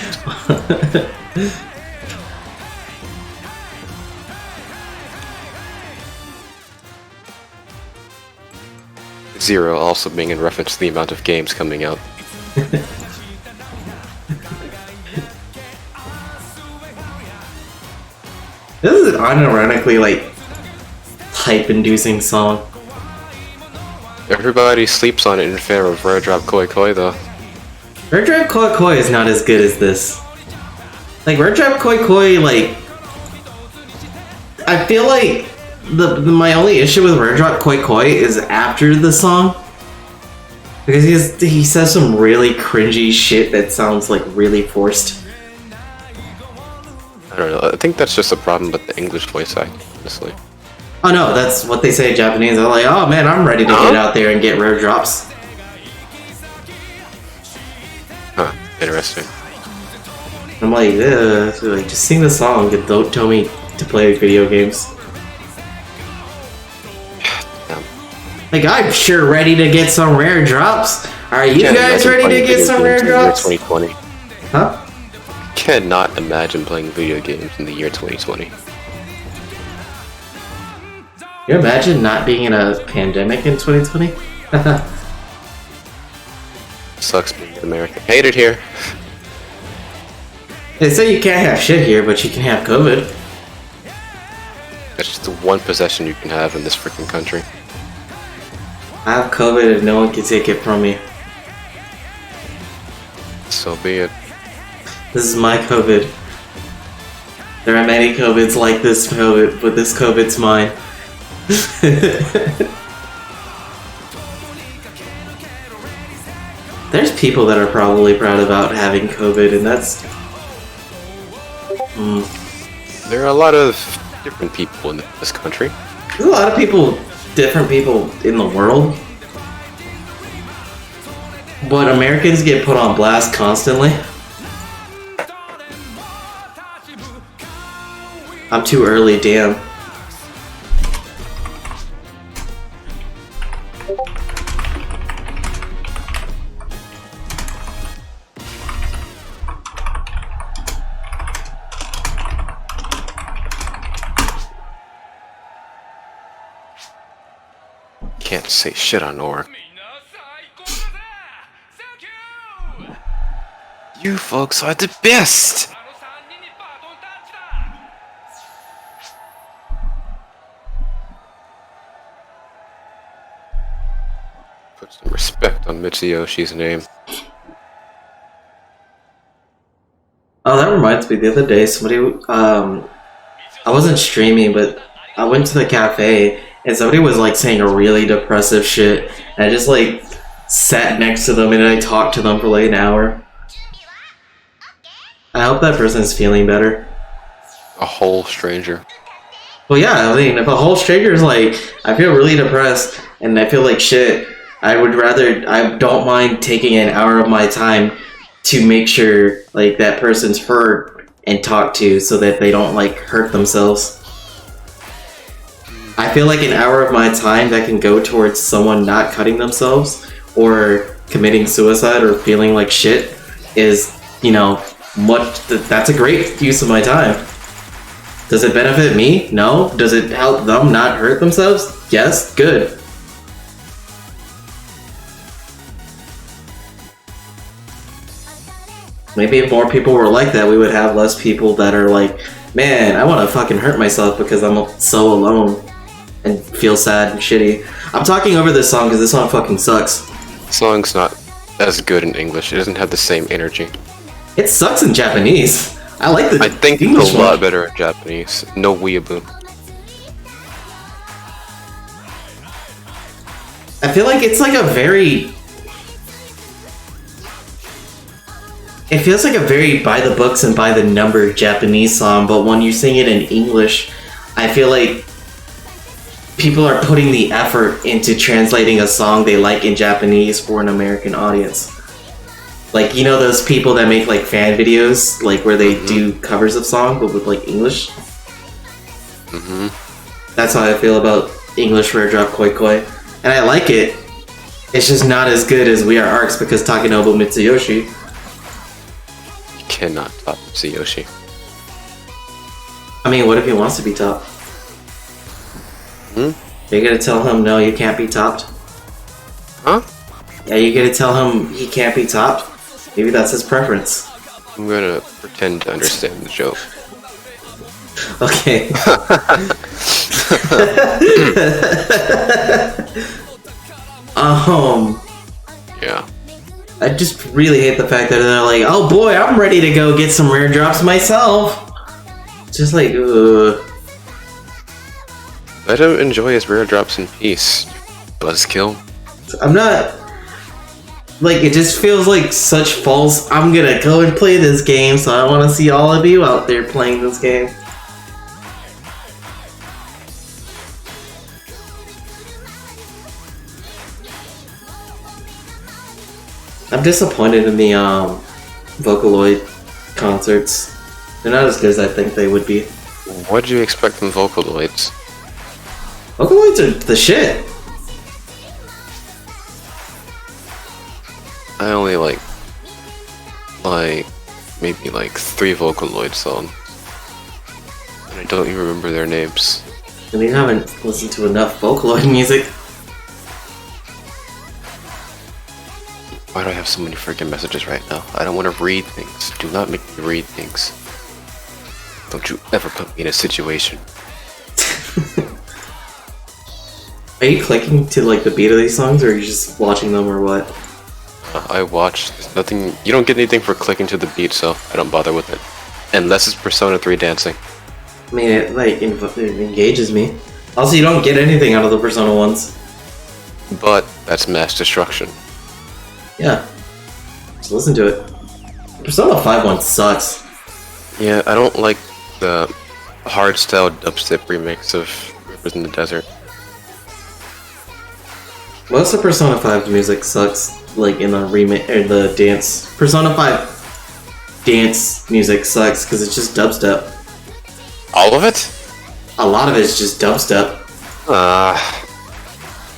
Zero also being in reference to the amount of games coming out. This is an unironically, like, hype-inducing song. Everybody sleeps on it in favor of Rare Drop Koi Koi though. Rare Drop Koi Koi is not as good as this. Like, Rare Drop Koi Koi, like... I feel like my only issue with Rare Drop Koi Koi is after the song. Because he says some really cringy shit that sounds, like, really forced. I don't know, I think that's just a problem with the English voice acting, honestly. Oh no, that's what they say in Japanese. They're like, oh man, I'm ready to get out there and get rare drops. Huh, interesting. I'm like, so like, just sing the song and don't tell me to play video games. Damn. Like, I'm sure ready to get some rare drops. Are you Can't guys imagine ready to playing get video some games rare in the year drops? 2020. Huh? Cannot imagine playing video games in the year 2020. Can you imagine not being in a pandemic in 2020? Sucks being an American. Hate it here. They say you can't have shit here, but you can have COVID. That's just the one possession you can have in this freaking country. I have COVID and no one can take it from me. So be it. This is my COVID. There are many COVIDs like this COVID, but this COVID's mine. There's people that are probably proud about having COVID, and that's... There are a lot of different people in this country. There's a lot of people, different people in the world. But Americans get put on blast constantly. I'm too early, damn. Can't say shit on Nora. You folks are the best! Put some respect on Mitsuyoshi's name. Oh, that reminds me, the other day somebody, I wasn't streaming, but I went to the cafe and somebody was like saying a really depressive shit, and I just like sat next to them and I talked to them for like an hour. I hope that person's feeling better. A whole stranger. Well, yeah, I mean, if a whole stranger is like, I feel really depressed and I feel like shit, I don't mind taking an hour of my time to make sure like that person's heard and talked to so that they don't like hurt themselves. I feel like an hour of my time that can go towards someone not cutting themselves or committing suicide or feeling like shit is, you know, that's a great use of my time. Does it benefit me? No. Does it help them not hurt themselves? Yes. Good. Maybe if more people were like that, we would have less people that are like, man, I want to fucking hurt myself because I'm so alone and feel sad and shitty. I'm talking over this song because this song fucking sucks. The song's not as good in English. It doesn't have the same energy. It sucks in Japanese. I like the I think English it's a one. lot better in Japanese. No weeaboo. I feel like it's like a very... It feels like a very by the books and by the number Japanese song, but when you sing it in English, I feel like people are putting the effort into translating a song they like in Japanese for an American audience. Like, you know those people that make like fan videos, like where they do covers of songs but with like English? That's how I feel about English Rare Drop Koi Koi. And I like it. It's just not as good as We Are Arcs because Takenobu Mitsuyoshi. You cannot top Mitsuyoshi. I mean, what if he wants to be top? Are you gonna tell him no, you can't be topped? Huh? Are you gonna tell him he can't be topped? Maybe that's his preference. I'm gonna pretend to understand the joke. Okay. Yeah. I just really hate the fact that they're like, oh boy, I'm ready to go get some rare drops myself. Just like, ugh. Let him enjoy his rare drops in peace, buzzkill. I'm not... Like, it just feels like such false... I'm gonna go and play this game, so I want to see all of you out there playing this game. I'm disappointed in the Vocaloid concerts. They're not as good as I think they would be. What do you expect from Vocaloids? Vocaloids are the shit. I only like maybe like 3 Vocaloid songs. And I don't even remember their names. And we haven't listened to enough Vocaloid music. Why do I have so many freaking messages right now? I don't want to read things. Do not make me read things. Don't you ever put me in a situation. Are you clicking to like the beat of these songs, or are you just watching them, or what? I watch. There's nothing. You don't get anything for clicking to the beat, so I don't bother with it. Unless it's Persona 3 dancing. I mean, it like it engages me. Also, you don't get anything out of the Persona ones. But that's mass destruction. Yeah. Just listen to it. Persona 5 one sucks. Yeah, I don't like the hardstyle dubstep remix of Rivers in the Desert. Most of Persona 5's music sucks, like in the remake or the dance. Persona 5 dance music sucks because it's just dubstep. All of it? A lot of it is just dubstep.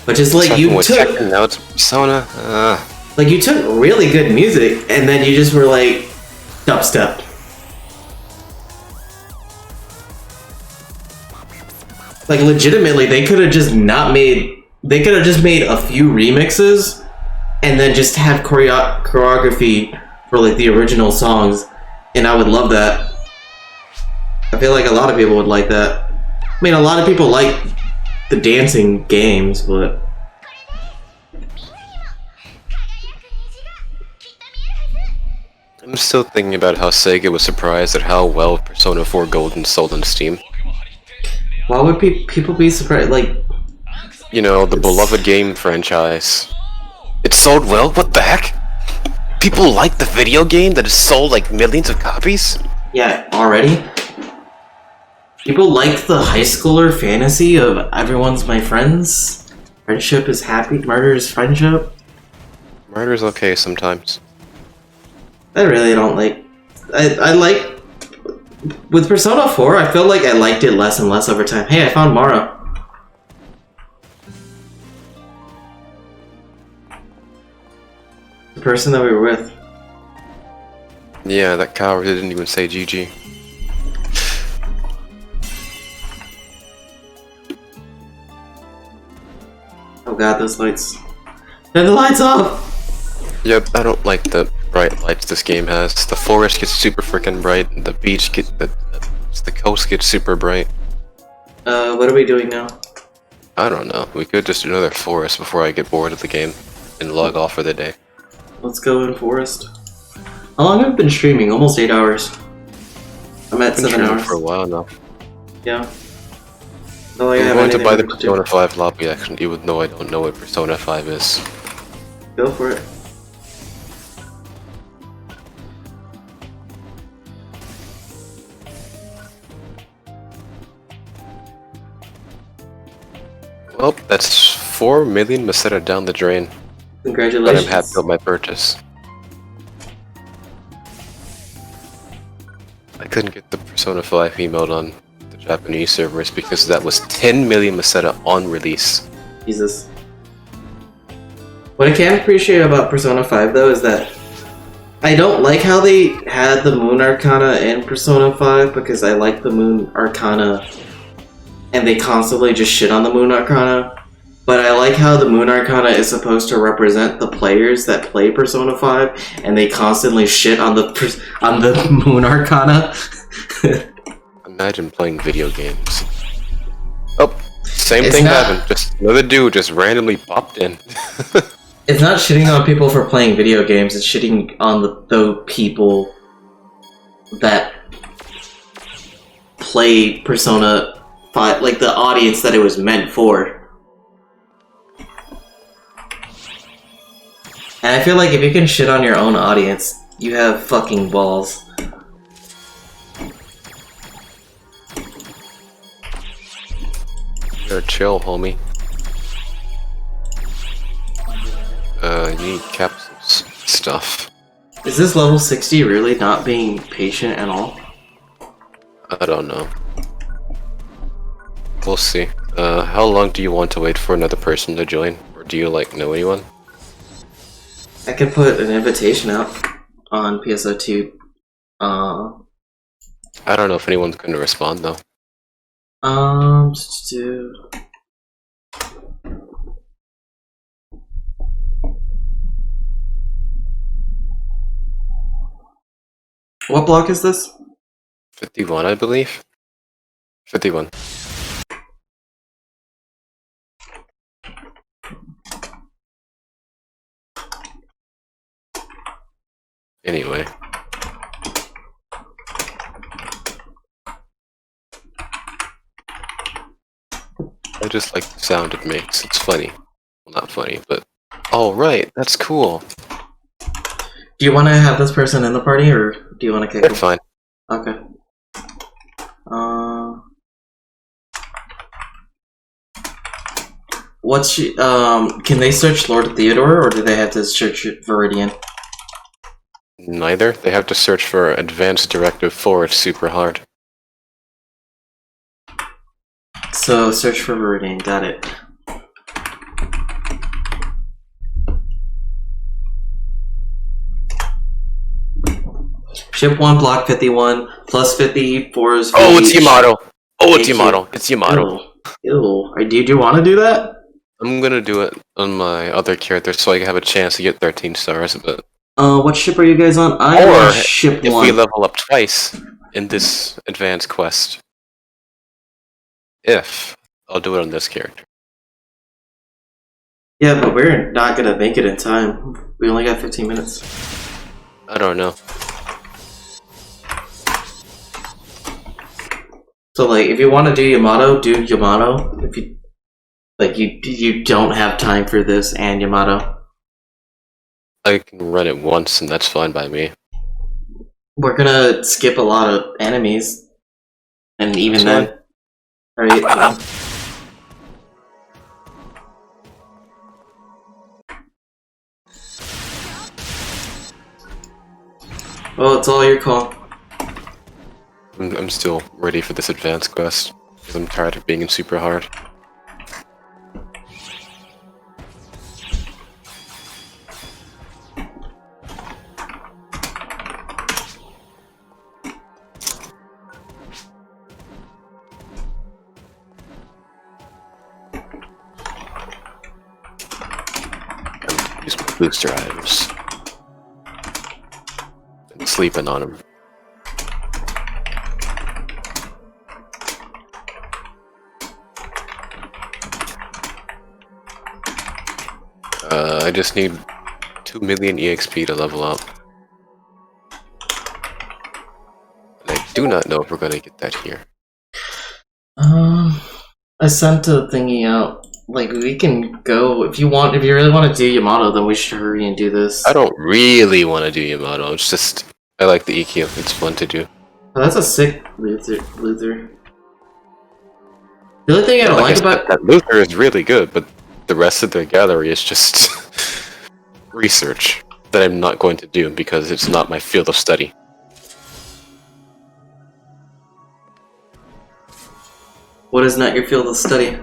Which is like Second you with took, Tekken, now it's Persona. like you took really good music and then you just were like dubstep. Like legitimately, they could have just not made. They could have just made a few remixes, and then just have choreography for like the original songs, and I would love that. I feel like a lot of people would like that. I mean, a lot of people like the dancing games, but I'm still thinking about how Sega was surprised at how well Persona 4 Golden sold on Steam. why would people be surprised? Like, You know, the beloved game franchise. It sold well? What the heck? People like the video game that has sold like millions of copies? yeah, already. People like the high schooler fantasy of everyone's my friends. Friendship is happy, murder is friendship. Murder's okay sometimes. I really don't like. I like. With Persona 4, I feel like I liked it less and less over time. Hey, I found Mara. The person that we were with. Yeah, that coward didn't even say GG. Oh god, those lights. Turn the lights off! Yep, I don't like the bright lights this game has. The forest gets super freaking bright, and the beach get the coast gets super bright. What are we doing now? I don't know. We could just do another forest before I get bored of the game and log off for the day. Let's go in forest. How long have I been streaming? Almost 8 hours. I'm at I've been 7 streaming hours. for a while now. Yeah. No, like I I'm have going to anything buy the do. Persona 5 lobby action, even though I don't know what Persona 5 is. Go for it. Well, that's 4 million Meseta down the drain. But Congratulations. I'm happy with my purchase. I couldn't get the Persona 5 emote on the Japanese servers because that was 10 million Meseta on release. Jesus. What I can appreciate about Persona 5 though is that I don't like how they had the Moon Arcana in Persona 5 because I like the Moon Arcana and they constantly just shit on the Moon Arcana. But I like how the Moon Arcana is supposed to represent the players that play Persona 5 and they constantly shit on the Moon Arcana. Imagine playing video games. Oh, same It's thing not- happened. Just another dude just randomly popped in. It's not shitting on people for playing video games, it's shitting on the people that play Persona 5, like the audience that it was meant for. And I feel like if you can shit on your own audience, you have fucking balls. You gotta chill, homie. You need capsules stuff. Is this level 60 really not being patient at all? I don't know. We'll see. How long do you want to wait for another person to join? Or do you, like, know anyone? I could put an invitation out on PSO2. I don't know if anyone's going to respond, though. What block is this? 51, I believe? 51. Anyway. I just like the sound it makes. It's funny. Well, not funny, but... Oh, right, that's cool. Do you want to have this person in the party, or do you want to kick They're them? fine. Okay. Can they search Lord Theodore, or do they have to search Viridian? Neither. They have to search for Advanced Directive 4, it's super hard. So, search for Viridian, got it. Ship 1, block 51, plus 50, 4 is... Oh, it's Yamato! Oh, it's Thank Yamato! you. It's Yamato! Ew. Do you want to do that? I'm gonna do it on my other character so I can have a chance to get 13 stars, but... What ship are you guys on? I'm Or, on ship if 1. we level up twice in this advanced quest... I'll do it on this character. Yeah, but we're not gonna make it in time. We only got 15 minutes. I don't know. So, like, if you want to do Yamato, do Yamato. If you... Like, you don't have time for this and Yamato. I can run it once and that's fine by me. We're gonna skip a lot of enemies. And even then... Right? Well, it's all your call. I'm still ready for this advanced quest, because I'm tired of being in super hard. Use my booster items. And sleeping on them. I just need 2 million EXP to level up. And I do not know if we're gonna get that here. I sent a thingy out. Like, we can go, if you really want to do Yamato, then we should hurry and do this. I don't really want to do Yamato, it's just, I like the EQ, it's fun to do. Oh, that's a sick Luther. The only thing I don't like about... That Luther is really good, but the rest of the gallery is just research that I'm not going to do because it's not my field of study. What is not your field of study?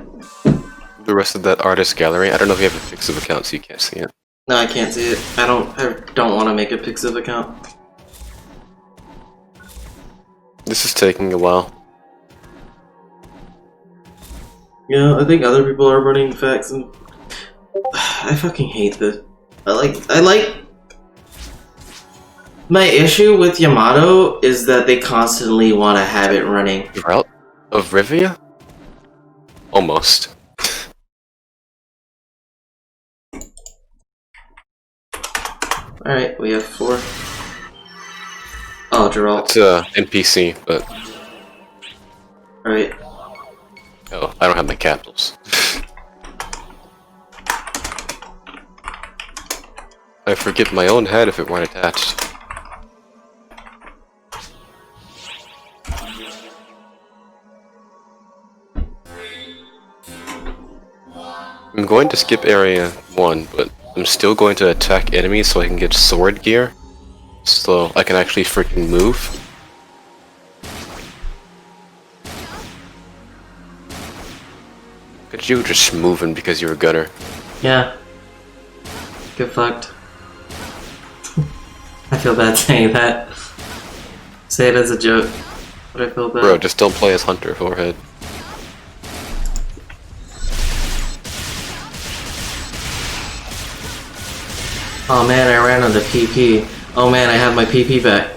The rest of that artist gallery, I don't know if you have a Pixiv account so you can't see it. No, I can't see it. I don't want to make a Pixiv account. This is taking a while. Yeah, I think other people are running facts and... I fucking hate this. I like... My issue with Yamato is that they constantly want to have it running. Route of Rivia? Almost. Alright, we have 4. Oh, Geralt. It's NPC, but... Alright. Oh, I don't have my capitals. I forget my own head if it weren't attached. I'm going to skip area 1, but I'm still going to attack enemies so I can get sword gear. so I can actually freaking move. Look at you just moving because you're a gunner. Yeah. Get fucked. I feel bad saying that. Say it as a joke, but I feel bad. Bro, just don't play as Hunter, forehead. Oh man, I ran on the PP. Oh man, I have my PP back.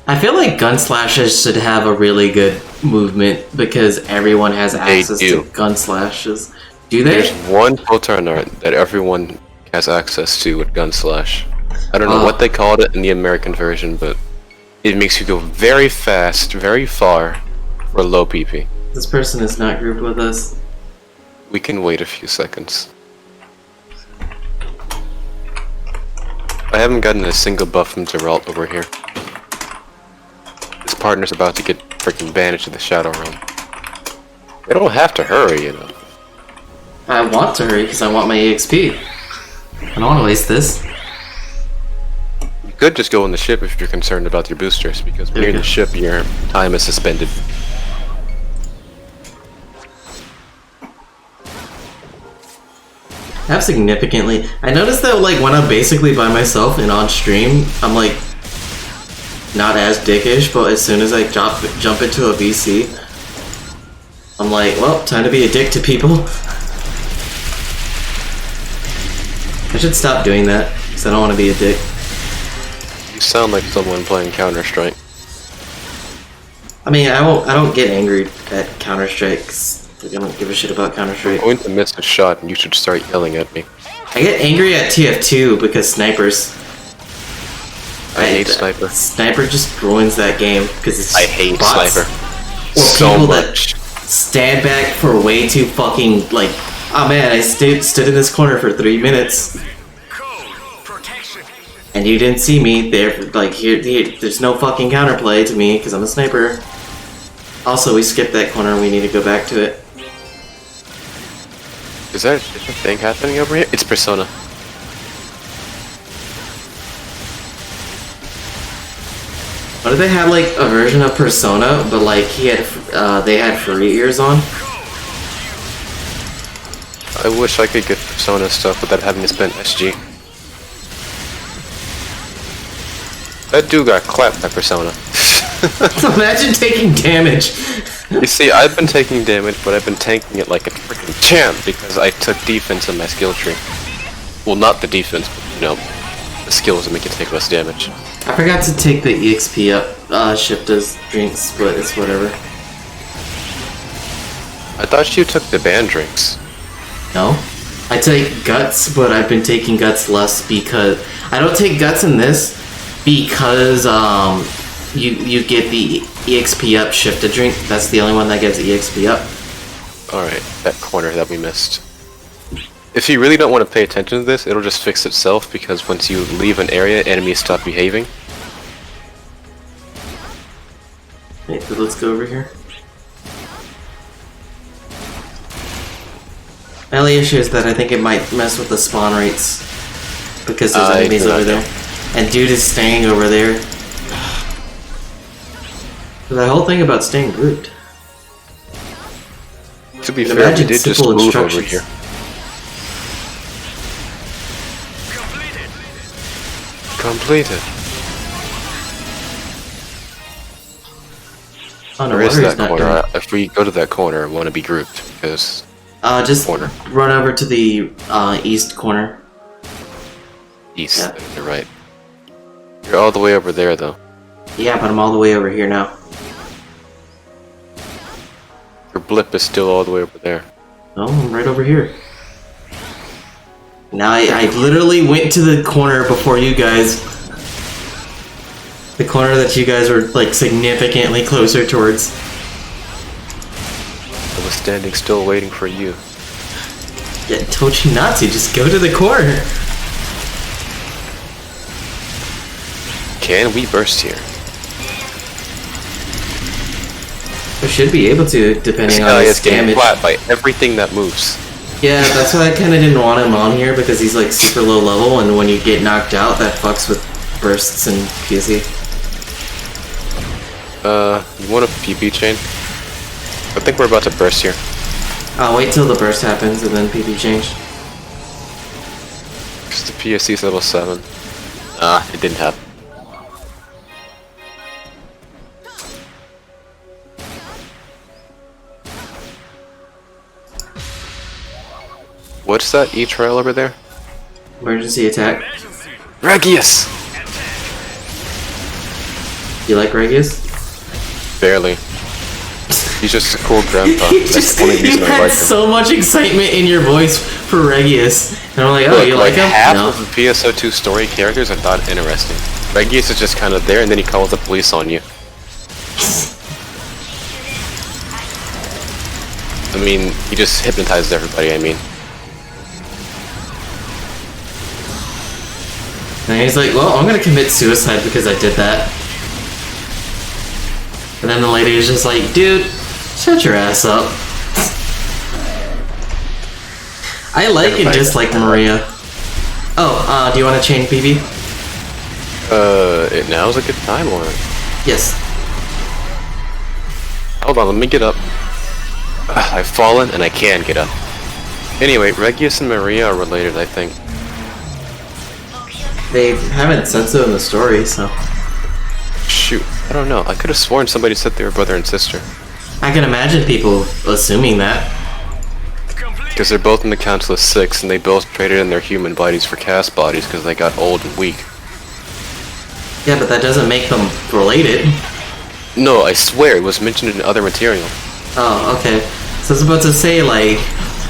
I feel like gun slashes should have a really good movement because everyone has access to gun slashes. Do they? There's one Photon art that everyone has access to with gun slash. I don't know what they called it in the American version, but it makes you go very fast, very far for low PP. This person is not grouped with us. We can wait a few seconds. I haven't gotten a single buff from Geralt over here. His partner's about to get freaking banished to the Shadow Realm. They don't have to hurry, you know. I want to hurry because I want my EXP. I don't want to waste this. You could just go on the ship if you're concerned about your boosters, because when you're in the ship, your time is suspended. I have significantly. I noticed that like when I'm basically by myself and on stream, I'm like not as dickish, but as soon as I jump into a VC, I'm like, well, time to be a dick to people. I should stop doing that because I don't want to be a dick. You sound like someone playing Counter-Strike. I mean, I don't get angry at Counter-Strike. I don't give a shit about Counter-Strike. I'm going to miss a shot, and you should start yelling at me. I get angry at TF2 because snipers. I hate Sniper. Sniper just ruins that game because it's I hate bots. Sniper Or so people much. that stand back for way too fucking like. Oh man, I stood in this corner for 3 minutes, and you didn't see me there. Like here, there's no fucking counterplay to me because I'm a sniper. Also, we skipped that corner. We need to go back to it. Is there a different thing happening over here? It's Persona. What if they had like a version of Persona, but like they had furry ears on? I wish I could get Persona stuff without having to spend SG. That dude got clapped by Persona. Imagine taking damage. You see, I've been taking damage, but I've been tanking it like a freaking champ because I took defense in my skill tree. Well, not the defense, but you know, the skills that make you take less damage. I forgot to take the EXP up. Shift as drinks, but it's whatever. I thought you took the banned drinks. No, I take guts, but I've been taking guts less because I don't take guts in this because you get the EXP up shift a drink. That's the only one that gives EXP up. Alright, that corner that we missed. If you really don't want to pay attention to this, it'll just fix itself because once you leave an area, enemies stop behaving. Wait, so let's go over here. My only issue is that I think it might mess with the spawn rates because there's enemies over there. And dude is staying over there. The whole thing about staying grouped. To be fair, we did just move over here. Completed. Oh, no, Where is that corner? If we go to that corner, I want to be grouped because. Just corner. Run over to the east corner. East, Yeah. you're right. You're all the way over there, though. Yeah, but I'm all the way over here now. Your blip is still all the way over there. No, I'm right over here. Now I literally went to the corner before you guys. The corner that you guys were like significantly closer towards. I was standing still waiting for you. Yeah, told you not to. Just go to the corner. Can we burst here? We should be able to, depending This on guy his is getting damage. flat by everything that moves. Yeah, that's why I kind of didn't want him on here because he's like super low level, and when you get knocked out, that fucks with bursts and PSE. You want a PP chain? I think we're about to burst here. I'll wait till the burst happens and then PP change. Because the PSC is level 7. Ah, it didn't happen. What's that E-trail over there? Emergency attack. Regius! You like Regius? Barely. He's just a cool grandpa. That's the only You reason I had like him. so much excitement in your voice for Regius. And I'm like, oh, Look, you like him? half No. of the PSO2 story characters are not interesting. Regius is just kind of there and then he calls the police on you. I mean, he just hypnotizes everybody, I mean. And he's like, well, I'm gonna commit suicide because I did that. And then the lady is just like, dude, shut your ass up. I like and dislike Maria. Oh, do you want to chain PB? Now's a good time, or? Yes. Hold on, let me get up. I've fallen and I can get up. Anyway, Regius and Maria are related, I think. They haven't said so in the story, so. Shoot, I don't know. I could have sworn somebody said they were brother and sister. I can imagine people assuming that. Because they're both in the Council of Six, and they both traded in their human bodies for cast bodies because they got old and weak. Yeah, but that doesn't make them related. No, I swear, it was mentioned in other material. Oh, okay. So I was about to say, like,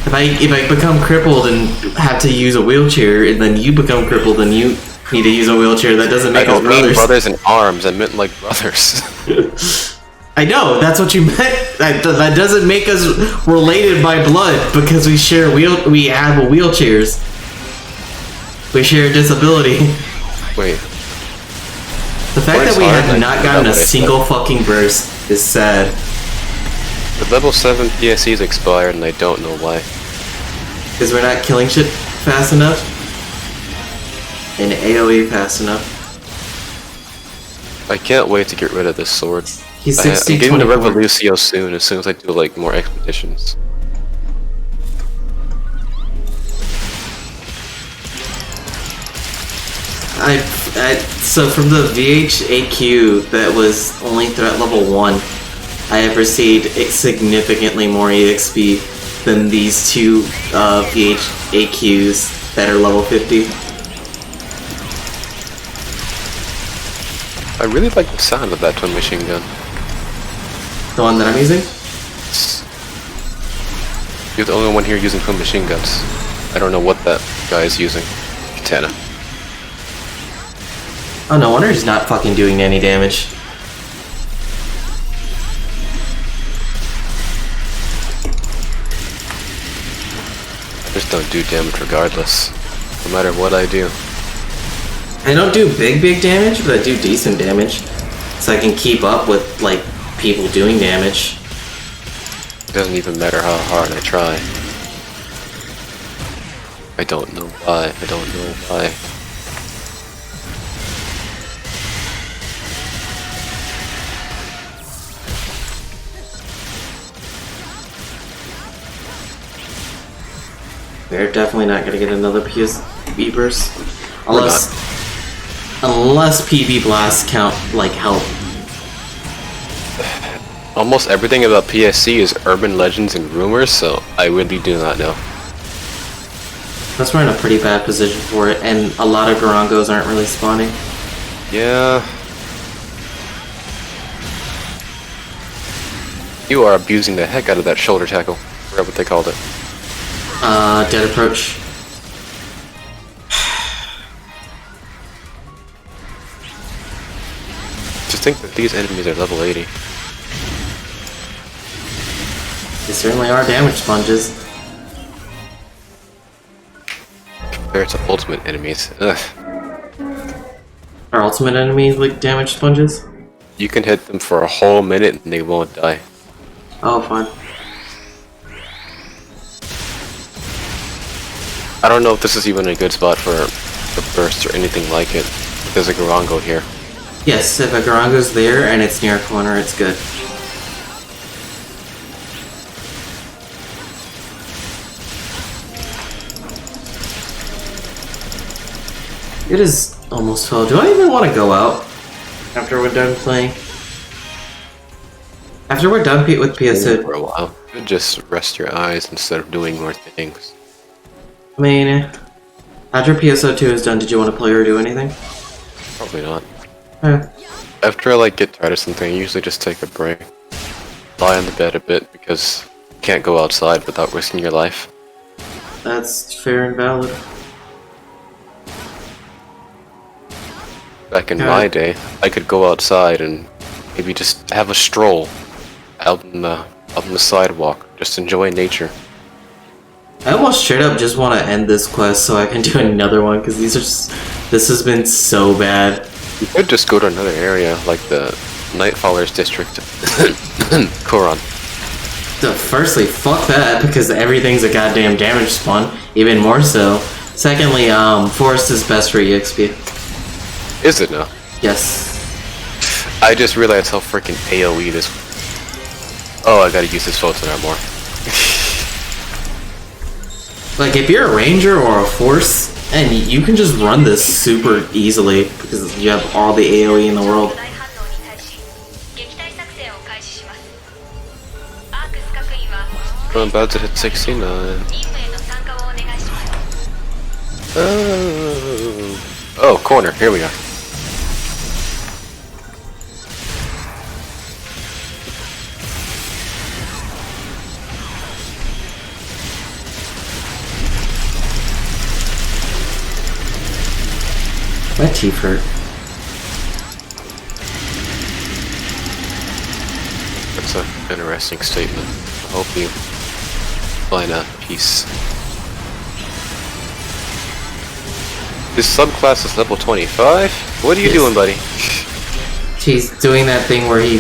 if I become crippled and have to use a wheelchair, and then you become crippled and you need to use a wheelchair, that doesn't make I us don't mean brothers. brothers in arms, I meant like brothers. I know, that's what you meant. That doesn't make us related by blood because we share we have wheelchairs. We share a disability. Wait. The fact Works that we hard, have like, not gotten a double it, single fucking burst is sad. The level 7 PSE's expired and I don't know why. Because we're not killing shit fast enough. And AoE fast enough. I can't wait to get rid of this sword. He's I'm 60, getting the 24. Revolucio as soon as I do like more expeditions. So from the VHAQ that was only threat level 1, I have received significantly more EXP than these two VHAQs that are level 50. I really like the sound of that twin machine gun. The one that I'm using? You're the only one here using twin machine guns. I don't know what that guy is using. Katana. Oh, no wonder he's not fucking doing any damage. I just don't do damage regardless. No matter what I do. I don't do big damage, but I do decent damage. So I can keep up with, like, people doing damage. It doesn't even matter how hard I try. I don't know why. I don't know why. We're definitely not gonna get another PSB burst. Unless PB blasts count, like, help. Almost everything about PSC is urban legends and rumors, so I really do not know. Plus we're in a pretty bad position for it, and a lot of Garangos aren't really spawning. Yeah. You are abusing the heck out of that shoulder tackle. I forgot what they called it. Dead approach. Just think that these enemies are level 80. They certainly are damage sponges. Compared to ultimate enemies. Ugh. Are ultimate enemies like damage sponges? You can hit them for a whole minute and they won't die. Oh, fine. I don't know if this is even a good spot for burst or anything like it. There's a Garango here. Yes, if a Garango's there and it's near a corner, it's good. It is almost 12. Do I even want to go out after we're done playing? After we're done with PSO, For a while. Just rest your eyes instead of doing more things. I mean, after PSO2 is done, did you want to play or do anything? Probably not. Eh. After I like get tired of something, I usually just take a break. Lie on the bed a bit because you can't go outside without risking your life. That's fair and valid. Back in my day, I could go outside and maybe just have a stroll out on the sidewalk, just enjoy nature. I almost straight up just want to end this quest so I can do another one because this has been so bad. You could just go to another area like the Nightfaller's district, Koron. So firstly, fuck that because everything's a goddamn damage spawn, even more so. Secondly, Forest is best for EXP. Is it now? Yes. I just realized how freaking AoE this. Oh, I gotta use this photon more. Like, if you're a ranger or a force, and you can just run this super easily because you have all the AoE in the world. I'm about to hit 69. Oh, corner. Here we go. My teeth hurt. That's an interesting statement. I hope you find a peace. This subclass is level 25? What are you doing, buddy? He's doing that thing where he...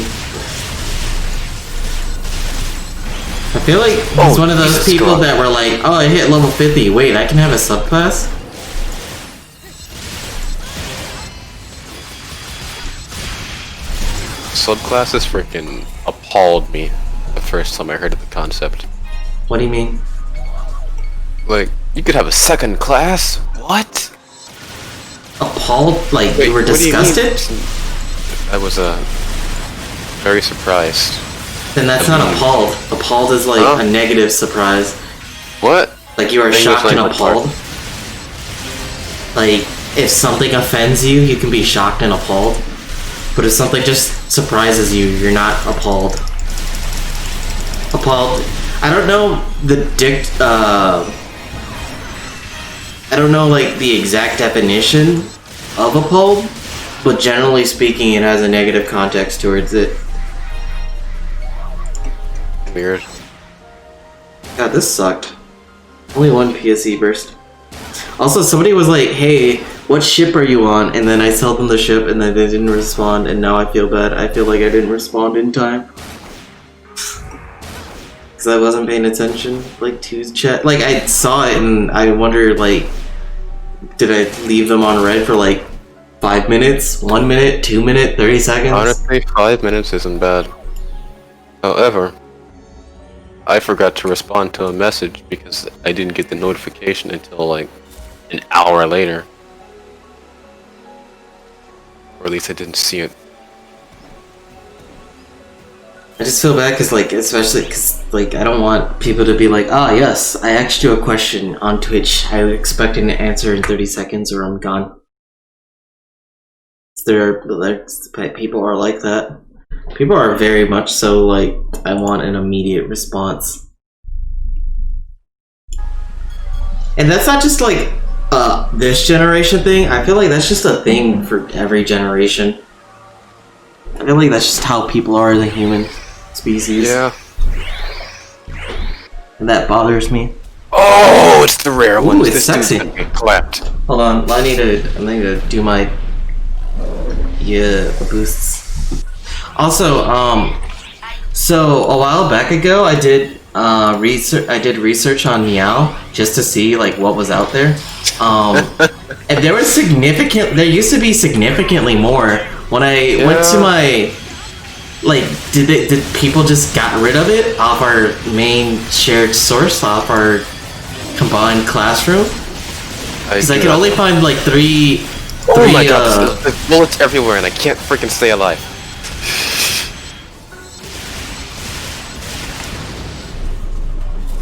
I feel like he's one of those Jesus people God. that were like, oh, I hit level 50. Wait, I can have a subclass? Subclasses freaking appalled me the first time I heard of the concept. What do you mean? Like, you could have a second class? What? Appalled? Like, Wait, you were what do you mean? disgusted? I was very surprised. Then that's not appalled. Appalled is like Huh? a negative surprise. What? Like, you are English shocked and language appalled. Like, if something offends you, you can be shocked and appalled. But if something just surprises you, you're not appalled. Appalled. I don't know I don't know, like, the exact definition of appalled, but generally speaking, it has a negative context towards it. Weird. God, this sucked. Only one PSE burst. Also, somebody was like, hey, what ship are you on? And then I told them the ship, and then they didn't respond, and now I feel bad. I feel like I didn't respond in time. Because I wasn't paying attention, like, to chat. Like, I saw it, and I wonder, like, did I leave them on red for, like, 5 minutes, 1 minute, 2 minutes, 30 seconds? Honestly, 5 minutes isn't bad. However, I forgot to respond to a message because I didn't get the notification until like an hour later. Or at least I didn't see it. I just feel bad because, like, especially because, like, I don't want people to be like, ah, yes, I asked you a question on Twitch. I was expecting an answer in 30 seconds or I'm gone. People are like that. People are very much so like, I want an immediate response. And that's not just like this generation thing. I feel like that's just a thing for every generation. I feel like that's just how people are as a human species. Yeah. And that bothers me. Oh, it's the rare one. Ooh, it's This dude's sexy. gonna get clapped. Hold on, I need to do my boosts. Also, So a while back ago, I did research. I did research on Meow just to see like what was out there. And there was significant. There used to be significantly more. When I went to my like, did people just got rid of it off our main shared source, off our combined classroom? Because I could only find like three. Oh my god, there's bullets everywhere and I can't freaking stay alive.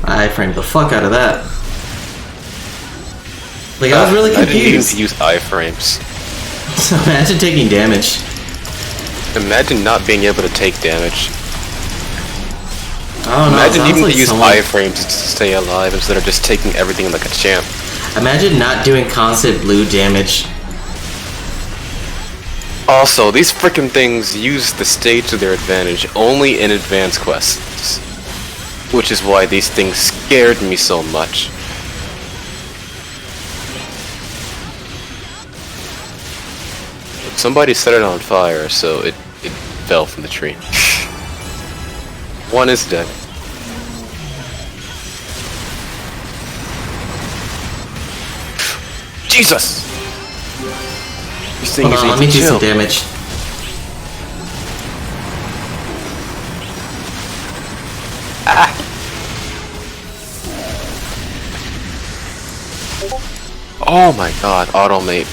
I framed the fuck out of that. Like, I was really confused. I didn't even use iframes. So imagine taking damage. Imagine not being able to take damage. I don't know. Imagine needing like to use iframes to stay alive instead of just taking everything like a champ. Imagine not doing constant blue damage. Also, these frickin' things use the stage to their advantage only in advanced quests. Which is why these things scared me so much. Somebody set it on fire, so it fell from the tree. One is dead. Jesus! These things Hold on, let me do some damage. Ah! Oh my god, Automate.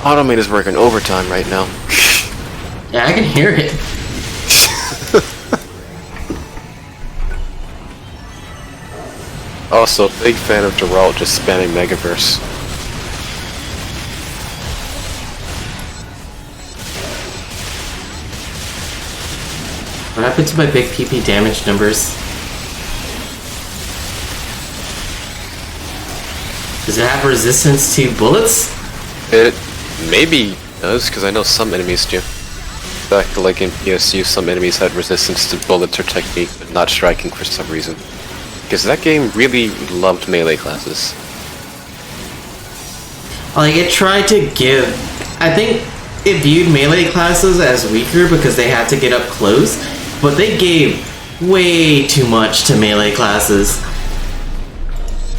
Automate is working overtime right now. Yeah, I can hear it. Also, big fan of Geralt just spamming Megaverse. What happened to my big PP damage numbers? Does it have resistance to bullets? It maybe does, because I know some enemies do. Back like in PSU, some enemies had resistance to bullets or technique, but not striking for some reason. Because that game really loved melee classes. Like, it tried to give... I think it viewed melee classes as weaker because they had to get up close, but they gave way too much to melee classes.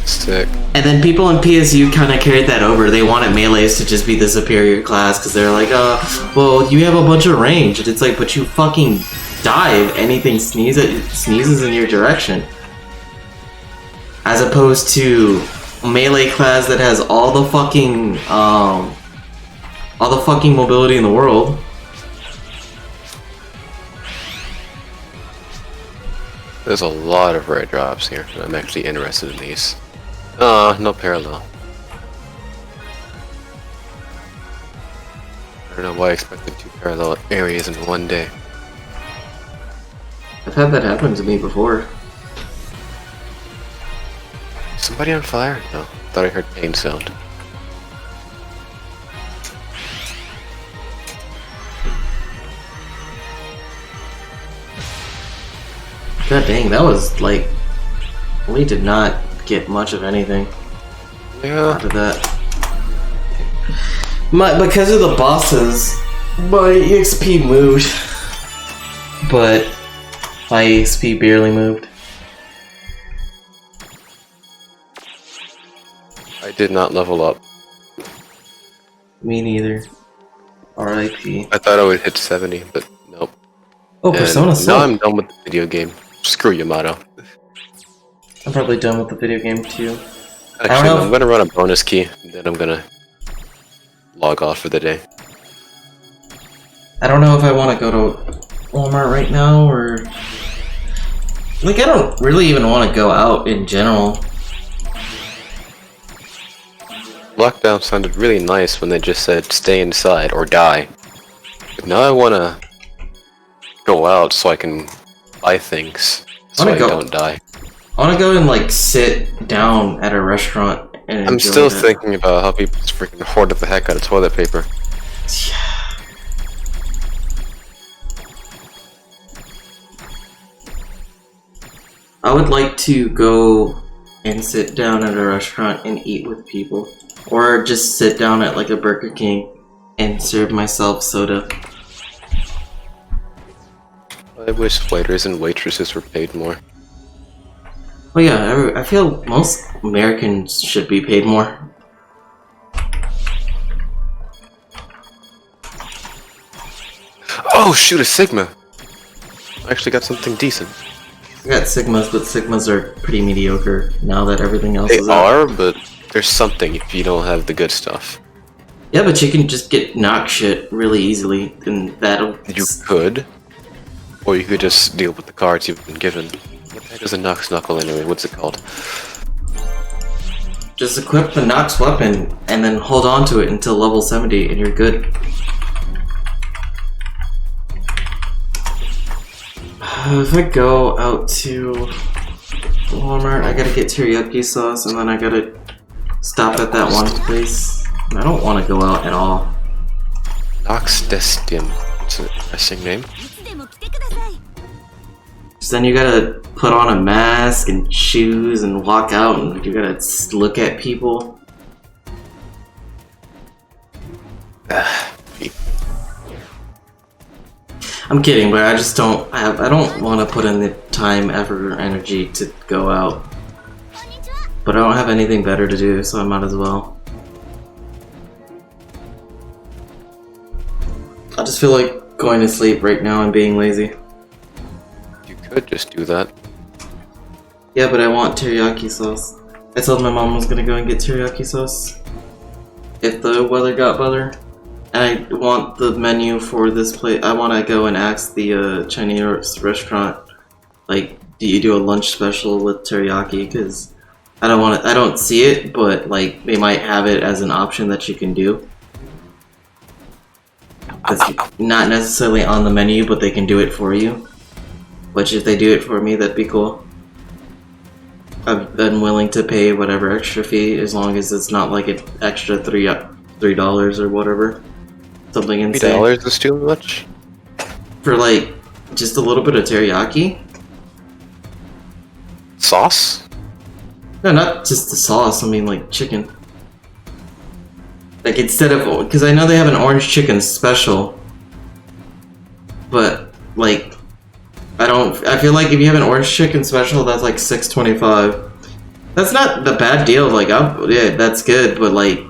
Sick. And then people in PSU kind of carried that over. They wanted melees to just be the superior class because they're like, well, you have a bunch of range. And it's like, but you fucking die if anything sneezes in your direction. As opposed to a melee class that has all the fucking mobility in the world. There's a lot of rare drops here, and I'm actually interested in these. No parallel. I don't know why I expected 2 parallel areas in one day. I've had that happen to me before. Somebody on fire? No. Thought I heard pain sound. God dang, that was like... We did not get much of anything out of that. Because of the bosses, my EXP moved. But my EXP barely moved. I did not level up. Me neither. RIP. I thought I would hit 70, but nope. Oh, Persona 6. Now I'm done with the video game. Screw Yamato. I'm probably done with the video game too. Actually, I'm gonna run a bonus key, and then I'm gonna log off for the day. I don't know if I want to go to Walmart right now, or... Like, I don't really even want to go out in general. Lockdown sounded really nice when they just said stay inside or die. But now I wanna go out so I can buy things, so I don't die. I want to go and like sit down at a restaurant and I'm still thinking about how people just freaking hoarded the heck out of toilet paper. Yeah. I would like to go and sit down at a restaurant and eat with people. Or just sit down at like a Burger King and serve myself soda. I wish waiters and waitresses were paid more. Well, yeah, I feel most Americans should be paid more. Oh shoot, a Sigma! I actually got something decent. I got Sigmas, but Sigmas are pretty mediocre now that everything else They is out. are, but there's something if you don't have the good stuff. Yeah, but you can just get knock shit really easily, and that'll... You could. Or you could just deal with the cards you've been given. What the heck is a Nox Knuckle anyway? What's it called? Just equip the Nox weapon, and then hold on to it until level 70, and you're good. If I go out to Walmart, I gotta get teriyaki sauce, and then I gotta stop at that one place. I don't want to go out at all. Nox Destium. It's an interesting name. So then you gotta put on a mask and shoes and walk out, and you gotta look at people. I'm kidding, but I just don't. I don't want to put in the time, effort, or energy to go out. But I don't have anything better to do, so I might as well. I just feel like going to sleep right now and being lazy. You could just do that. Yeah, but I want teriyaki sauce. I told my mom I was gonna go and get teriyaki sauce if the weather got better. And I want the menu for this place. I want to go and ask the Chinese restaurant, like, do you do a lunch special with teriyaki? Because I don't want to. I don't see it, but like they might have it as an option that you can do. It's not necessarily on the menu, but they can do it for you. Which, if they do it for me, that'd be cool. I've been willing to pay whatever extra fee as long as it's not like an extra $3 or whatever. Something insane. $3 is too much? For like just a little bit of teriyaki? Sauce? No, not just the sauce, I mean like chicken. Like instead of, because I know they have an orange chicken special, but like I feel like if you have an orange chicken special, that's like $6.25. That's not the bad deal, like yeah, that's good, but like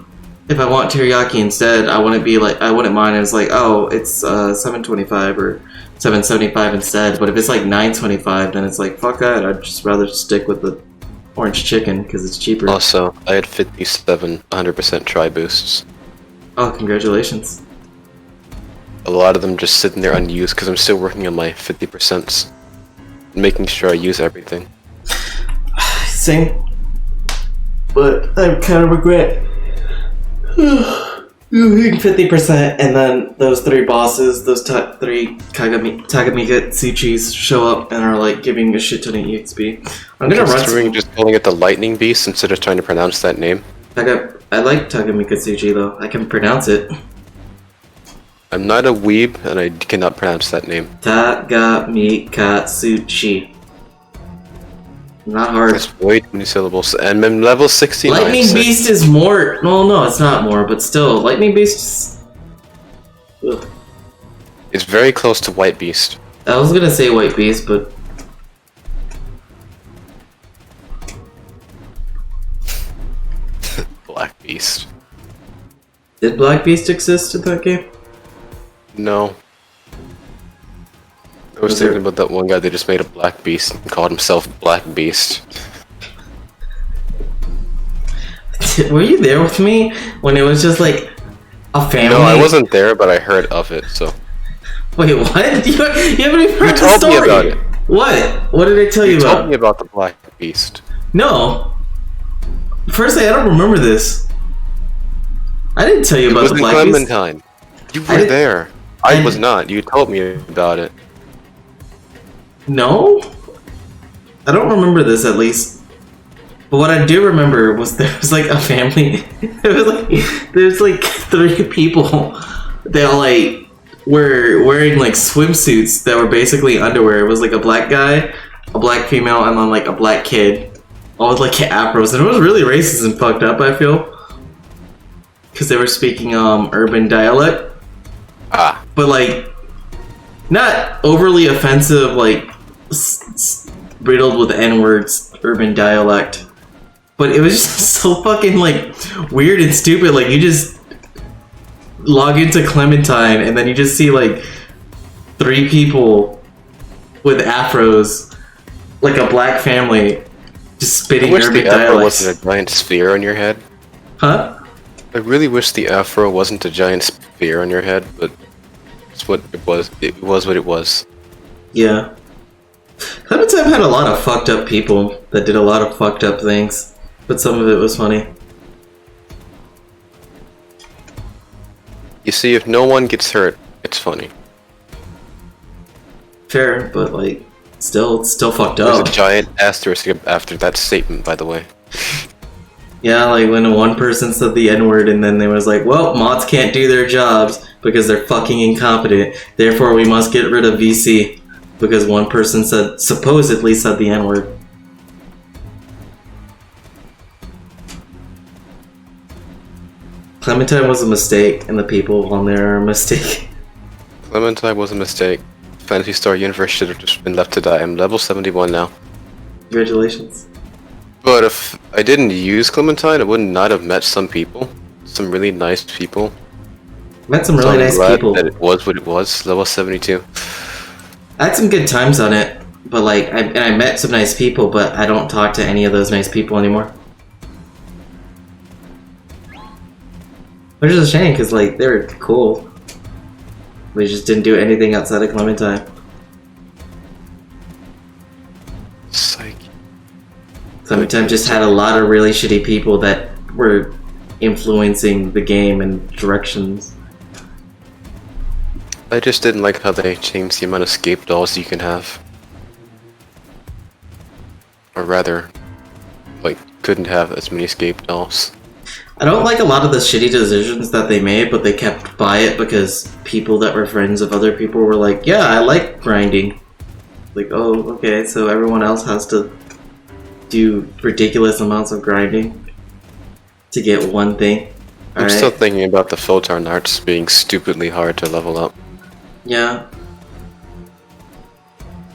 if I want teriyaki instead, I wouldn't mind. It's like, oh, it's $7.25 or $7.75 instead. But if it's like $9.25, then it's like, fuck that. I'd just rather stick with the orange chicken because it's cheaper. Also, I had 57 100% try boosts. Oh, congratulations. A lot of them just sitting there unused because I'm still working on my 50%, making sure I use everything. Same. But I kind of regret 50%, and then those three bosses, those three Tagamika Tsuchis show up and are like giving a shit ton of EXP. I'm gonna run. Just calling it the Lightning Beast instead of trying to pronounce that name. I like Tagamika Tsuchi though. I can pronounce it. I'm not a weeb and I cannot pronounce that name. Tagamika Tsuchi. Not hard. That's way too many syllables. And I'm level 69. Lightning Beast is more. Well, no, it's not more, but still, Lightning Beast is... Ugh. It's very close to White Beast. I was gonna say White Beast, but... Black Beast. Did Black Beast exist in that game? No. I was thinking about that one guy that just made a Black Beast and called himself Black Beast. Were you there with me when it was just like a family? No, I wasn't there, but I heard of it, so... Wait, what? You haven't even heard the told story! me about it. What? What did I tell you about? You told me about the Black Beast. No. Firstly, I don't remember this. I didn't tell you about the Black Beast. Clementine. You were there. I was not. You told me about it. No? I don't remember this, at least. But what I do remember was there was like a family. There's like three people that like were wearing like swimsuits that were basically underwear. It was like a black guy, a black female, and then like a black kid. All with like afros. And it was really racist and fucked up, I feel. Because they were speaking urban dialect. Ah. But like, not overly offensive, like riddled with N-words, urban dialect. But it was just so fucking like weird and stupid. Like you just log into Clementine and then you just see like 3 people with afros, like a black family, just spitting I wish urban the afro dialects. wasn't a giant sphere on your head. Huh? I really wish the afro wasn't a giant sphere on your head, but it's what it was. It was what it was. Yeah. Clementine had a lot of fucked up people that did a lot of fucked up things, but some of it was funny. You see, if no one gets hurt, it's funny. Fair, but like, it's still fucked There's up. a giant asterisk after that statement, by the way. Yeah, like when one person said the N-word and then they was like, well, mods can't do their jobs because they're fucking incompetent. Therefore, we must get rid of VC because one person supposedly said the N-word. Clementine was a mistake, and the people on there are a mistake. Clementine was a mistake. Phantasy Star Universe should have just been left to die. I'm level 71 now. Congratulations. But if I didn't use Clementine, I would not have met some people. Some really nice people. Met some So really I'm nice glad people. that it was what it was. Level 72. I had some good times on it, but like, I met some nice people, but I don't talk to any of those nice people anymore. Which is a shame, because like, they were cool. We just didn't do anything outside of Clementine. Psych. Clementine just had a lot of really shitty people that were influencing the game and directions. I just didn't like how they changed the amount of scape dolls you can have. Or rather, like, couldn't have as many scape dolls. I don't like a lot of the shitty decisions that they made, but they kept by it because people that were friends of other people were like, yeah, I like grinding. Like, oh, okay, so everyone else has to do ridiculous amounts of grinding to get one thing. I'm still thinking about the Photon Arts being stupidly hard to level up. Yeah.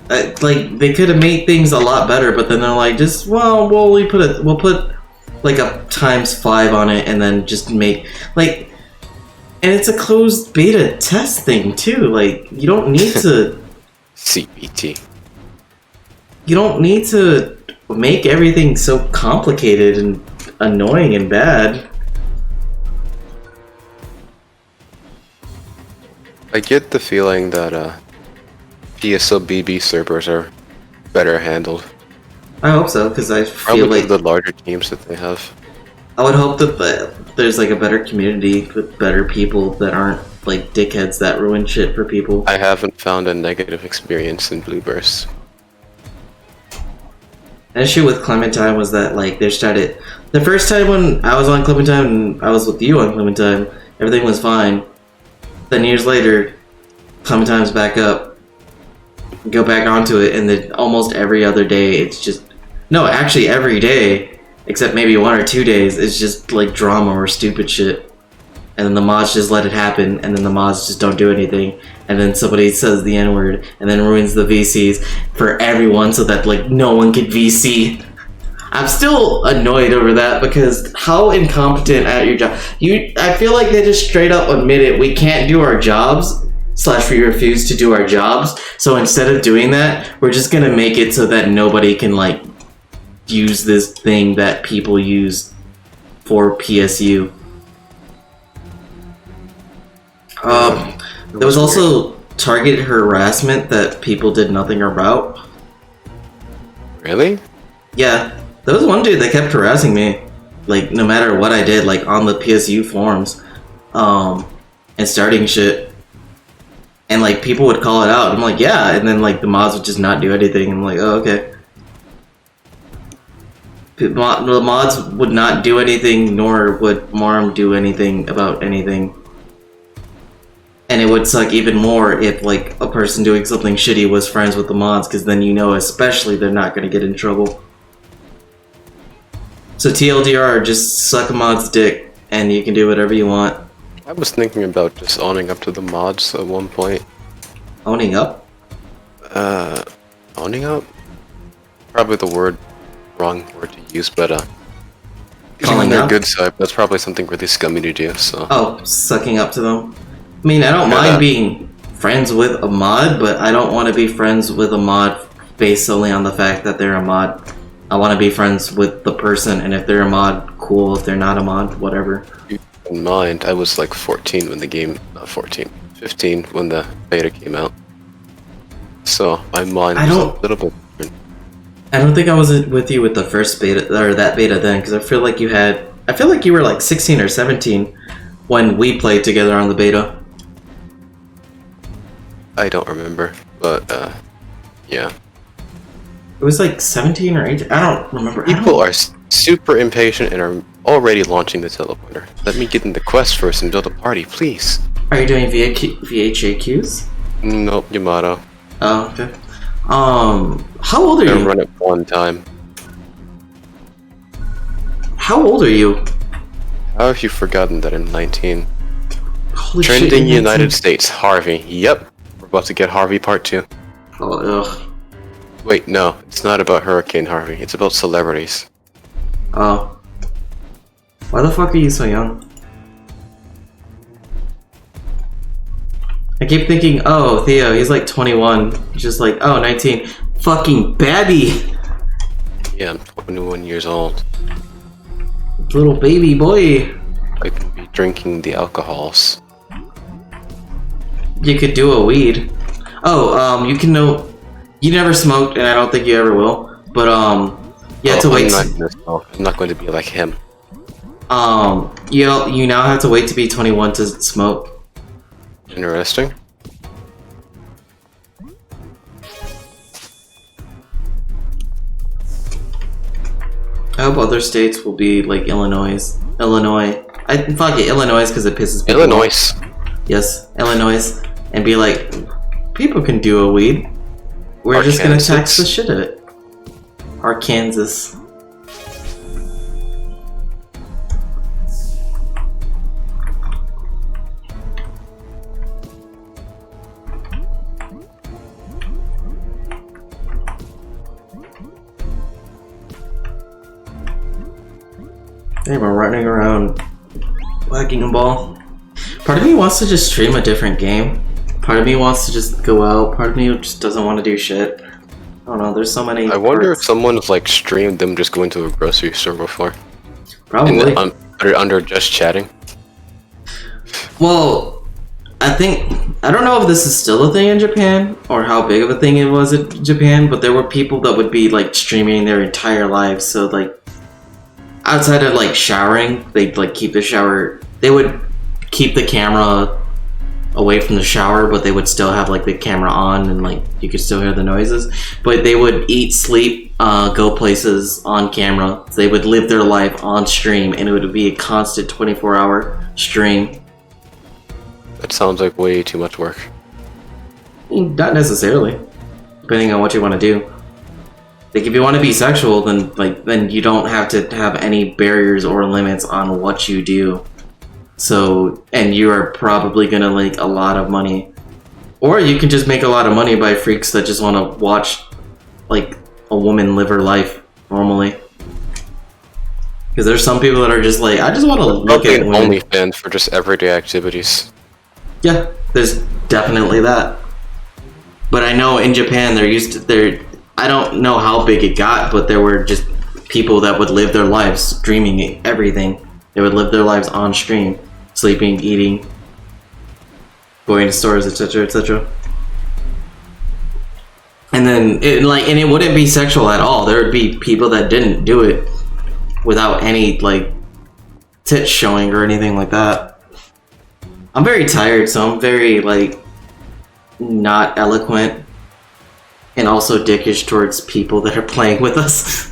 Like, they could have made things a lot better, but then they're like, just, well, we'll put like a ×5 on it and then just make, like, and it's a closed beta test thing too, like, you don't need to CBT. you don't need to make everything so complicated and annoying and bad. I get the feeling that PSOBB servers are better handled. I hope so, because I feel Probably like the larger teams that they have. I would hope that there's like a better community with better people that aren't like dickheads that ruin shit for people. I haven't found a negative experience in Blue Burst. The issue with Clementine was that like they started the first time when I was on Clementine and I was with you on Clementine, everything was fine. Then years later, Clementine's back up, go back onto it, and then almost every other day it's just no, actually every day, except maybe 1 or 2 days, it's just like drama or stupid shit. And then the mods just let it happen, and then the mods just don't do anything, and then somebody says the N-word, and then ruins the VCs for everyone so that like no one can VC. I'm still annoyed over that because how incompetent at your job. I feel like they just straight up admitted we can't do our jobs, / we refuse to do our jobs. So instead of doing that, we're just gonna make it so that nobody can like use this thing that people use for PSU. There was also targeted harassment that people did nothing about. Really? Yeah, there was one dude that kept harassing me, like no matter what I did, like on the PSU forums, and starting shit. And like people would call it out. I'm like, yeah, and then like the mods would just not do anything. I'm like, oh, okay. The mods would not do anything, nor would Marm do anything about anything. And it would suck even more if like a person doing something shitty was friends with the mods, because then you know especially they're not going to get in trouble. So TLDR, just suck a mod's dick, and you can do whatever you want. I was thinking about just owning up to the mods at one point. Owning up? Owning up? Probably the wrong word to use, but getting on Calling their out? good side. That's probably something really scummy to do. So. Oh, sucking up to them. I mean, I don't Yeah, mind that. being friends with a mod, but I don't want to be friends with a mod based solely on the fact that they're a mod. I want to be friends with the person, and if they're a mod, cool. If they're not a mod, whatever. Keep in mind, I was like 14 when the game, not 14, 15 when the beta came out. So my mind I was don't- a little bit different. I don't think I was with you with the first beta or that beta then, because I feel like you were like 16 or 17 when we played together on the beta. I don't remember, but yeah. It was like 17 or 18. I don't remember. People are super impatient and are already launching the teleporter. Let me get in the quest first and build a party, please. Are you doing VHAQs? Nope, Yamato. Oh, okay. How old are I you? run it one time. How old are you? How have you forgotten that I'm 19? Holy shit, Trending you're United 19. States, Harvey. Yep, we're about to get Harvey Part 2. Oh, ugh. Wait, no, it's not about Hurricane Harvey. It's about celebrities. Oh. Why the fuck are you so young? I keep thinking, oh, Theo, he's like 21. Just like, oh, 19. Fucking babby! Yeah, I'm 21 years old. Little baby boy. I can be drinking the alcohols. You could do a weed. Oh, you can know. You never smoked, and I don't think you ever will. But, you have to wait. I'm not going to be like him. You now have to wait to be 21 to smoke. Interesting. I hope other states will be like Illinois. Fuck it, Illinois, because it pisses people Illinois. off. Yes, Illinois, and be like, people can do a weed. We're just gonna tax the shit out of it. Arkansas. Damn, I'm running around whacking a ball. Part of me wants to just stream a different game. Part of me wants to just go out. Part of me just doesn't want to do shit. I don't know, there's so many. I wonder if parts. someone's like streamed them just going to a grocery store before. Probably. And under just chatting. Well, I don't know if this is still a thing in Japan or how big of a thing it was in Japan, but there were people that would be like streaming their entire lives. So like, outside of like showering, they'd like keep the shower. They would keep the camera away from the shower, but they would still have like the camera on, and like you could still hear the noises. But they would eat, sleep, go places on camera. They would live their life on stream, and it would be a constant 24-hour stream. That sounds like way too much work. Not necessarily, depending on what you want to do. Like if you want to be sexual, then you don't have to have any barriers or limits on what you do. So, and you are probably gonna make a lot of money, or you can just make a lot of money by freaks that just want to watch like a woman live her life normally. Because there's some people that are just like, I just want to look at women. OnlyFans for just everyday activities. Yeah, there's definitely that. But I know in Japan I don't know how big it got, but there were just people that would live their lives streaming everything. They would live their lives on stream, sleeping, eating, going to stores, etc., etc. And then it wouldn't be sexual at all. There would be people that didn't do it without any like tits showing or anything like that. I'm very tired, so I'm very like not eloquent and also dickish towards people that are playing with us.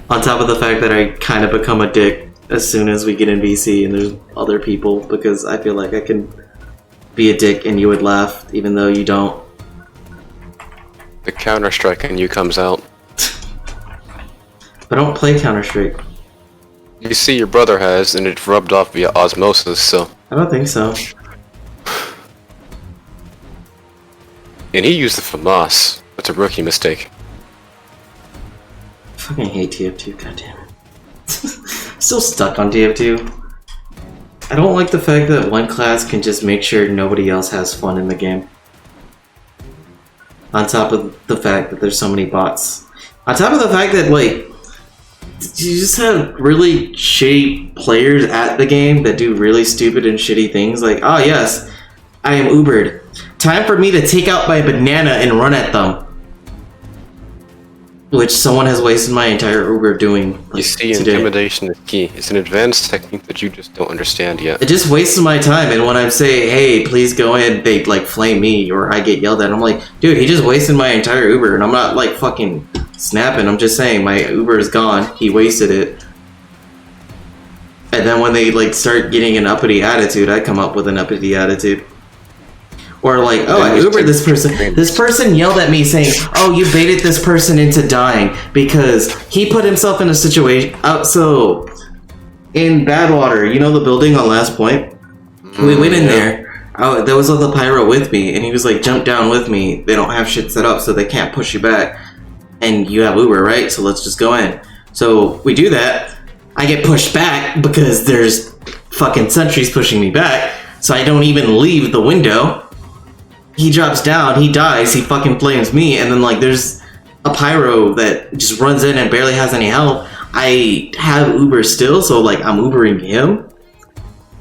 On top of the fact that I kind of become a dick as soon as we get in VC and there's other people, because I feel like I can be a dick and you would laugh even though you don't. The Counter-Strike in you comes out. I don't play Counter-Strike. You see your brother has, and it's rubbed off via osmosis, so... I don't think so. And he used the FAMAS. That's a rookie mistake. I fucking hate TF2, goddammit. Still stuck on TF2. I don't like the fact that one class can just make sure nobody else has fun in the game. On top of the fact that there's so many bots. On top of the fact that, like, you just have really shitty players at the game that do really stupid and shitty things. Like, oh yes, I am Ubered. Time for me to take out my banana and run at them. Which someone has wasted my entire Uber doing. Like, You see, today. intimidation is key. It's an advanced technique that you just don't understand yet. It just wastes my time, and when I say, hey, please go in, they, like, flame me, or I get yelled at. I'm like, dude, he just wasted my entire Uber, and I'm not, like, fucking snapping. I'm just saying, my Uber is gone. He wasted it. And then when they, like, start getting an uppity attitude, I come up with an uppity attitude. Or like, oh, I Ubered this person. This person yelled at me saying, oh, you baited this person into dying because he put himself in a situation. So, in Badwater, you know the building on Last Point? We went in there. There was other pyro with me, and he was like, jump down with me. They don't have shit set up, so they can't push you back. And you have Uber, right? So let's just go in. So we do that. I get pushed back because there's fucking sentries pushing me back. So I don't even leave the window. He drops down, he dies, he fucking flames me, and then, like, there's a pyro that just runs in and barely has any health. I have Uber still, so, like, I'm Ubering him,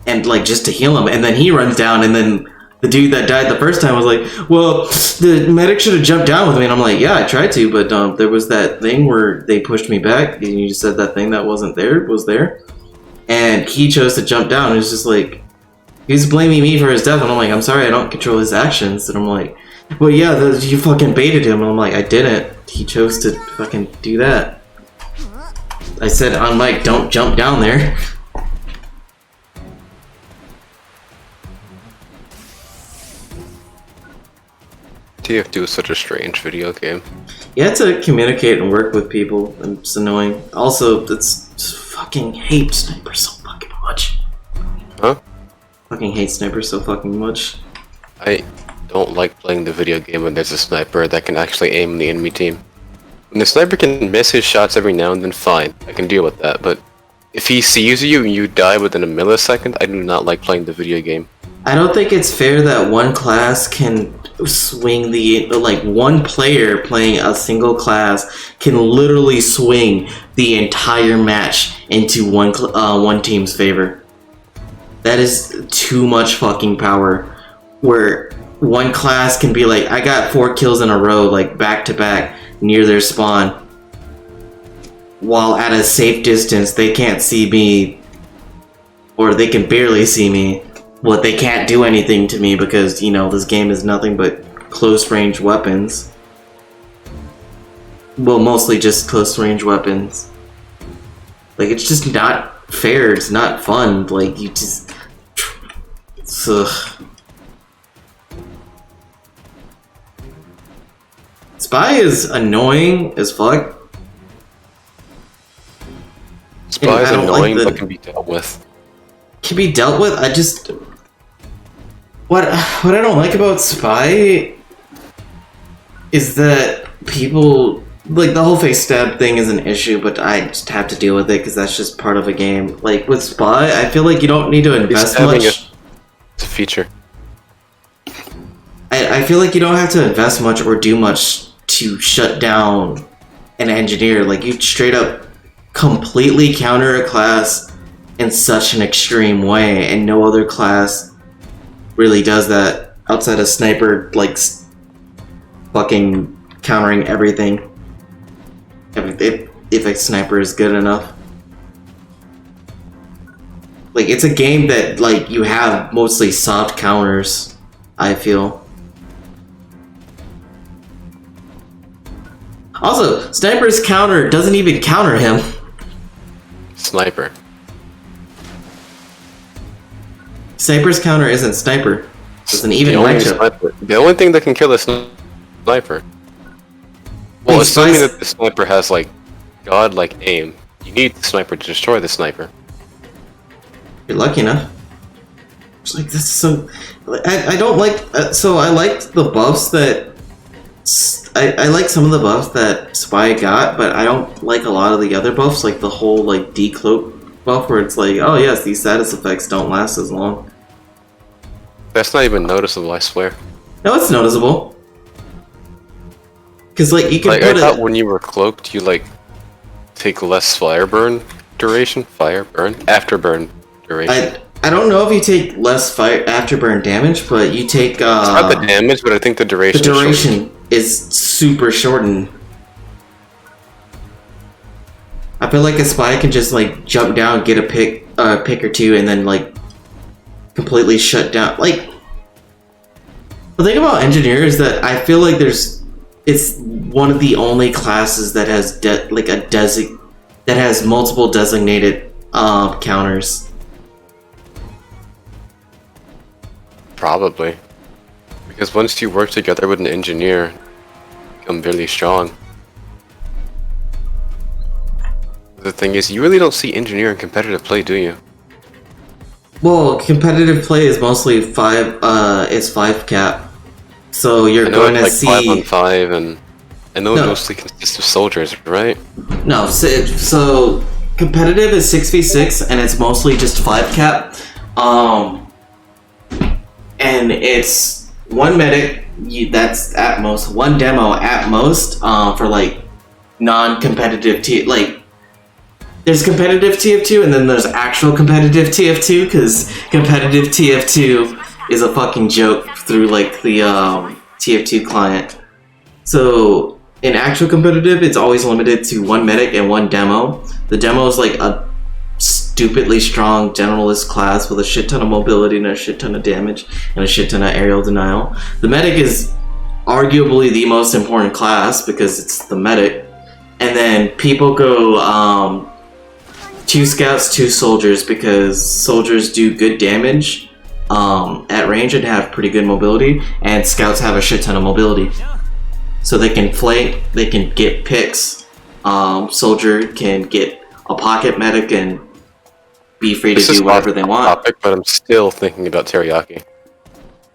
and, like, just to heal him, and then he runs down, and then the dude that died the first time was like, well, the medic should have jumped down with me, and I'm like, yeah, I tried to, but there was that thing where they pushed me back, and you said that thing that wasn't there was there, and he chose to jump down, and it's just like, he's blaming me for his death, and I'm like, I'm sorry, I don't control his actions. And I'm like, well, yeah, you fucking baited him. And I'm like, I didn't. He chose to fucking do that. I said on mic, don't jump down there. TF2 is such a strange video game. You have to communicate and work with people, and it's annoying. Also, it's just fucking hate Sniper so fucking much. Huh? Fucking hate Sniper so fucking much. I don't like playing the video game when there's a sniper that can actually aim the enemy team. When the sniper can miss his shots every now and then, fine, I can deal with that, but if he sees you and you die within a millisecond, I do not like playing the video game. I don't think it's fair that one class can swing the, like, one player playing a single class can literally swing the entire match into one team's favor. That is too much fucking power. Where one class can be like, I got 4 kills in a row, like back to back, near their spawn. While at a safe distance, they can't see me. Or they can barely see me. Well, they can't do anything to me because, you know, this game is nothing but close range weapons. Well, mostly just close range weapons. Like, it's just not fair, it's not fun, like, you just... Ugh. Spy is annoying as fuck. Spy is I don't annoying, like but can be dealt with. Can be dealt with, I just... What I don't like about Spy is that people... Like, the whole face stab thing is an issue, but I just have to deal with it because that's just part of a game. Like, with Spy, I feel like you don't need to invest much. It's a feature. I feel like you don't have to invest much or do much to shut down an engineer. Like, you straight up completely counter a class in such an extreme way, and no other class really does that outside of Sniper, like, fucking countering everything. If a sniper is good enough. Like, it's a game that, like, you have mostly soft counters, I feel. Also, Sniper's counter doesn't even counter him. Sniper. Sniper's counter isn't Sniper. It's an even The only thing that can kill a sniper. Well, assuming that the sniper has, like, godlike aim, you need the sniper to destroy the sniper. You're lucky enough. It's like, this is so... I don't like... So I liked the buffs that I like some of the buffs that Spy got, but I don't like a lot of the other buffs, like the whole like decloak buff, where it's like, oh yes, these status effects don't last as long. That's not even noticeable, I swear. No, it's noticeable. Cause like you can Like, put I thought when you were cloaked, you like take less fire burn duration, afterburn duration. I don't know if you take less fire afterburn damage, but you take It's not the damage, but I think the duration. the duration is super shortened. I feel like a spy can just like jump down, get a pick or two, and then like completely shut down. Like the thing about engineer is that I feel like it's one of the only classes that has that has multiple designated counters. Probably. Because once you work together with an engineer, you become really strong. The thing is, you really don't see engineer in competitive play, do you? Well, competitive play is mostly five cap. So you're going to like see 5-on-5, and I know it No. mostly consists of soldiers, right? No, so competitive is 6v6 and it's mostly just 5 cap. And it's one medic, that's at most, one demo at most, for like non-competitive like there's competitive TF2 and then there's actual competitive TF2, because competitive TF2 is a fucking joke through like the TF2 client. So in actual competitive, it's always limited to one medic and one demo. The demo is like a stupidly strong generalist class with a shit ton of mobility and a shit ton of damage and a shit ton of aerial denial. The medic is arguably the most important class because it's the medic. And then people go 2 scouts, 2 soldiers, because soldiers do good damage at range and have pretty good mobility, and scouts have a shit ton of mobility. So they can flank, they can get picks. Soldier can get a pocket medic and be free to do whatever they want. Topic, but I'm still thinking about teriyaki.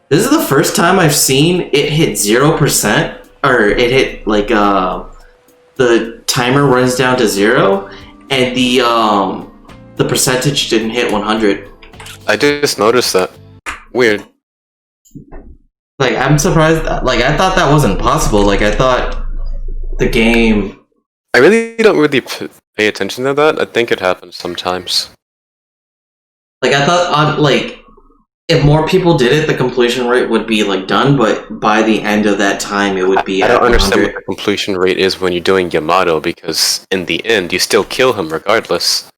This is the first time I've seen it hit 0%, or it hit like the timer runs down to 0, and the percentage didn't hit 100. I just noticed that. Weird. Like, I'm surprised. Like, I thought that wasn't possible. Like, I thought the game. I really don't really pay attention to that. I think it happens sometimes. Like, I thought like if more people did it, the completion rate would be like done. But by the end of that time, it would be. I at don't understand 100. what the completion rate is when you're doing Yamato, because in the end, you still kill him regardless.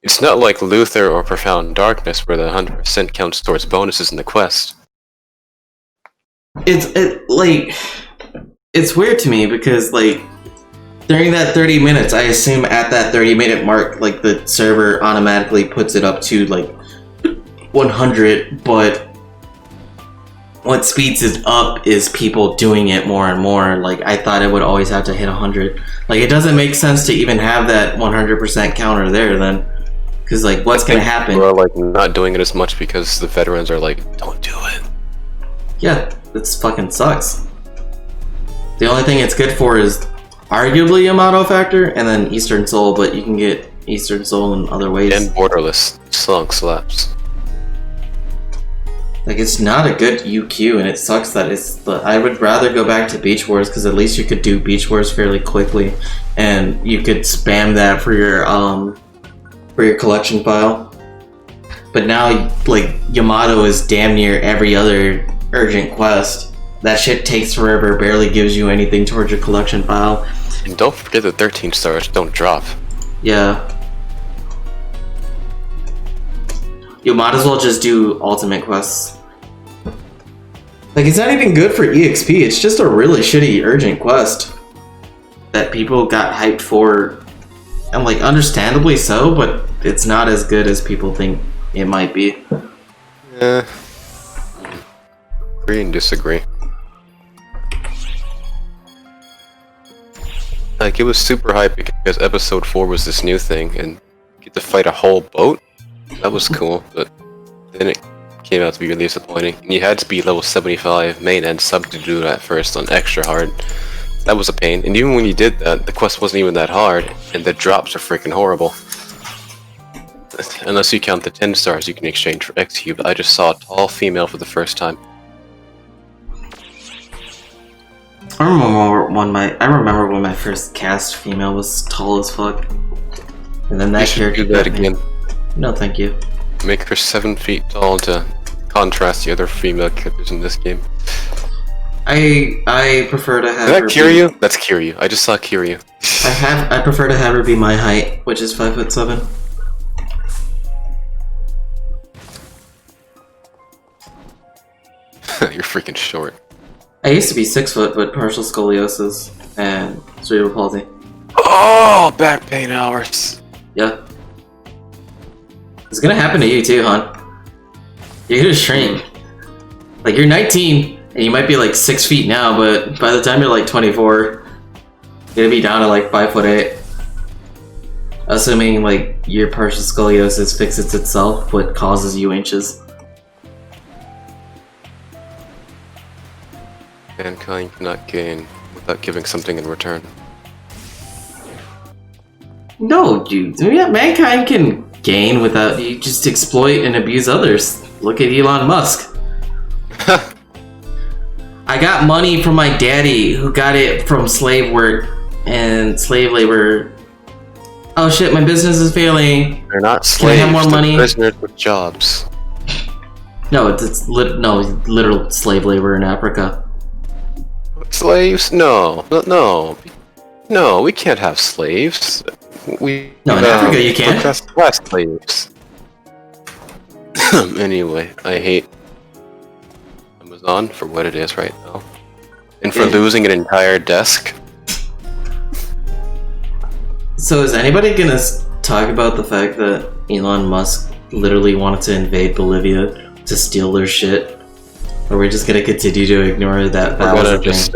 It's not like Luther or Profound Darkness, where the 100% counts towards bonuses in the quest. It's weird to me because like during that 30 minutes, I assume at that 30-minute mark, like the server automatically puts it up to like 100, but what speeds it up is people doing it more and more. Like, I thought it would always have to hit 100. Like, it doesn't make sense to even have that 100% counter there then. Because, like, what's going to happen? We're, like, not doing it as much because the veterans are like, don't do it. Yeah, this fucking sucks. The only thing it's good for is arguably Yamato Factor and then Eastern Soul, but you can get Eastern Soul in other ways. And Borderless. Slunk slaps. Like, it's not a good UQ, and it sucks that it's I would rather go back to Beach Wars, because at least you could do Beach Wars fairly quickly, and you could spam that for your collection file. But now, like, Yamato is damn near every other urgent quest. That shit takes forever, barely gives you anything towards your collection file. And don't forget the 13 stars don't drop. Yeah. You might as well just do ultimate quests. Like, it's not even good for EXP, it's just a really shitty urgent quest that people got hyped for, and like, understandably so, but it's not as good as people think it might be. Yeah. Agree and disagree. Like, it was super hype because episode 4 was this new thing, and you get to fight a whole boat. That was cool, but then it came out to be really disappointing. And you had to be level 75 main and sub to do that first on extra hard. That was a pain. And even when you did that, the quest wasn't even that hard, and the drops are freaking horrible. Unless you count the 10 stars you can exchange for X Cube. I just saw a tall female for the first time. I remember when my first cast female was tall as fuck. And then that You should character do that got me. again. No, thank you. Make her 7 feet tall to contrast the other female characters in this game. I prefer to have Did her that Kiryu? That's Kiryu. I just saw Kiryu. I prefer to have her be my height, which is 5'7". You're freaking short. I used to be 6 foot, but partial scoliosis and cerebral palsy. Oh, back pain hours. Yeah. It's gonna happen to you too, hon. You're gonna shrink. Like, you're 19, and you might be like 6 feet now, but by the time you're like 24, you're gonna be down to like 5'8". Assuming like your partial scoliosis fixes itself, but causes you inches. Mankind cannot gain without giving something in return. No, dude. Yeah, mankind can gain without you just exploit and abuse others. Look at Elon Musk. I got money from my daddy, who got it from slave work and slave labor. Oh shit, my business is failing. They're not Can I slaves, have more they're money? prisoners with jobs. No, it's literal slave labor in Africa. Slaves? No, we can't have slaves. We No, in Africa you can. Class slaves. Anyway, I hate Amazon for what it is right now, and for losing an entire desk. So is anybody gonna talk about the fact that Elon Musk literally wanted to invade Bolivia to steal their shit? Or we're just gonna continue to ignore that We're was a gonna thing? just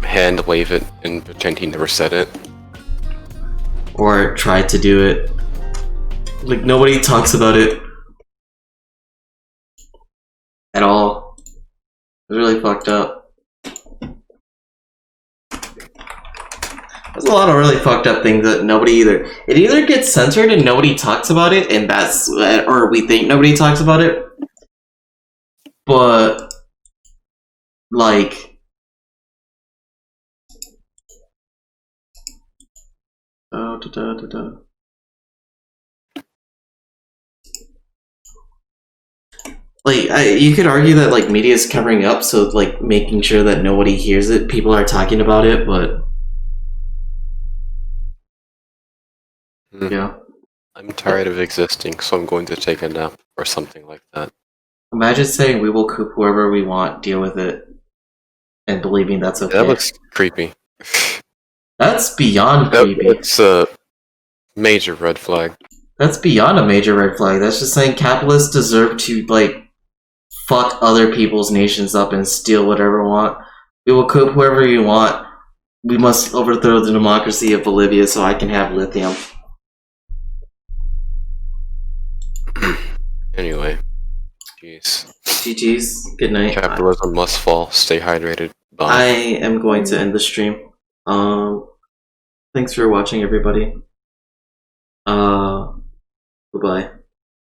hand wave it and pretend he never said it. Or try to do it. Like, nobody talks about it at all. It's really fucked up. There's a lot of really fucked up things that nobody it either gets censored and nobody talks about it, and that's, or we think nobody talks about it, but like, like, you could argue that like media is covering up, so like making sure that nobody hears it, people are talking about it, but yeah. I'm tired of existing, so I'm going to take a nap or something like that. Imagine saying we will coop whoever we want, deal with it, and believing that's okay. That looks creepy. That's beyond creepy. It's a major red flag. That's beyond a major red flag. That's just saying capitalists deserve to, like, fuck other people's nations up and steal whatever we want. We will coop whoever you want. We must overthrow the democracy of Bolivia so I can have lithium. Anyway, jeez. GG's. Good night. Capitalism must fall. Stay hydrated. Bye. I am going to end the stream. Thanks for watching, everybody. Bye-bye.